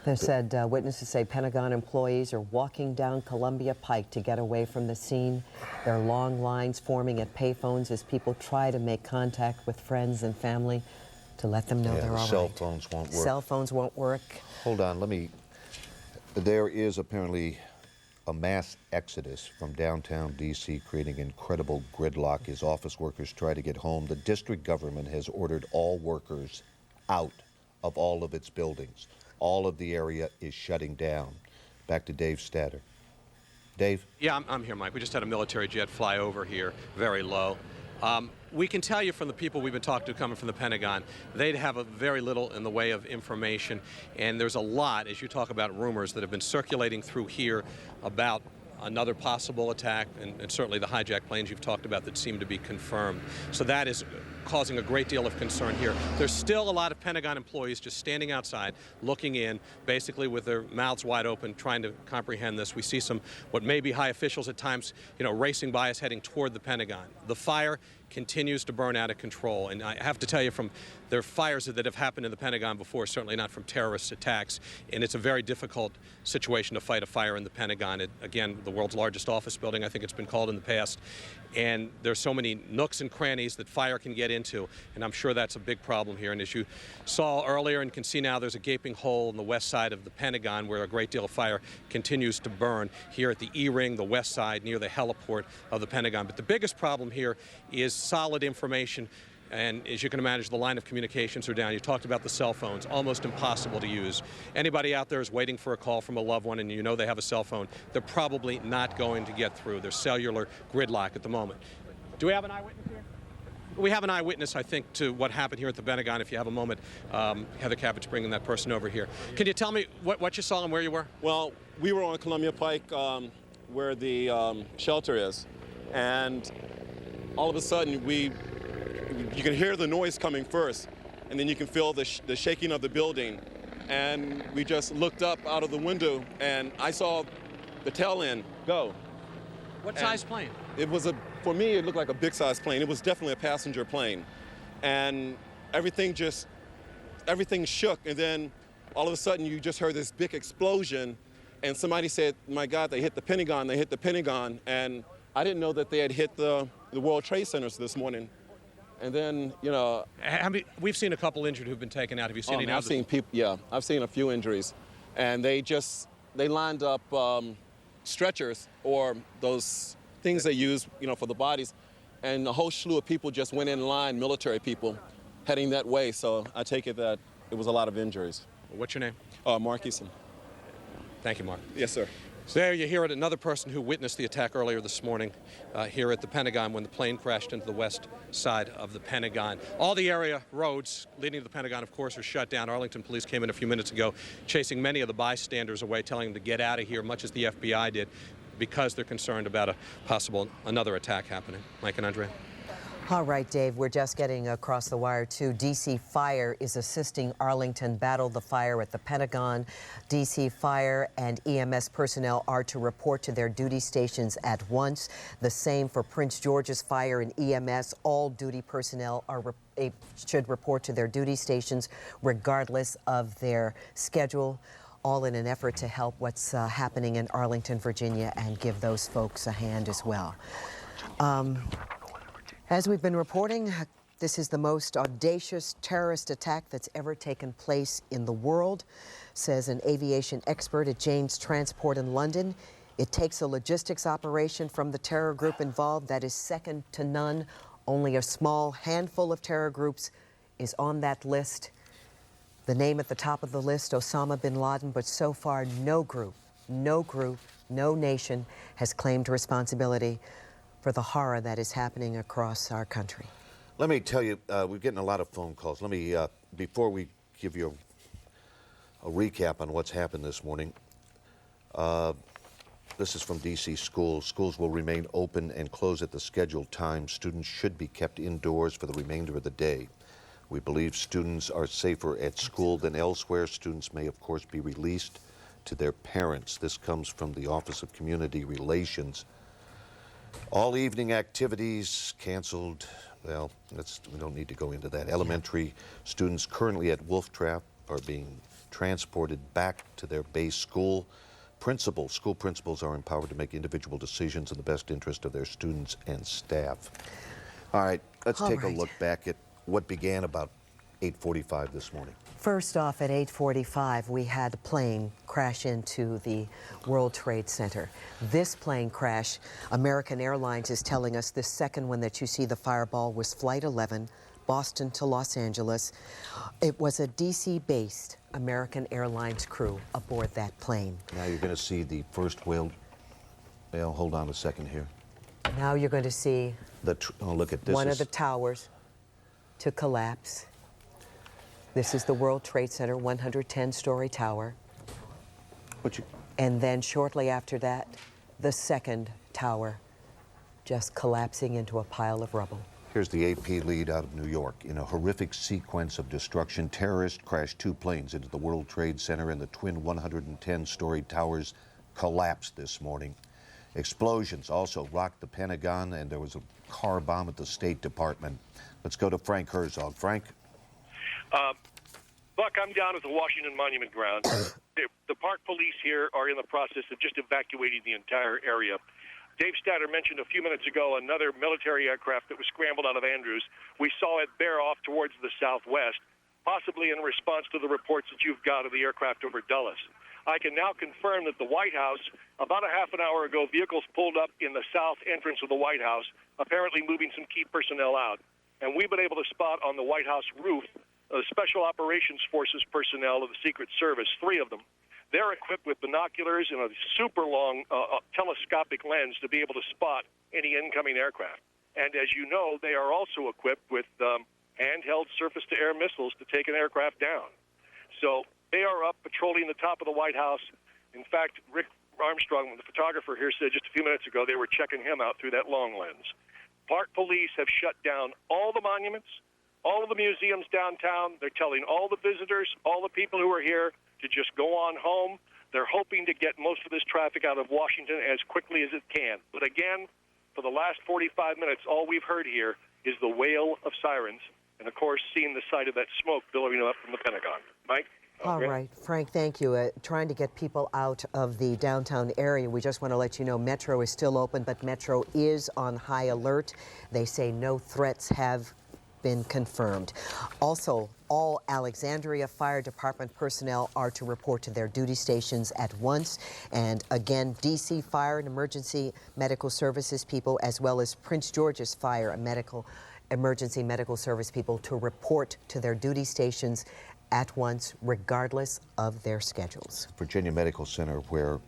They said witnesses say Pentagon employees are walking down Columbia Pike to get away from the scene. There are long lines forming at payphones as people try to make contact with friends and family to let them know they're all right. Cell phones won't work. Cell phones won't work. Hold on, there is apparently a mass exodus from downtown D.C., creating incredible gridlock as office workers try to get home. The district government has ordered all workers out of all of its buildings. All of the area is shutting down. Back to Dave Statter. Dave? Yeah, I'm here, Mike. We just had a military jet fly over here, very low. We can tell you from the people we've been talking to coming from the Pentagon, they'd have very little in the way of information, and there's a lot, as you talk about rumors, that have been circulating through here about another possible attack, and certainly the hijacked planes you've talked about that seem to be confirmed. So that is causing a great deal of concern here. There's still a lot of Pentagon employees just standing outside, looking in, basically with their mouths wide open, trying to comprehend this. We see some what may be high officials at times, racing by us, heading toward the Pentagon. The fire continues to burn out of control, and I have to tell you, there are fires that have happened in the Pentagon before, certainly not from terrorist attacks, and it's a very difficult situation to fight a fire in the Pentagon. Again, the world's largest office building, I think it's been called in the past, and there's so many nooks and crannies that fire can get into, and I'm sure that's a big problem here. And as you saw earlier and can see now, there's a gaping hole in the west side of the Pentagon where a great deal of fire continues to burn here at the E-ring, the west side, near the heliport of the Pentagon. But the biggest problem here is solid information, and as you can imagine, the line of communications are down. You talked about the cell phones, almost impossible to use. Anybody out there is waiting for a call from a loved one and you know they have a cell phone, they're probably not going to get through. There's cellular gridlock at the moment. Do we have an eyewitness here? We have an eyewitness, I think, to what happened here at the Pentagon. If you have a moment, Heather Cappett's bringing that person over here. Can you tell me what you saw and where you were? Well, we were on Columbia Pike where the shelter is, and all of a sudden you can hear the noise coming first, and then you can feel the shaking of the building. And we just looked up out of the window, and I saw the tail end go. What size plane? It was for me, it looked like a big size plane. It was definitely a passenger plane. And everything shook, and then all of a sudden you just heard this big explosion, and somebody said, my God, they hit the Pentagon, they hit the Pentagon. And I didn't know that they had hit the World Trade Centers this morning. And then, we've seen a couple injured who've been taken out. Have you seen any I've others? seen people, yeah. I've seen a few injuries. And they lined up stretchers, or those things they use, for the bodies. And a whole slew of people just went in line, military people, heading that way. So I take it that it was a lot of injuries. What's your name? Mark Eason. Thank you, Mark. Yes, sir. So there you hear it, another person who witnessed the attack earlier this morning here at the Pentagon when the plane crashed into the west side of the Pentagon. All the area roads leading to the Pentagon, of course, are shut down. Arlington police came in a few minutes ago, chasing many of the bystanders away, telling them to get out of here, much as the FBI did, because they're concerned about another attack happening. Mike and Andrea. All right, Dave, we're just getting across the wire, too. D.C. Fire is assisting Arlington battle the fire at the Pentagon. D.C. Fire and EMS personnel are to report to their duty stations at once. The same for Prince George's Fire and EMS. All duty personnel should report to their duty stations regardless of their schedule, all in an effort to help what's happening in Arlington, Virginia, and give those folks a hand as well. As we've been reporting, this is the most audacious terrorist attack that's ever taken place in the world, says an aviation expert at Jane's Transport in London. It takes a logistics operation from the terror group involved that is second to none. Only a small handful of terror groups is on that list. The name at the top of the list, Osama bin Laden, but so far no group, no nation has claimed responsibility for the horror that is happening across our country. Let me tell you, we're getting a lot of phone calls. Let me, before we give you a recap on what's happened this morning, this is from D.C. schools. Schools will remain open and close at the scheduled time. Students should be kept indoors for the remainder of the day. We believe students are safer at school than elsewhere. Students may, of course, be released to their parents. This comes from the Office of Community Relations. All evening activities canceled. Well, we don't need to go into that. Elementary students currently at Wolf Trap are being transported back to their base school. School principals are empowered to make individual decisions in the best interest of their students and staff. All right, let's take a look back at what began about 8:45 this morning. First off, at 8:45, we had a plane crash into the World Trade Center. This plane crash, American Airlines is telling us this second one that you see, the fireball, was Flight 11, Boston to Los Angeles. It was a D.C.-based American Airlines crew aboard that plane. Now you're going to see the first well, hold on a second here. Now you're going to see look at this. One of the towers to collapse. This is the World Trade Center, 110-story tower. And then shortly after that, the second tower just collapsing into a pile of rubble. Here's the AP lead out of New York. In a horrific sequence of destruction, terrorists crashed two planes into the World Trade Center, and the twin 110-story towers collapsed this morning. Explosions also rocked the Pentagon, and there was a car bomb at the State Department. Let's go to Frank Herzog. Frank? Buck, I'm down at the Washington Monument Grounds. The park police here are in the process of just evacuating the entire area. Dave Statter mentioned a few minutes ago another military aircraft that was scrambled out of Andrews. We saw it bear off towards the southwest, possibly in response to the reports that you've got of the aircraft over Dulles. I can now confirm that the White House, about a half an hour ago, vehicles pulled up in the south entrance of the White House, apparently moving some key personnel out. And we've been able to spot on the White House roof Special Operations Forces personnel of the Secret Service, 3 of them. They're equipped with binoculars and a super long telescopic lens to be able to spot any incoming aircraft. And as you know, they are also equipped with handheld surface-to-air missiles to take an aircraft down. So they are up patrolling the top of the White House. In fact, Rick Armstrong, the photographer here, said just a few minutes ago they were checking him out through that long lens. Park police have shut down all the monuments, all of the museums downtown. They're telling all the visitors, all the people who are here, to just go on home. They're hoping to get most of this traffic out of Washington as quickly as it can. But again, for the last 45 minutes, all we've heard here is the wail of sirens and, of course, seeing the sight of that smoke billowing up from the Pentagon. Mike? All right, Frank, thank you. Trying to get people out of the downtown area, we just want to let you know Metro is still open, but Metro is on high alert. They say no threats have been confirmed. Also, all Alexandria Fire Department personnel are to report to their duty stations at once. And again, D.C. Fire and Emergency Medical Services people, as well as Prince George's Fire and Emergency Medical Service people, to report to their duty stations at once, regardless of their schedules. Virginia Medical Center, where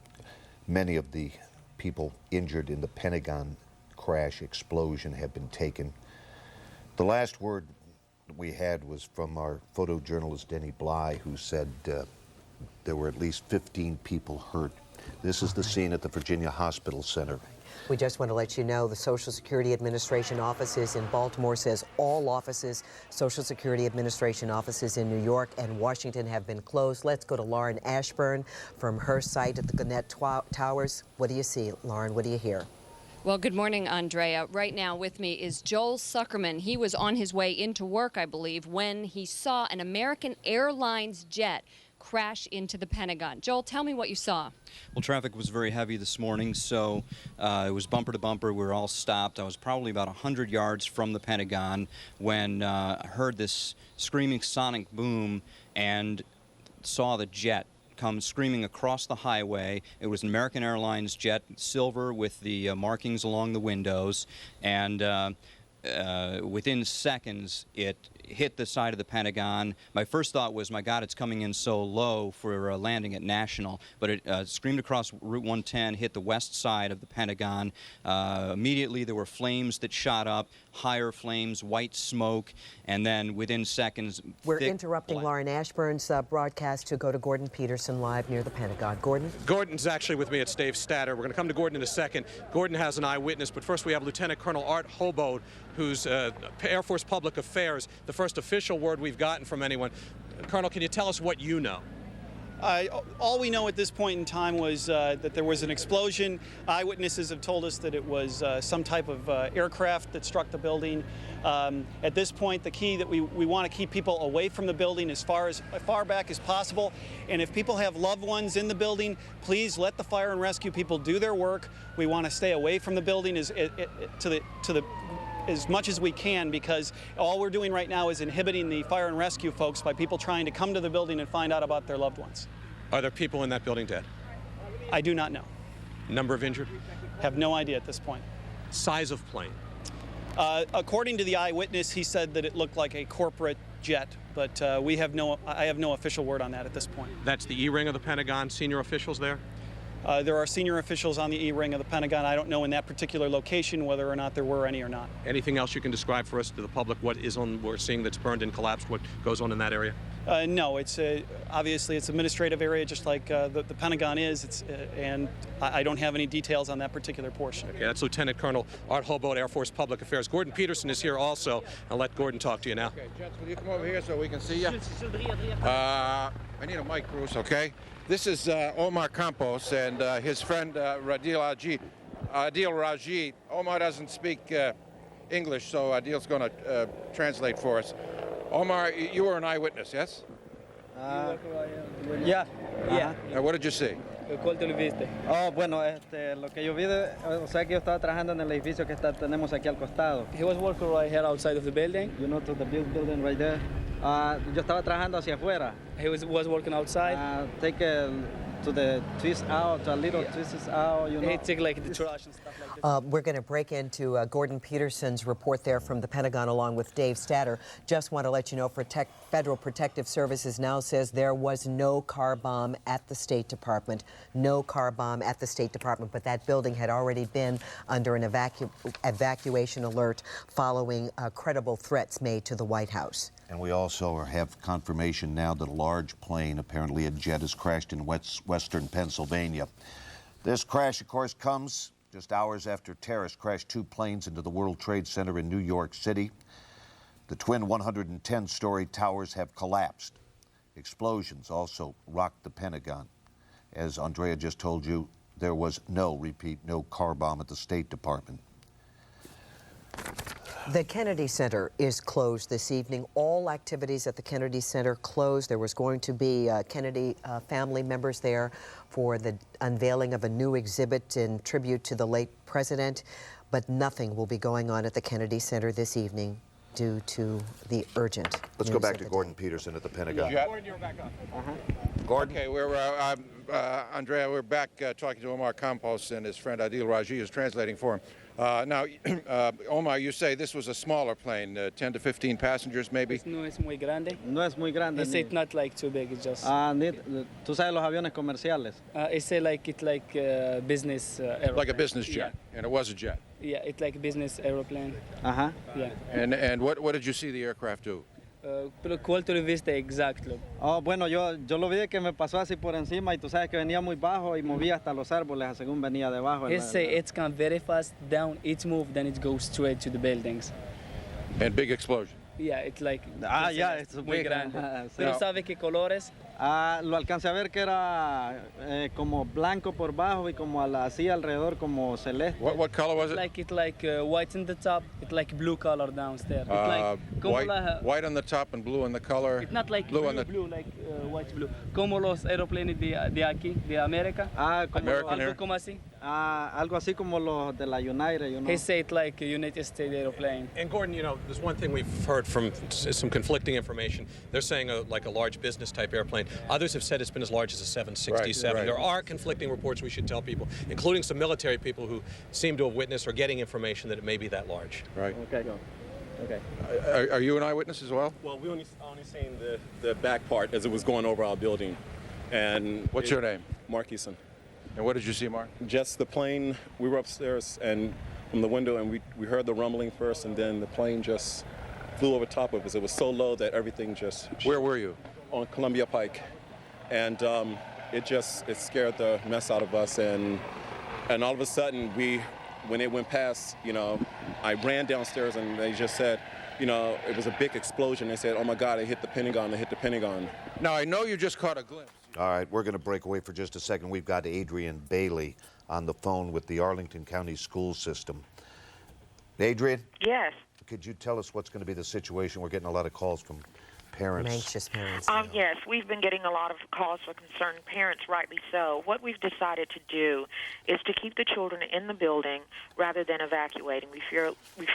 many of the people injured in the Pentagon crash explosion have been taken. The last word we had was from our photojournalist Denny Bly, who said there were at least 15 people hurt. This is the scene at the Virginia Hospital Center. We just want to let you know the Social Security Administration offices in Baltimore says all offices, Social Security Administration offices in New York and Washington have been closed. Let's go to Lauren Ashburn from her site at the Gannett Towers. What do you see, Lauren? What do you hear? Well, good morning, Andrea. Right now with me is Joel Suckerman. He was on his way into work, I believe, when he saw an American Airlines jet crash into the Pentagon. Joel, tell me what you saw. Well, traffic was very heavy this morning, so it was bumper to bumper. We were all stopped. I was probably about 100 yards from the Pentagon when I heard this screaming sonic boom and saw the jet come screaming across the highway. It was an American Airlines jet, silver with the markings along the windows, and within seconds it hit the side of the Pentagon. My first thought was, my God, it's coming in so low for landing at National, but it screamed across Route 110, hit the west side of the Pentagon. Immediately there were flames that shot up, higher flames, white smoke, and then within seconds... We're interrupting Lauren Ashburn's broadcast to go to Gordon Peterson live near the Pentagon. Gordon? Gordon's actually with me. It's Dave Statter. We're going to come to Gordon in a second. Gordon has an eyewitness, but first we have Lieutenant Colonel Art Hobode, who's Air Force Public Affairs, the first official word we've gotten from anyone. Colonel, can you tell us what you know? All we know at this point in time was that there was an explosion. Eyewitnesses have told us that it was some type of aircraft that struck the building. At this point, the key that we want to keep people away from the building as far back as possible. And if people have loved ones in the building, please let the fire and rescue people do their work. We want to stay away from the building as much as we can, because all we're doing right now is inhibiting the fire and rescue folks by people trying to come to the building and find out about their loved ones. Are there people in that building dead? I do not know. Number of injured? Have no idea at this point. Size of plane? According to the eyewitness, he said that it looked like a corporate jet, but I have no official word on that at this point. That's the E-ring of the Pentagon, senior officials there? There are senior officials on the E-ring of the Pentagon. I don't know in that particular location whether or not there were any or not. Anything else you can describe for us to the public? What is we're seeing that's burned and collapsed? What goes on in that area? No, it's obviously it's an administrative area, just like the Pentagon is. And I don't have any details on that particular portion. Okay, that's Lieutenant Colonel Art Hobode, Air Force Public Affairs. Gordon Peterson is here also. I'll let Gordon talk to you now. Okay, gents, will you come over here so we can see you? I need a mic, Bruce, okay? This is Omar Campos and his friend Adil Raji. Omar doesn't speak English, so Adil's going to translate for us. Omar, you were an eyewitness, yes? Yeah. What did you see? ¿Cuál te lo viste? Oh, bueno, lo que yo vi, o sea que yo estaba trabajando en el edificio que tenemos aquí al costado. He was working right here outside of the building. You know, to the building right there. Yo estaba trabajando hacia afuera. He was working outside. Take to the twist out, a little twist out, you know. He take like the trash and stuff like this. We're going to break into Gordon Peterson's report there from the Pentagon along with Dave Statter. Just want to let you know, Federal Protective Services now says there was no car bomb at the State Department. No car bomb at the State Department, but that building had already been under an evacuation alert following credible threats made to the White House. And we also have confirmation now that a large plane, apparently a jet, has crashed in western Pennsylvania. This crash, of course, comes just hours after terrorists crashed 2 planes into the World Trade Center in New York City. The twin 110-story towers have collapsed. Explosions also rocked the Pentagon. As Andrea just told you, there was no car bomb at the State Department. The Kennedy Center is closed this evening. All activities at the Kennedy Center closed. There was going to be Kennedy family members there for the unveiling of a new exhibit in tribute to the late president, but nothing will be going on at the Kennedy Center this evening due to the urgent. Let's go back to Gordon Peterson at the Pentagon. Gordon, you're back on. Gordon? Okay, Andrea, we're back talking to Omar Campos and his friend Adil Raji is translating for him. Now, Omar, you say this was a smaller plane, 10 to 15 passengers, maybe? No es muy grande. No es muy grande. It's not like too big. It's just. Tú sabes los aviones comerciales. It's like business. Aeroplane. Like a business jet, yeah. And it was a jet. Yeah, it's like a business aeroplane. Yeah. And what did you see the aircraft do? Pero ¿cuál tú lo viste exacto? Oh, bueno, yo lo vi que me pasó así por encima y tú sabes que venía muy bajo y movía hasta los árboles según venía debajo. He say it's come very fast down each move, then it goes straight to the buildings. And big explosion. Yeah, it's like... ya, es muy big. grande. Sí. Pero ¿sabe qué colores? Lo alcancé a ver que era como blanco por bajo y como así alrededor como celeste. What color was it? It's like white in the top, it's like blue color downstairs. It's like white on the top and blue on the color. It's not like blue on the like white blue. Como los aeroplanes de aquí, de América. American como así. Algo así como los de la United, you know. He said like a United States airplane. And Gordon, you know, there's one thing we've heard from some conflicting information. They're saying like a large business type airplane. Others have said it's been as large as a 767. Right. There are conflicting reports we should tell people, including some military people who seem to have witnessed or getting information that it may be that large. Right. Okay, go. Okay. Are you an eyewitness as well? Well, we only seen the back part as it was going over our building. And what's your name? Mark Eason. And what did you see, Mark? Just the plane. We were upstairs and from the window, and we heard the rumbling first, and then the plane just flew over top of us. It was so low that everything just... Where were you? On Columbia Pike. And it scared the mess out of us. And all of a sudden, when it went past, you know, I ran downstairs, and they just said, you know, it was a big explosion. They said, oh my God, it hit the Pentagon, it hit the Pentagon. Now, I know you just caught a glimpse. All right, we're going to break away for just a second. We've got Adrian Bailey on the phone with the Arlington County School System. Adrian? Yes. Could you tell us what's going to be the situation? We're getting a lot of calls from parents. Anxious parents. Yes, we've been getting a lot of calls for concerned parents, rightly so. What we've decided to do is to keep the children in the building rather than evacuating. We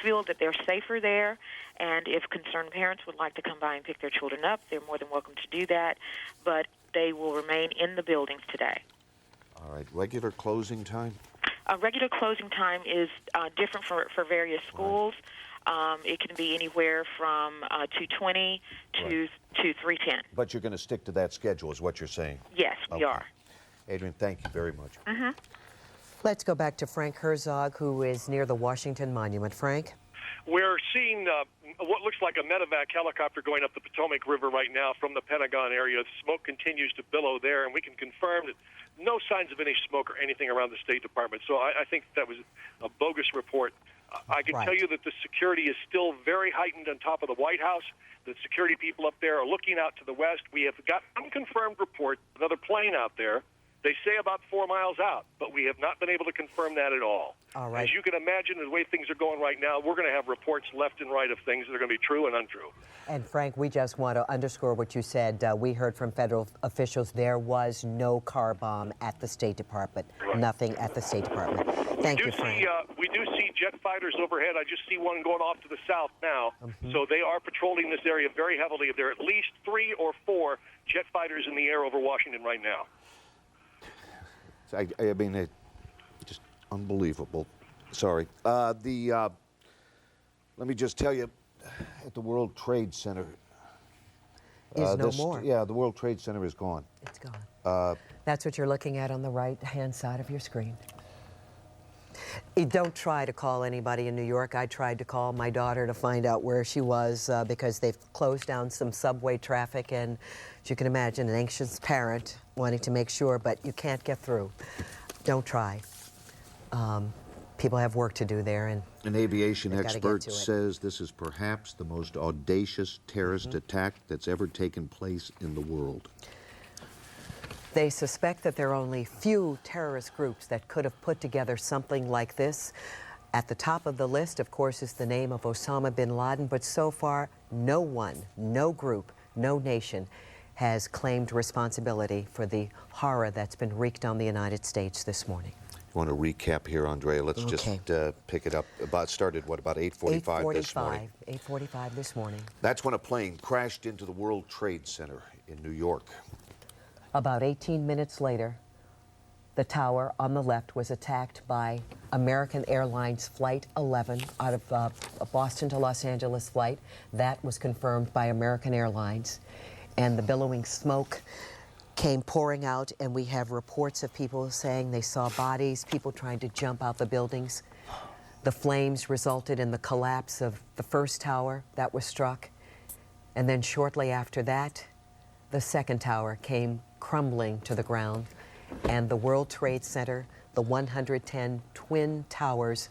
feel that they're safer there, and if concerned parents would like to come by and pick their children up, they're more than welcome to do that, but they will remain in the buildings today. All right, regular closing time? Regular closing time is different for various schools. It can be anywhere from 2:20 to 3:10. But you're going to stick to that schedule, is what you're saying? Yes, we are. Adrian, thank you very much. Mm-hmm. Let's go back to Frank Herzog, who is near the Washington Monument. Frank? We're seeing what looks like a medevac helicopter going up the Potomac River right now from the Pentagon area. The smoke continues to billow there, and we can confirm that no signs of any smoke or anything around the State Department. So I think that was a bogus report. I can tell you that the security is still very heightened on top of the White House. The security people up there are looking out to the west. We have got unconfirmed report, another plane out there. They say about 4 miles out, but we have not been able to confirm that at all. All right. As you can imagine, the way things are going right now, we're going to have reports left and right of things that are going to be true and untrue. And Frank, we just want to underscore what you said. We heard from federal officials there was no car bomb at the State Department. Right. Nothing at the State Department. Thank you, Frank. We do see jet fighters overhead. I just see one going off to the south now. Mm-hmm. So they are patrolling this area very heavily. There are at least 3 or 4 jet fighters in the air over Washington right now. I mean, it's just unbelievable. Sorry. Let me just tell you, at the World Trade Center... is no more. Yeah, the World Trade Center is gone. It's gone. That's what you're looking at on the right-hand side of your screen. Don't try to call anybody in New York. I tried to call my daughter to find out where she was because they've closed down some subway traffic, and as you can imagine, an anxious parent wanting to make sure, but you can't get through. Don't try. People have work to do there, and an aviation expert says this is perhaps the most audacious terrorist attack that's ever taken place in the world. They suspect that there are only few terrorist groups that could have put together something like this. At the top of the list, of course, is the name of Osama bin Laden, but so far, no one, no group, no nation has claimed responsibility for the horror that's been wreaked on the United States this morning. You want to recap here, Andrea? Let's just pick it up. Started, about 8:45 this morning? 8:45 this morning. That's when a plane crashed into the World Trade Center in New York. About 18 minutes later, the tower on the left was attacked by American Airlines Flight 11 out of a Boston to Los Angeles flight. That was confirmed by American Airlines. And the billowing smoke came pouring out, and we have reports of people saying they saw bodies, people trying to jump out the buildings. The flames resulted in the collapse of the first tower that was struck. And then shortly after that, the second tower came crumbling to the ground, and the World Trade Center, the 110 twin towers,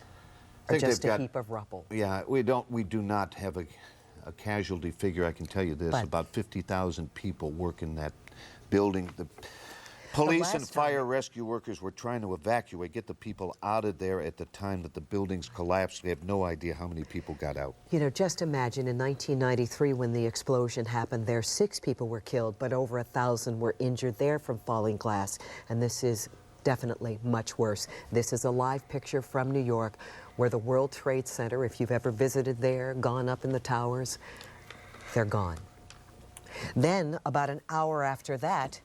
are just a heap of rubble. Yeah, we do not have a casualty figure. I can tell you this, about 50,000 people work in that building. The police and fire rescue workers were trying to evacuate, get the people out of there at the time that the buildings collapsed. We have no idea how many people got out. You know, just imagine in 1993 when the explosion happened there, 6 people were killed, but over 1,000 were injured there from falling glass. And this is definitely much worse. This is a live picture from New York where the World Trade Center, if you've ever visited there, gone up in the towers, they're gone. Then, about an hour after that,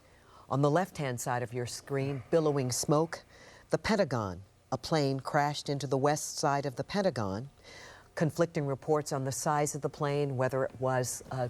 on the left-hand side of your screen, billowing smoke, the Pentagon. A plane crashed into the west side of the Pentagon. Conflicting reports on the size of the plane, whether it was a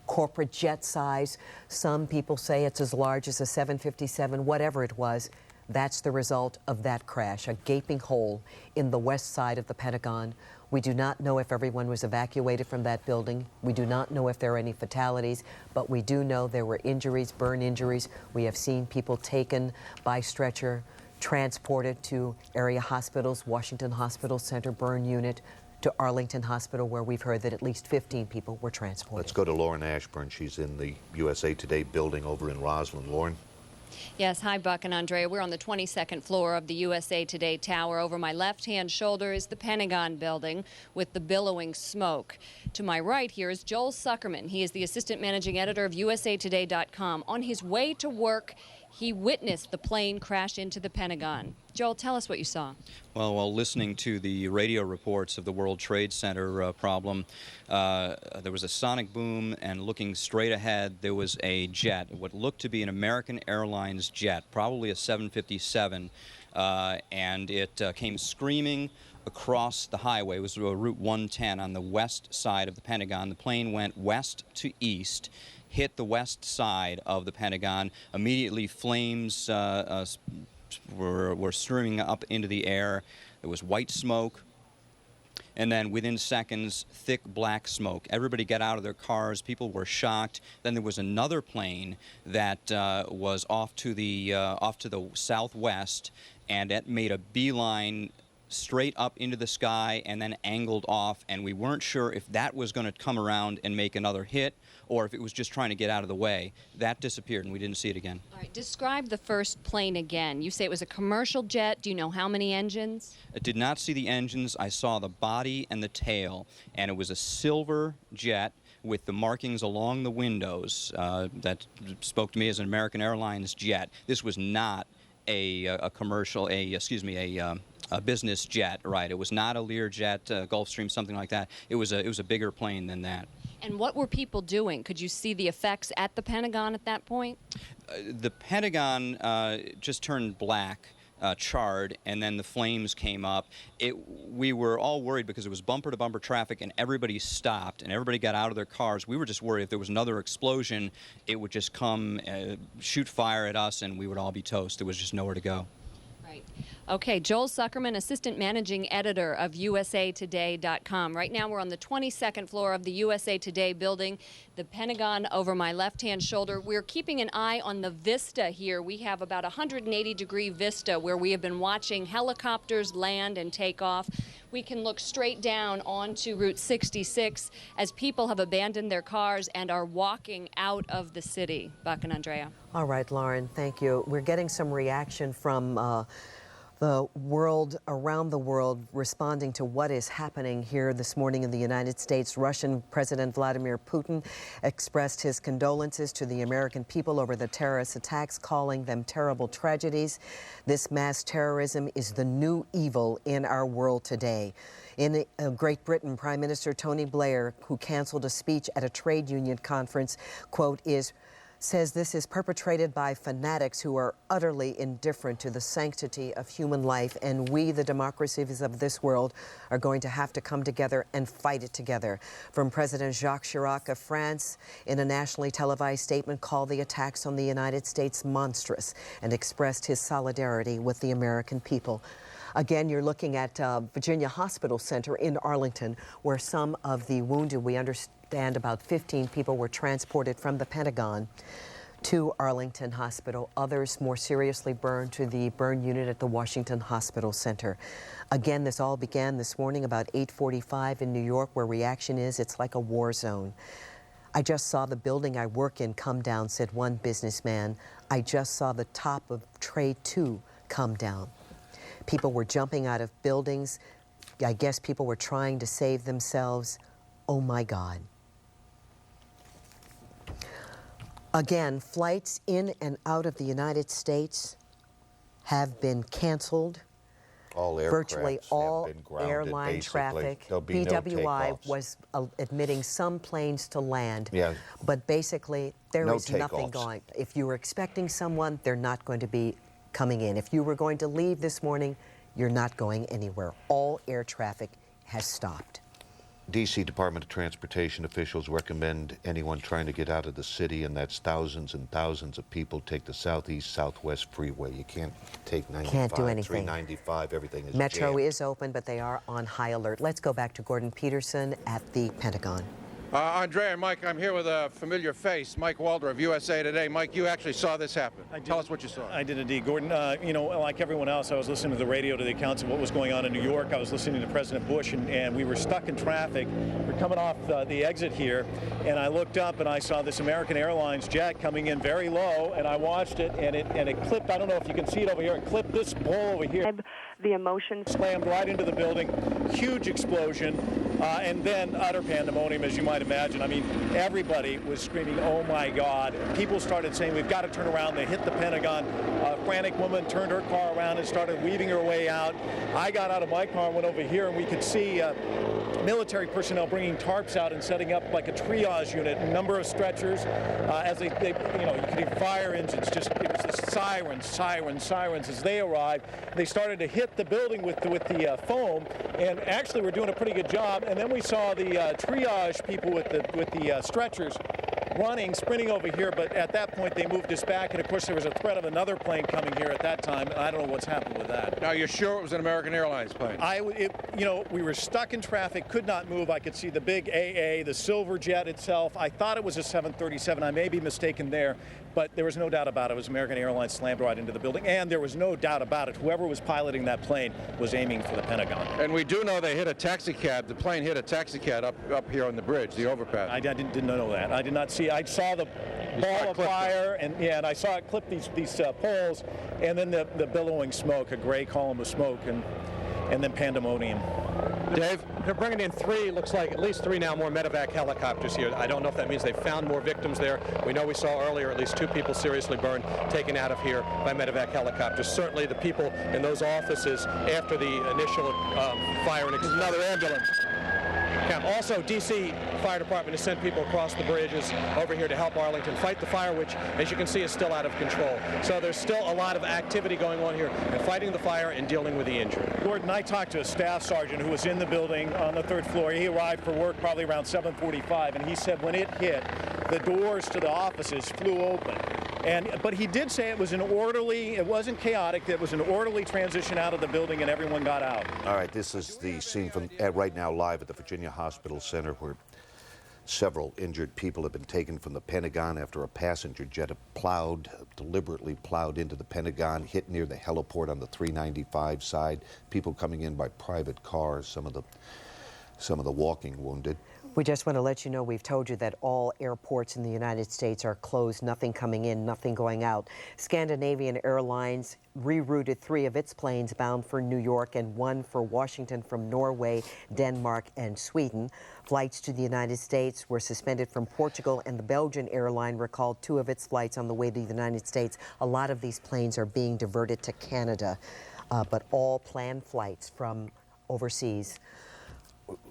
corporate jet size. Some people say it's as large as a 757, whatever it was. That's the result of that crash, a gaping hole in the west side of the Pentagon. We do not know if everyone was evacuated from that building. We do not know if there are any fatalities, but we do know there were injuries, burn injuries. We have seen people taken by stretcher, transported to area hospitals, Washington Hospital Center burn unit, to Arlington Hospital, where we've heard that at least 15 people were transported. Let's go to Lauren Ashburn. She's in the USA Today building over in Roslyn. Lauren? Yes, hi, Buck and Andrea. We're on the 22nd floor of the USA Today Tower. Over my left-hand shoulder is the Pentagon building with the billowing smoke. To my right here is Joel Suckerman. He is the assistant managing editor of USAtoday.com. On his way to work, he witnessed the plane crash into the Pentagon. Joel, tell us what you saw. Well, while listening to the radio reports of the World Trade Center problem, there was a sonic boom, and looking straight ahead, there was a jet, what looked to be an American Airlines jet, probably a 757, and it came screaming across the highway. It was Route 110 on the west side of the Pentagon. The plane went west to east, hit the west side of the Pentagon. Immediately, flames were streaming up into the air. There was white smoke, and then within seconds, thick black smoke. Everybody got out of their cars. People were shocked. Then there was another plane that was off to the southwest, and it made a beeline straight up into the sky and then angled off, and we weren't sure if that was going to come around and make another hit or if it was just trying to get out of the way. That disappeared, and we didn't see it again. All right, describe the first plane again. You say it was a commercial jet. Do you know how many engines? I did not see the engines. I saw the body and the tail, and it was a silver jet with the markings along the windows that spoke to me as an American Airlines jet. This was not a commercial, a business jet, right? It was not a Learjet, Gulfstream, something like that. It was a bigger plane than that. And what were people doing? Could you see the effects at the Pentagon at that point? The Pentagon just turned black, charred, and then the flames came up. We were all worried because it was bumper-to-bumper traffic, and everybody stopped, and everybody got out of their cars. We were just worried if there was another explosion, it would just come, shoot fire at us, and we would all be toast. There was just nowhere to go. Right. Okay, Joel Suckerman, assistant managing editor of USAtoday.com. Right now we're on the 22nd floor of the USA Today building, the Pentagon over my left-hand shoulder. We're keeping an eye on the vista here. We have about a 180-degree vista where we have been watching helicopters land and take off. We can look straight down onto Route 66 as people have abandoned their cars and are walking out of the city. Buck and Andrea. All right, Lauren, thank you. We're getting some reaction from the world, around the world, responding to what is happening here this morning in the United States. Russian President Vladimir Putin expressed his condolences to the American people over the terrorist attacks, calling them terrible tragedies. This mass terrorism is the new evil in our world today. In Great Britain, Prime Minister Tony Blair, who canceled a speech at a trade union conference, quote, says this is perpetrated by fanatics who are utterly indifferent to the sanctity of human life, and we, the democracies of this world, are going to have to come together and fight it together. From President Jacques Chirac of France, in a nationally televised statement, called the attacks on the United States monstrous and expressed his solidarity with the American people. Again, you're looking at Virginia Hospital Center in Arlington, where some of the wounded, we understand about 15 people were transported from the Pentagon to Arlington Hospital. Others more seriously burned to the burn unit at the Washington Hospital Center. Again, this all began this morning about 8:45 in New York, where reaction is it's like a war zone. I just saw the building I work in come down, said one businessman. I just saw the top of Tray 2 come down. People were jumping out of buildings. I guess people were trying to save themselves. Oh my God. Again, flights in and out of the United States have been canceled. All Virtually all have been grounded, airline basically. traffic. There'll be BWI no takeoffs. was admitting some planes to land, Yeah. but basically there No is nothing takeoffs. going. If you were expecting someone, they're not going to be coming in. If you were going to leave this morning, you're not going anywhere. All air traffic has stopped. D.C. Department of Transportation officials recommend anyone trying to get out of the city, and that's thousands and thousands of people, take the southeast-southwest freeway. You can't take 95, Can't do anything. 395, everything is Metro jammed. is open, but they are on high alert. Let's go back to Gordon Peterson at the Pentagon. Andrea and Mike, I'm here with a familiar face, Mike Walder of USA Today. Mike, you actually saw this happen. Tell us what you saw. I did indeed, Gordon. You know, like everyone else, I was listening to the radio to the accounts of what was going on in New York. I was listening to President Bush, and we were stuck in traffic. We're coming off the exit here, and I looked up and I saw this American Airlines jet coming in very low, and I watched it, and it clipped. I don't know if you can see it over here. It clipped this pole over here. The emotion slammed right into the building. Huge explosion, and then utter pandemonium, as you might imagine. I mean, everybody was screaming, "Oh my God!" People started saying, "We've got to turn around." They hit the Pentagon. A frantic woman turned her car around and started weaving her way out. I got out of my car and went over here, and we could see military personnel bringing tarps out and setting up like a triage unit, a number of stretchers. As they, you know, you could hear fire engines. Just it was the sirens as they arrived. They started to hit the building with the foam, and actually we're doing a pretty good job. And then we saw the triage people with the stretchers running, sprinting over here, but at that point they moved us back, and of course there was a threat of another plane coming here at that time, and I don't know what's happened with that. Now, you're sure it was an American Airlines plane? You know, we were stuck in traffic, could not move. I could see the big AA, the silver jet itself. I thought it was a 737. I may be mistaken there, but there was no doubt about it. It was American Airlines slammed right into the building, and there was no doubt about it. Whoever was piloting that plane was aiming for the Pentagon. And we do know they hit a taxi cab. The plane hit a taxi cab up here on the bridge, the overpass. I didn't know that. I did not see. I saw the ball of fire, and I saw it clip these poles, and then the billowing smoke, a gray column of smoke, and then pandemonium. Dave? They're bringing in looks like at least three now more medevac helicopters here. I don't know if that means they found more victims there. We know we saw earlier at least 2 people seriously burned, taken out of here by medevac helicopters. Certainly the people in those offices after the initial fire and explosion. Another ambulance. Yeah. Also, D.C. Fire Department has sent people across the bridges over here to help Arlington fight the fire, which, as you can see, is still out of control. So there's still a lot of activity going on here in fighting the fire and dealing with the injury. Gordon, I talked to a staff sergeant who was in the building on the 3rd floor. He arrived for work probably around 7:45, and he said when it hit, the doors to the offices flew open. But he did say it was an orderly, it wasn't chaotic, it was an orderly transition out of the building and everyone got out. All right, this is the scene from right now live at the Virginia Hospital Center, where several injured people have been taken from the Pentagon after a passenger jet deliberately plowed into the Pentagon, hit near the heliport on the 395 side. People coming in by private cars, some of the walking wounded. We just want to let you know we've told you that all airports in the United States are closed, nothing coming in, nothing going out. Scandinavian Airlines rerouted 3 of its planes bound for New York and 1 for Washington from Norway, Denmark, and Sweden. Flights to the United States were suspended from Portugal, and the Belgian airline recalled 2 of its flights on the way to the United States. A lot of these planes are being diverted to Canada, but all planned flights from overseas.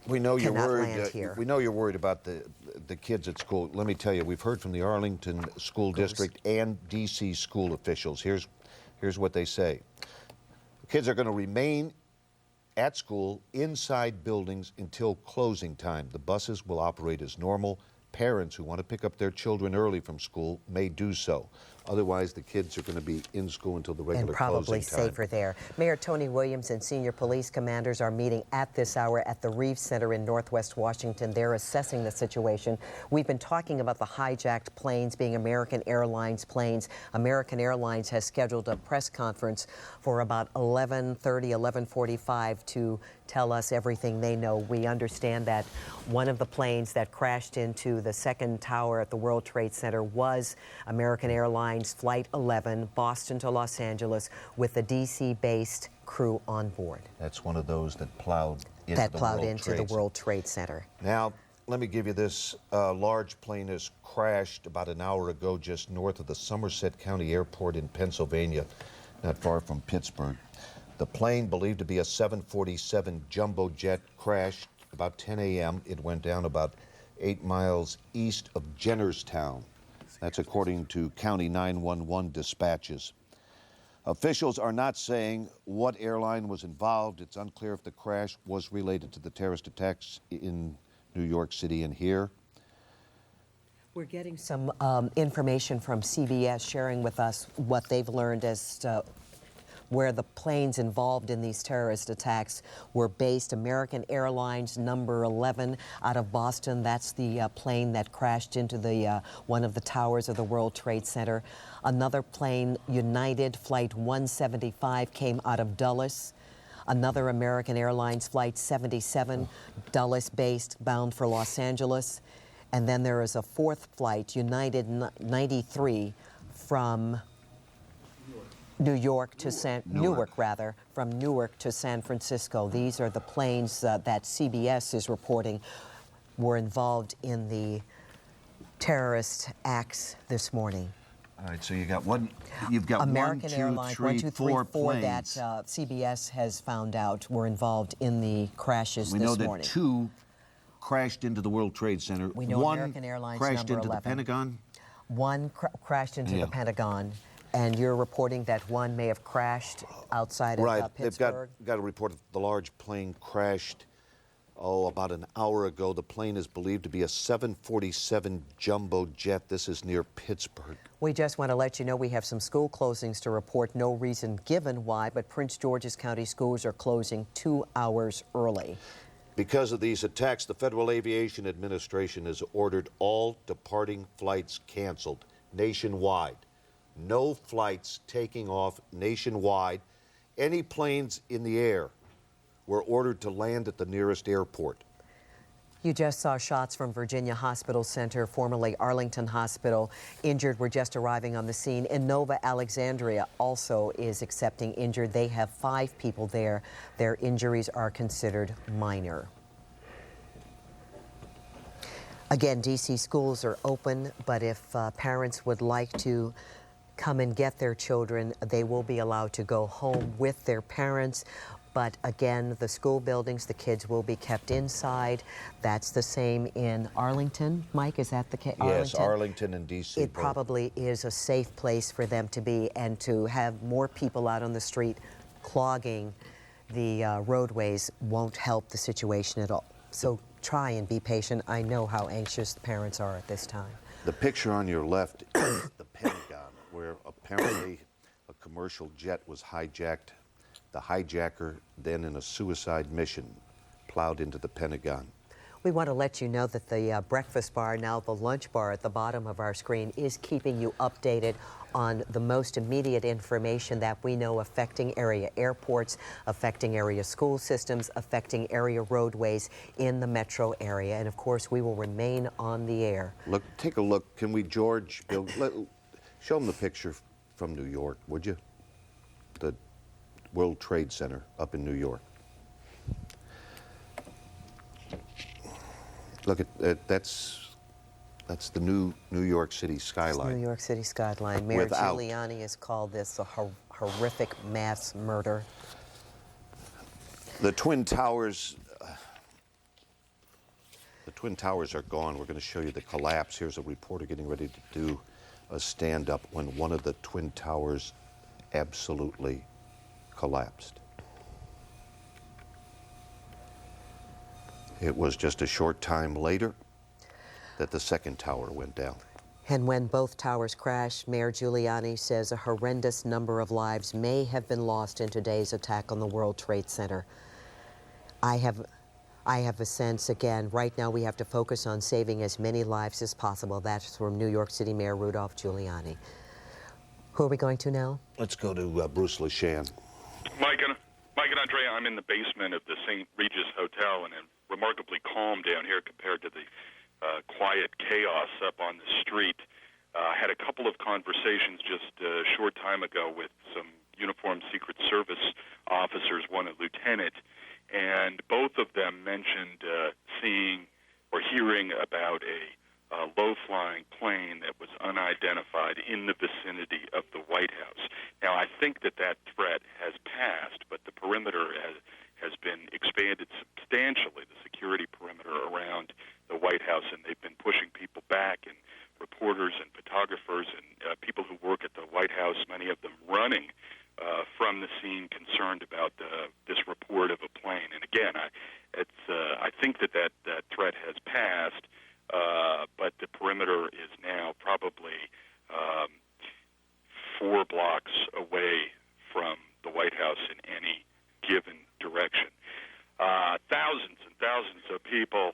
We know you're worried. Land here. We know you're worried about the kids at school. Let me tell you, we've heard from the Arlington School District and D.C. school officials. Here's what they say: kids are going to remain at school inside buildings until closing time. The buses will operate as normal. Parents who want to pick up their children early from school may do so. Otherwise, the kids are going to be in school until the regular and probably closing time. safer there. Mayor Tony Williams and senior police commanders are meeting at this hour at the Reeves Center in Northwest Washington. They're assessing the situation. We've been talking about the hijacked planes being American Airlines planes. American Airlines has scheduled a press conference for about 11:30, 11:45 to tell us everything they know. We understand that one of the planes that crashed into the second tower at the World Trade Center was American Airlines Flight 11, Boston to Los Angeles, with the DC-based crew on board. That's one of those that plowed into the World Trade Center. Now, let me give you this. Large plane has crashed about an hour ago just north of the Somerset County Airport in Pennsylvania, not far from Pittsburgh. The plane, believed to be a 747 jumbo jet, crashed about 10 a.m. It went down about 8 miles east of Jennerstown. That's according to County 911 dispatches. Officials are not saying what airline was involved. It's unclear if the crash was related to the terrorist attacks in New York City and here. We're getting some information from CBS sharing with us what they've learned as to where the planes involved in these terrorist attacks were based. American Airlines number 11 out of Boston. That's the plane that crashed into the one of the towers of the World Trade Center. Another plane, United Flight 175, came out of Dulles. Another American Airlines Flight 77, Dulles-based, bound for Los Angeles. And then there is a fourth flight, United 93, from Newark to San Francisco. These are the planes that CBS is reporting were involved in the terrorist acts this morning. All right, so you've got American 1, 2, Airlines, 3, 1, 2, 3, 4 4 planes. that CBS has found out were involved in the crashes this morning. We know that 2 crashed into the World Trade Center. We know 1 American Airlines crashed number into 11. the Pentagon. 1 crashed into the Pentagon. And you're reporting that 1 may have crashed outside of Pittsburgh? They've got a report that the large plane crashed, about an hour ago. The plane is believed to be a 747 jumbo jet. This is near Pittsburgh. We just want to let you know we have some school closings to report. No reason given why, but Prince George's County schools are closing 2 hours early. Because of these attacks, the Federal Aviation Administration has ordered all departing flights canceled nationwide. No flights taking off nationwide. Any planes in the air were ordered to land at the nearest airport. You just saw shots from Virginia Hospital Center, formerly Arlington Hospital. Injured were just arriving on the scene. Innova Alexandria also is accepting injured. They have 5 people there. Their injuries are considered minor. Again, D.C. schools are open, but if parents would like to come and get their children, they will be allowed to go home with their parents. But again, the school buildings, the kids will be kept inside. That's the same in Arlington. Mike, is that the case? Yes, Arlington and D.C. It probably is a safe place for them to be, and to have more people out on the street clogging the roadways won't help the situation at all. So try and be patient. I know how anxious the parents are at this time. The picture on your left is the Pentagon, where apparently a commercial jet was hijacked. The hijacker, then in a suicide mission, plowed into the Pentagon. We want to let you know that the breakfast bar, now the lunch bar at the bottom of our screen, is keeping you updated on the most immediate information that we know affecting area airports, affecting area school systems, affecting area roadways in the metro area. And of course, we will remain on the air. Look, take a look. Can we, George, Bill, show them the picture from New York, would you? The World Trade Center up in New York. Look at that's the new New York City skyline. It's New York City skyline. Mayor Giuliani has called this a horrific mass murder. The Twin Towers. The Twin Towers are gone. We're going to show you the collapse. Here's a reporter getting ready to do a stand-up when one of the Twin Towers absolutely collapsed. It was just a short time later that the second tower went down. And when both towers crashed, Mayor Giuliani says a horrendous number of lives may have been lost in today's attack on the World Trade Center. I have a sense, again, right now we have to focus on saving as many lives as possible. That's from New York City Mayor Rudolph Giuliani. Who are we going to now? Let's go to Bruce LeShan. Mike and Andrea, I'm in the basement of the St. Regis Hotel, and it's remarkably calm down here compared to the quiet chaos up on the street. I had a couple of conversations just a short time ago with some uniformed Secret Service officers, one a lieutenant, and both of them mentioned seeing or hearing about a low-flying plane that was unidentified in the vicinity of the White House. Now, I think that threat has passed, but the perimeter has been expanded substantially, the security perimeter around the White House, and they've been pushing people back, and reporters and photographers and people who work at the White House, many of them running from the scene, concerned about this report of a plane. And again, I think that threat has passed, but the perimeter is now probably 4 blocks away from the White House in any given direction. Thousands and thousands of people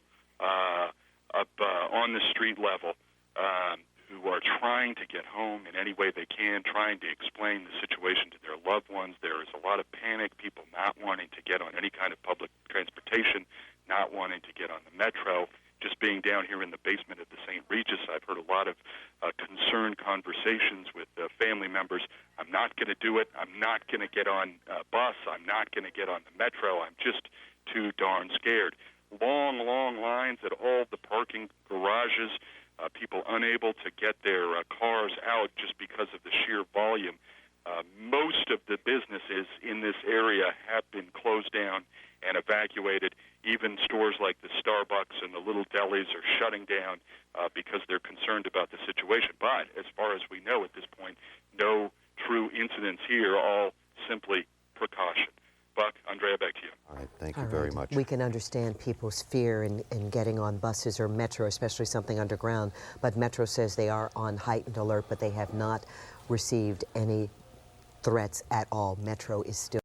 up on the street level who are trying to get home in any way they can, trying to explain the situation to their loved ones. There is a lot of panic, people not wanting to get on any kind of public transportation, not wanting to get on the metro. Just being down here in the basement of the St. Regis, I've heard a lot of concerned conversations with family members. I'm not going to do it. I'm not going to get on a bus. I'm not going to get on the metro. I'm just too darn scared. Long, long lines at all the parking garages, people unable to get their cars out just because of the sheer volume. Most of the businesses in this area have been closed down and evacuated. Even stores like the Starbucks and the little delis are shutting down because they're concerned about the situation. But as far as we know at this point, no true incidents here, all simply precaution. Buck, Andrea, back to you. All right, thank you very much. We can understand people's fear in getting on buses or metro, especially something underground. But Metro says they are on heightened alert, but they have not received any threats at all. Metro is still